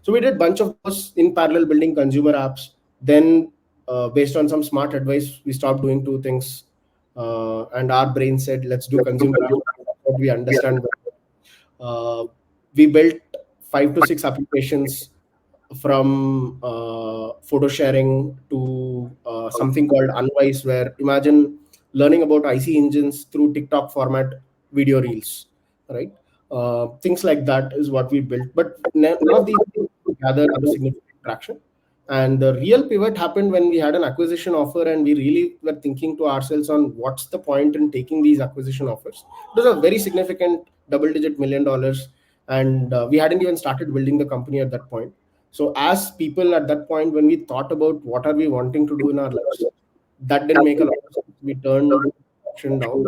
So we did a bunch of those in parallel, building consumer apps. Then, based on some smart advice, we stopped doing two things. And our brain said, let's do consumer apps. That's what we understand. We built 5 to 6 applications from photo sharing to something called Unwise, where imagine learning about IC engines through TikTok format video reels, right? Things like that is what we built, but none of these things gathered significant traction. And the real pivot happened when we had an acquisition offer, and we really were thinking to ourselves on what's the point in taking these acquisition offers. It was a very significant double-digit $1 million, and we hadn't even started building the company at that point. So as people at that point, when we thought about what are we wanting to do in our lives, that didn't make a lot of sense. We turned option down.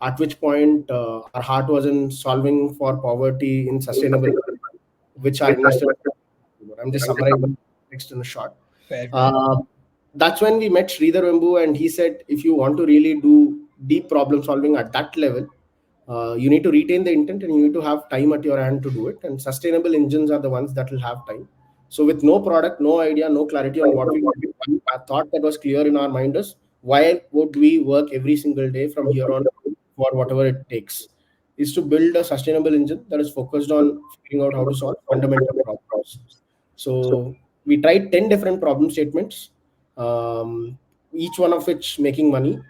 At which point our heart was in solving for poverty in sustainable. which our investors. I'm just summarizing text in a short. Fair. That's when we met Sridhar Vembu, and he said, if you want to really do deep problem solving at that level, you need to retain the intent and you need to have time at your hand to do it. And sustainable engines are the ones that will have time. So with no product, no idea, no clarity on what we want to do, a thought that was clear in our mind is, why would we work every single day from here on for whatever it takes? Is to build a sustainable engine that is focused on figuring out how to solve fundamental problems. So we tried 10 different problem statements, each one of which making money.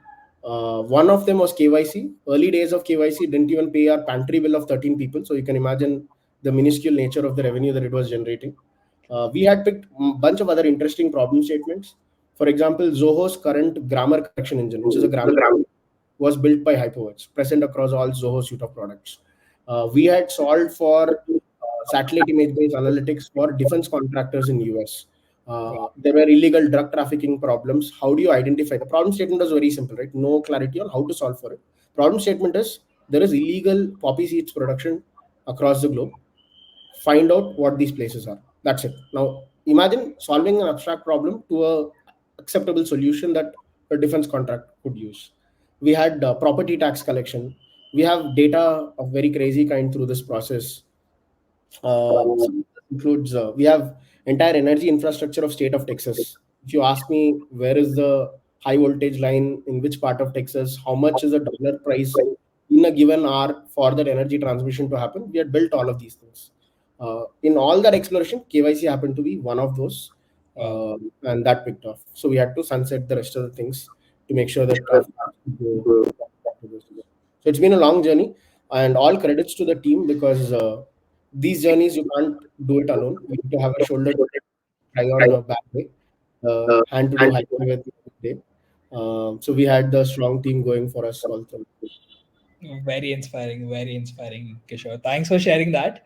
One of them was KYC. Early days of KYC didn't even pay our pantry bill of 13 people. So you can imagine the minuscule nature of the revenue that it was generating. We had picked a bunch of other interesting problem statements. For example, Zoho's current grammar correction engine, which is a grammar, was built by Hyperverge, present across all Zoho suite of products. We had solved for satellite image-based analytics for defense contractors in US. There were illegal drug trafficking problems. How do you identify? The problem statement was very simple, right? No clarity on how to solve for it. Problem statement is, there is illegal poppy seeds production across the globe. Find out what these places are. That's it. Now imagine solving an abstract problem to a acceptable solution that a defense contract could use. We had property tax collection. We have data of very crazy kind through this process. Some includes we have entire energy infrastructure of state of Texas. If you ask me, where is the high voltage line in which part of Texas, how much is the dollar price in a given hour for that energy transmission to happen, we had built all of these things. In all that exploration, KYC happened to be one of those, and that picked off. So we had to sunset the rest of the things to make sure that our so it's been a long journey, and all credits to the team, because these journeys you can't do it alone. You need to have a shoulder to cry on in a bad way, hand to do happy with day. So we had the strong team going for us all through. Very inspiring, Kishore. Thanks for sharing that.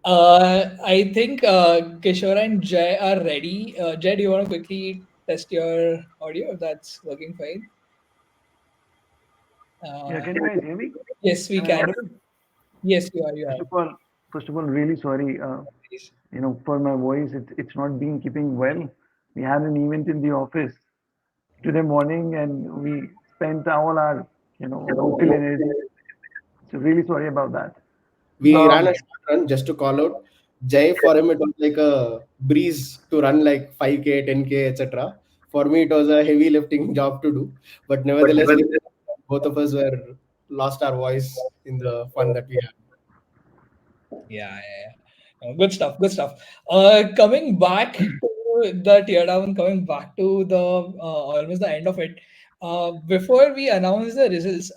I think Kishore and Jay are ready. Jay, do you want to quickly test your audio if that's working fine? Yeah, can you guys hear me? Yes, we Am I can. audible? Yes, you are. You First of all, really sorry. For my voice, it's not been keeping well. We had an event in the office today morning, and we spent all our, vocal energy. So really sorry about that. We ran a short run, just to call out. Jay, for him, it was like a breeze to run like 5K, 10K, etc. For me, it was a heavy lifting job to do. But nevertheless, both of us were lost our voice in the fun that we had. Yeah. Good stuff. Coming back to the teardown, coming back to the almost the end of it. Before we announce the results,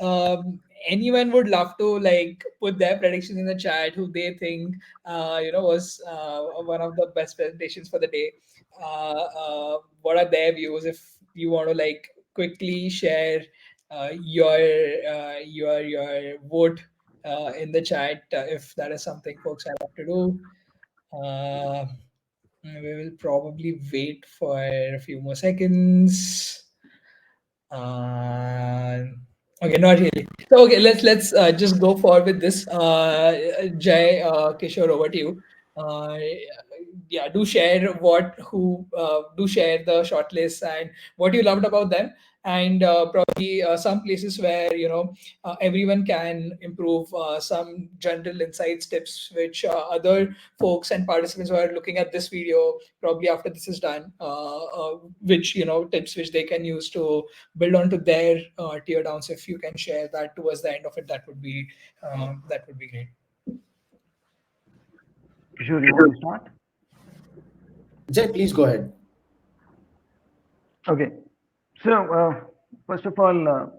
anyone would love to like put their predictions in the chat who they think was one of the best presentations for the day. What are their views? If you want to like quickly share your vote in the chat, if that is something folks are up to do. We will probably wait for a few more seconds. Okay, not really. So okay, let's just go forward with this. Jay, Kishore, over to you. Yeah, do share do share the shortlist and what you loved about them, and probably some places where everyone can improve, some general insights, tips which other folks and participants who are looking at this video probably after this is done, which tips which they can use to build onto their tear downs. If you can share that towards the end of it, that would be great. Kishore, you want to start? Jay, please go ahead. Okay. So, first of all,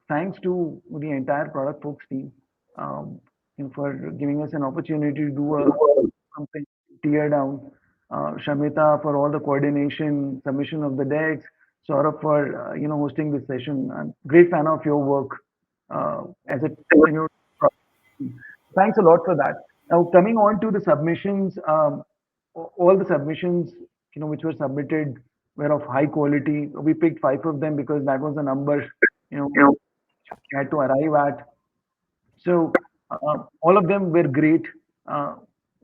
thanks to the entire product folks team for giving us an opportunity to do a something tear down. Shamita for all the coordination, submission of the decks. Saurabh for hosting this session. I'm a great fan of your work as a tenured product team. Thanks a lot for that. Now coming on to the submissions, all the submissions which were submitted were of high quality. We picked 5 of them because that was the number we had to arrive at. So all of them were great.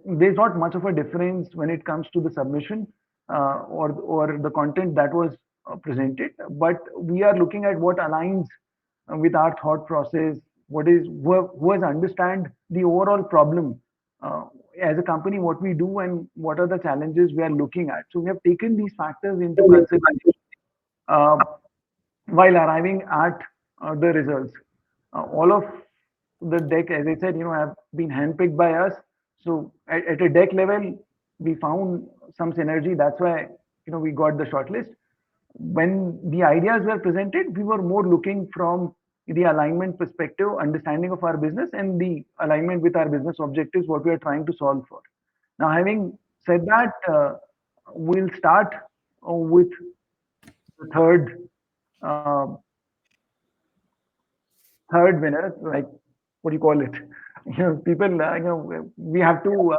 there's not much of a difference when it comes to the submission or the content that was presented, but we are looking at what aligns with our thought process, who has understand the overall problem uh, as a company, what we do and what are the challenges we are looking at. So we have taken these factors into consideration uh, while arriving at the results. All of the deck, as I said, have been handpicked by us. So at a deck level, we found some synergy. That's why we got the shortlist. When the ideas were presented, we were more looking from the alignment perspective, understanding of our business, and the alignment with our business objectives, what we are trying to solve for. Now, having said that, we'll start with the uh, third winner, like what do you call it? People, we have to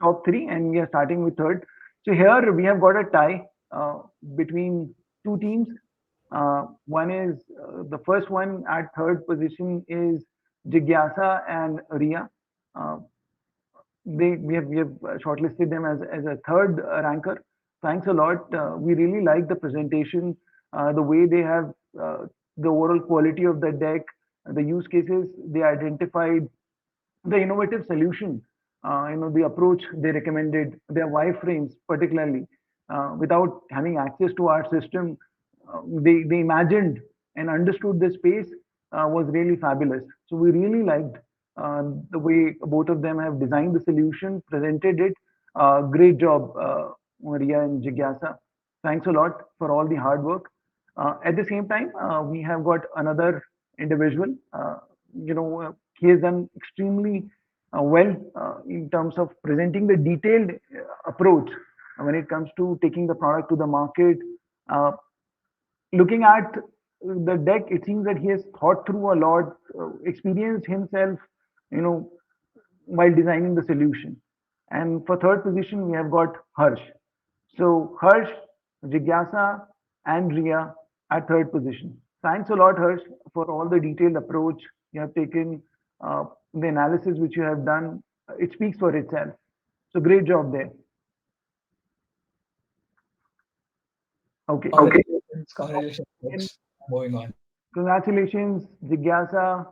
top three, and we are starting with third. So here we have got a tie between two teams. One is the first one at third position is Jigyasa and Ria. Uh, we have shortlisted them as a third ranker. Thanks a lot. We really like the presentation, the way they have the overall quality of the deck, the use cases they identified, the innovative solution, the approach they recommended, their wireframes particularly, without having access to our system, they imagined and understood the space was really fabulous. So we really liked the way both of them have designed the solution, presented it. Great job, Maria and Jigyasa. Thanks a lot for all the hard work. At the same time, we have got another individual. He has done extremely well in terms of presenting the detailed approach when it comes to taking the product to the market. Uh, Looking at the deck, it seems that he has thought through a lot, experienced himself, you know, while designing the solution. And for third position, we have got Harsh. So Harsh, Jigyasa, and Ria at third position. Thanks a lot, Harsh, for all the detailed approach you have taken, the analysis which you have done. It speaks for itself. So great job there. Okay. Congratulations, And folks. Moving on. congratulations, Jigyasa,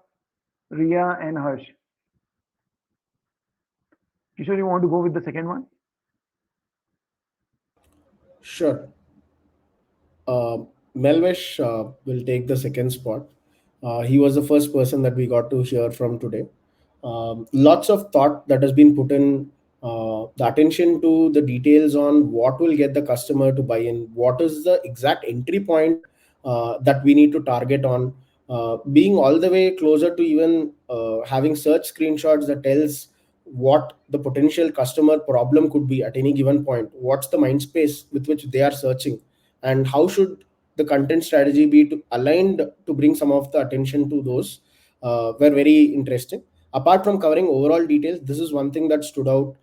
Ria, and Harsh. Kishore, you want to go with the second one? Sure. Uh, Melvish will take the second spot. He was the first person that we got to hear from today. Lots of thought that has been put in, the attention to the details on what will get the customer to buy in, what is the exact entry point that we need to target on, being all the way closer to even having search screenshots that tells what the potential customer problem could be at any given point, what's the mind space with which they are searching, and how should the content strategy be to aligned to bring some of the attention to those, were very interesting. Apart from covering overall details, this is one thing that stood out,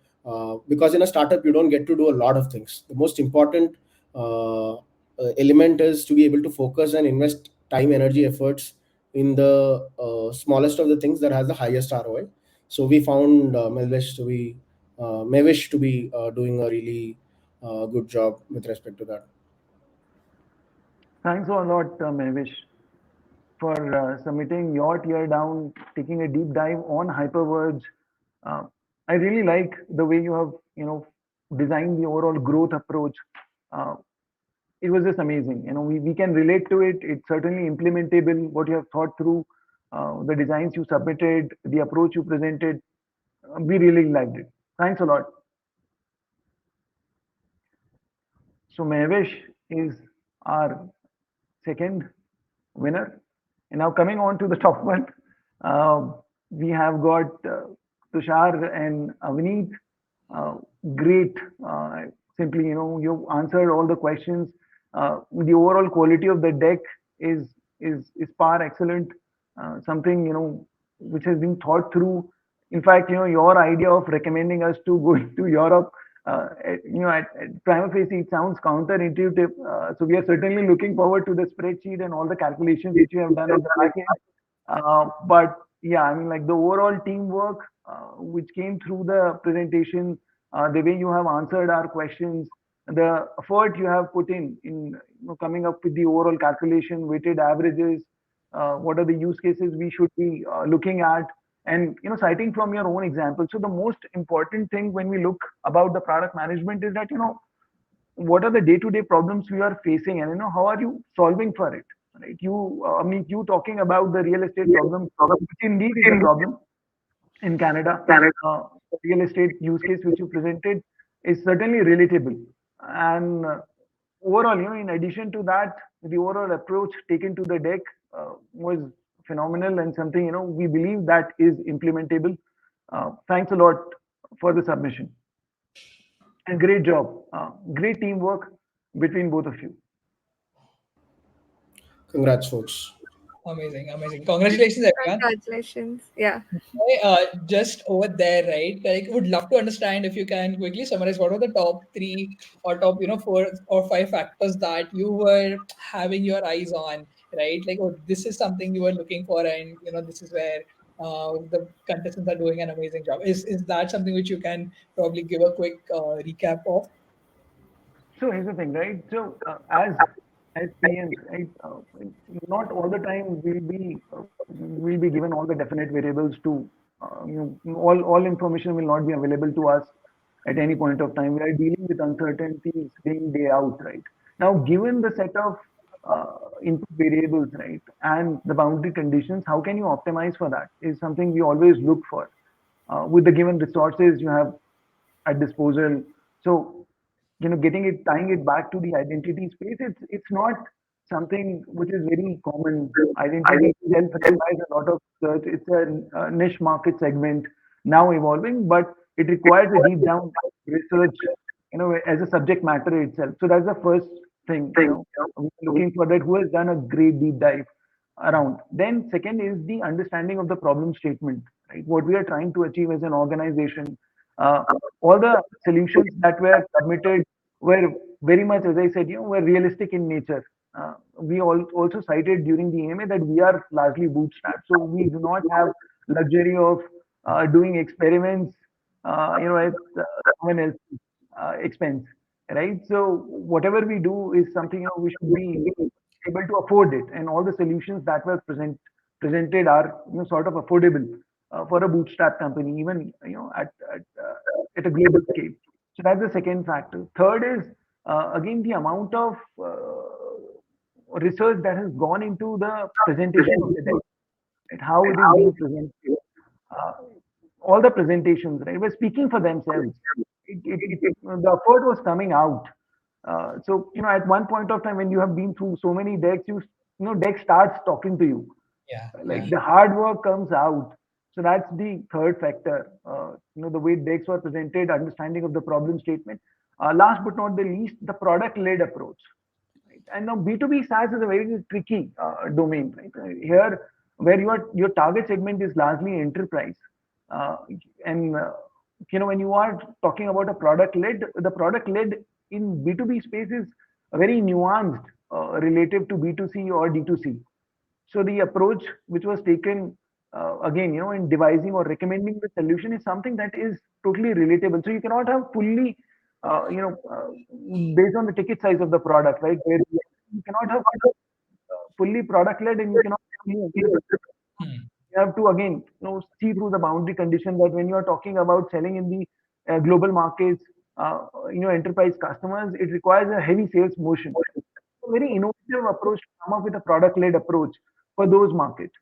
because in a startup you don't get to do a lot of things. The most important element is to be able to focus and invest time, energy, efforts in the smallest of the things that has the highest ROI. So we found Mavish to be doing a really good job with respect to that. Thanks a lot, Mehvish, for submitting your tear down, taking a deep dive on Hyperverge. Uh, I really like the way you have, designed the overall growth approach. Uh, it was just amazing. We can relate to it. It's certainly implementable. What you have thought through, the designs you submitted, the approach you presented, we really liked it. Thanks a lot. So Mehvish is our second winner. And now coming on to the top one, uh, we have got Tushar and Avneet. Uh, Great. Simply, you answered all the questions. The overall quality of the deck is par excellent. Something which has been thought through. In fact, your idea of recommending us to go to Europe, at prima facie, it sounds counterintuitive. So we are certainly looking forward to the spreadsheet and all the calculations which you have done at the back end. But yeah, I mean, like the overall teamwork, which came through the presentation, the way you have answered our questions, the effort you have put in coming up with the overall calculation, weighted averages, what are the use cases we should be looking at, and citing from your own example. So the most important thing when we look about the product management is that what are the day-to-day problems we are facing, and how are you solving for it, right? I mean, you talking about the real estate problem, which indeed is a problem in Canada. The real estate use case which you presented is certainly relatable. And overall, in addition to that, the overall approach taken to the deck was phenomenal and something, we believe that is implementable. Thanks a lot for the submission. And great job. Great teamwork between both of you. Congrats, folks. Amazing, amazing. Congratulations, everyone. Congratulations. Yeah. Just over there, right? Like, would love to understand if you can quickly summarize what were the top 3 or top, 4 or 5 factors that you were having your eyes on, right? Like, oh, this is something you were looking for, and this is where the contestants are doing an amazing job. Is that something which you can probably give a quick recap of? So here's the thing, right? So as PMs, right, not all the time we'll be given all the definite variables to all information will not be available to us at any point of time. We are dealing with uncertainties day in, day out, right? Now, given the set of input variables, right, and the boundary conditions, how can you optimize for that is something we always look for with the given resources you have at disposal. So tying it back to the identity space, it's not something which is very common. Identity itself requires a lot of search. It's a niche market segment now evolving, but it requires a deep down research, as a subject matter itself. So that's the first thing, we're looking for that, who has done a great deep dive around. Then second is the understanding of the problem statement, right? What we are trying to achieve as an organization. Uh, all the solutions that were submitted were very much, as I said, were realistic in nature. We also cited during the AMA that we are largely bootstrapped, so we do not have luxury of doing experiments, at someone else's expense, right? So whatever we do is something we should be able to afford it, and all the solutions that were presented are sort of affordable for a bootstrap company, even at a global scale. So that's the second factor. Third is again the amount of research that has gone into the presentation of the deck, right? How it is being presented. Uh, all the presentations, right, were speaking for themselves. The effort was coming out. So at one point of time, when you have been through so many decks, deck starts talking to you. Yeah. Like the hard work comes out. So that's the third factor. The way decks were presented, understanding of the problem statement. Last but not the least, the product-led approach. Right? And now B2B SaaS is a very tricky domain. Right? Here, where your target segment is largely enterprise, and when you are talking about a product-led, the product-led in B2B space is very nuanced relative to B2C or D2C. So the approach which was taken again, in devising or recommending the solution is something that is totally relatable. So you cannot have fully, based on the ticket size of the product, right? Where you cannot have fully product led, and you cannot you have to again, see through the boundary condition that when you are talking about selling in the global markets, enterprise customers, it requires a heavy sales motion. A very innovative approach to come up with a product-led approach for those markets.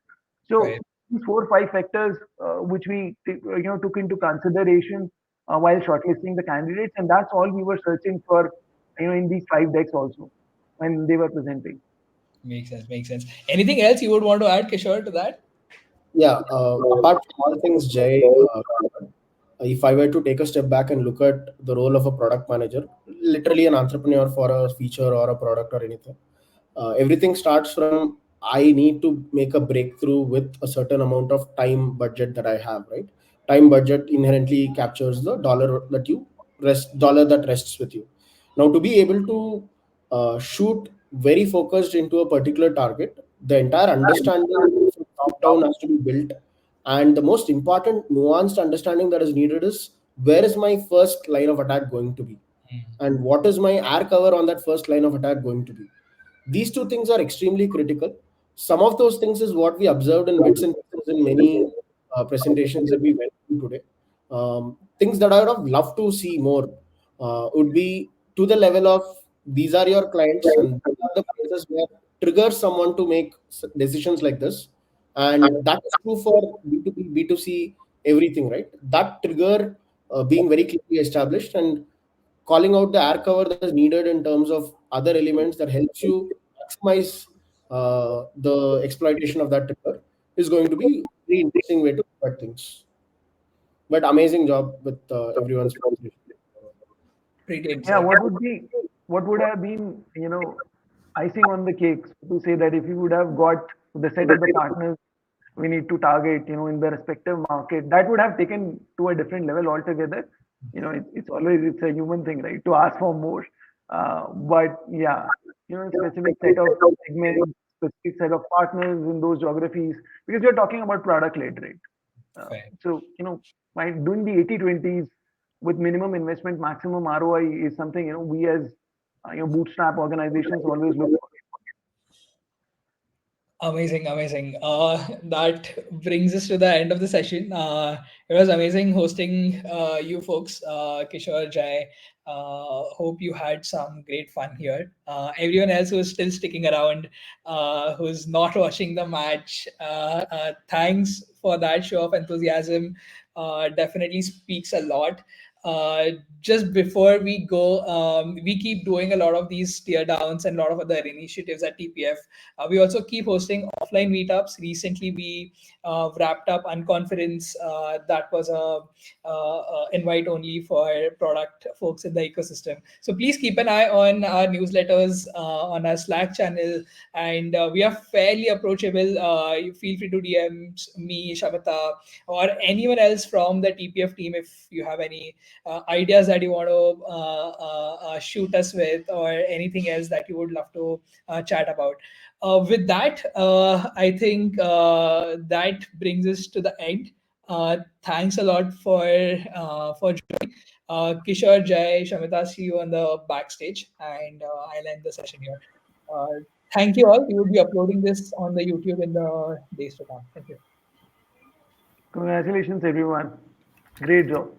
So Right. these 4 or 5 factors which we took into consideration while shortlisting the candidates, and that's all we were searching for, in these 5 decks also when they were presenting. Makes sense. Makes sense. Anything else you would want to add, Kishore, to that? Yeah, apart from all things, Jay, if I were to take a step back and look at the role of a product manager, literally an entrepreneur for a feature or a product or anything, everything starts from I need to make a breakthrough with a certain amount of time budget that I have, right? Time budget inherently captures the dollar that rests with you. Now, to be able to shoot very focused into a particular target, the entire understanding from top down has to be built, And the most important nuanced understanding that is needed is, where is my first line of attack going to be? And what is my air cover on that first line of attack going to be? These two things are extremely critical. Some of those things is what we observed in bits and pieces in many presentations that we went through today. Things that I would have loved to see more would be to the level of, these are your clients and these are the places where triggers someone to make decisions like this. And that is true for B2B, B2C, everything, right? That trigger being very clearly established, and calling out the air cover that is needed in terms of other elements that helps you maximize the exploitation of that trigger is going to be a very interesting way to look at things. But amazing job with everyone's presentation. Pretty Yeah, insightful. what would have been, icing on the cake, to say that if you would have got the set of the partners we need to target, in the respective market, that would have taken to a different level altogether. It's always, it's a human thing, right, to ask for more. But yeah, specific set of segments, specific set of partners in those geographies, because you're talking about product led, right? Fair. So, by doing the 80/20s with minimum investment, maximum ROI is something, we as, bootstrap organizations always look for. Amazing, amazing. That brings us to the end of the session. It was amazing hosting you folks, Kishore, Jai. Hope you had some great fun here. Everyone else who's still sticking around, who's not watching the match, thanks for that show of enthusiasm. Definitely speaks a lot. Just before we go, we keep doing a lot of these tear downs and a lot of other initiatives at TPF. We also keep hosting offline meetups. Recently, we wrapped up Unconference. That was a invite only for product folks in the ecosystem. So please keep an eye on our newsletters, on our Slack channel, and we are fairly approachable. You feel free to DM me, Shamita, or anyone else from the TPF team if you have any ideas that you want to shoot us with, or anything else that you would love to chat about. With that, I think that brings us to the end. Thanks a lot for joining. Kishore, Jai, Shamita, see you on the backstage, and I'll end the session here. Uh, Thank you all. We will be uploading this on the YouTube in the days to come. Thank you. Congratulations, everyone. Great job.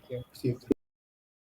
Thank you. See you.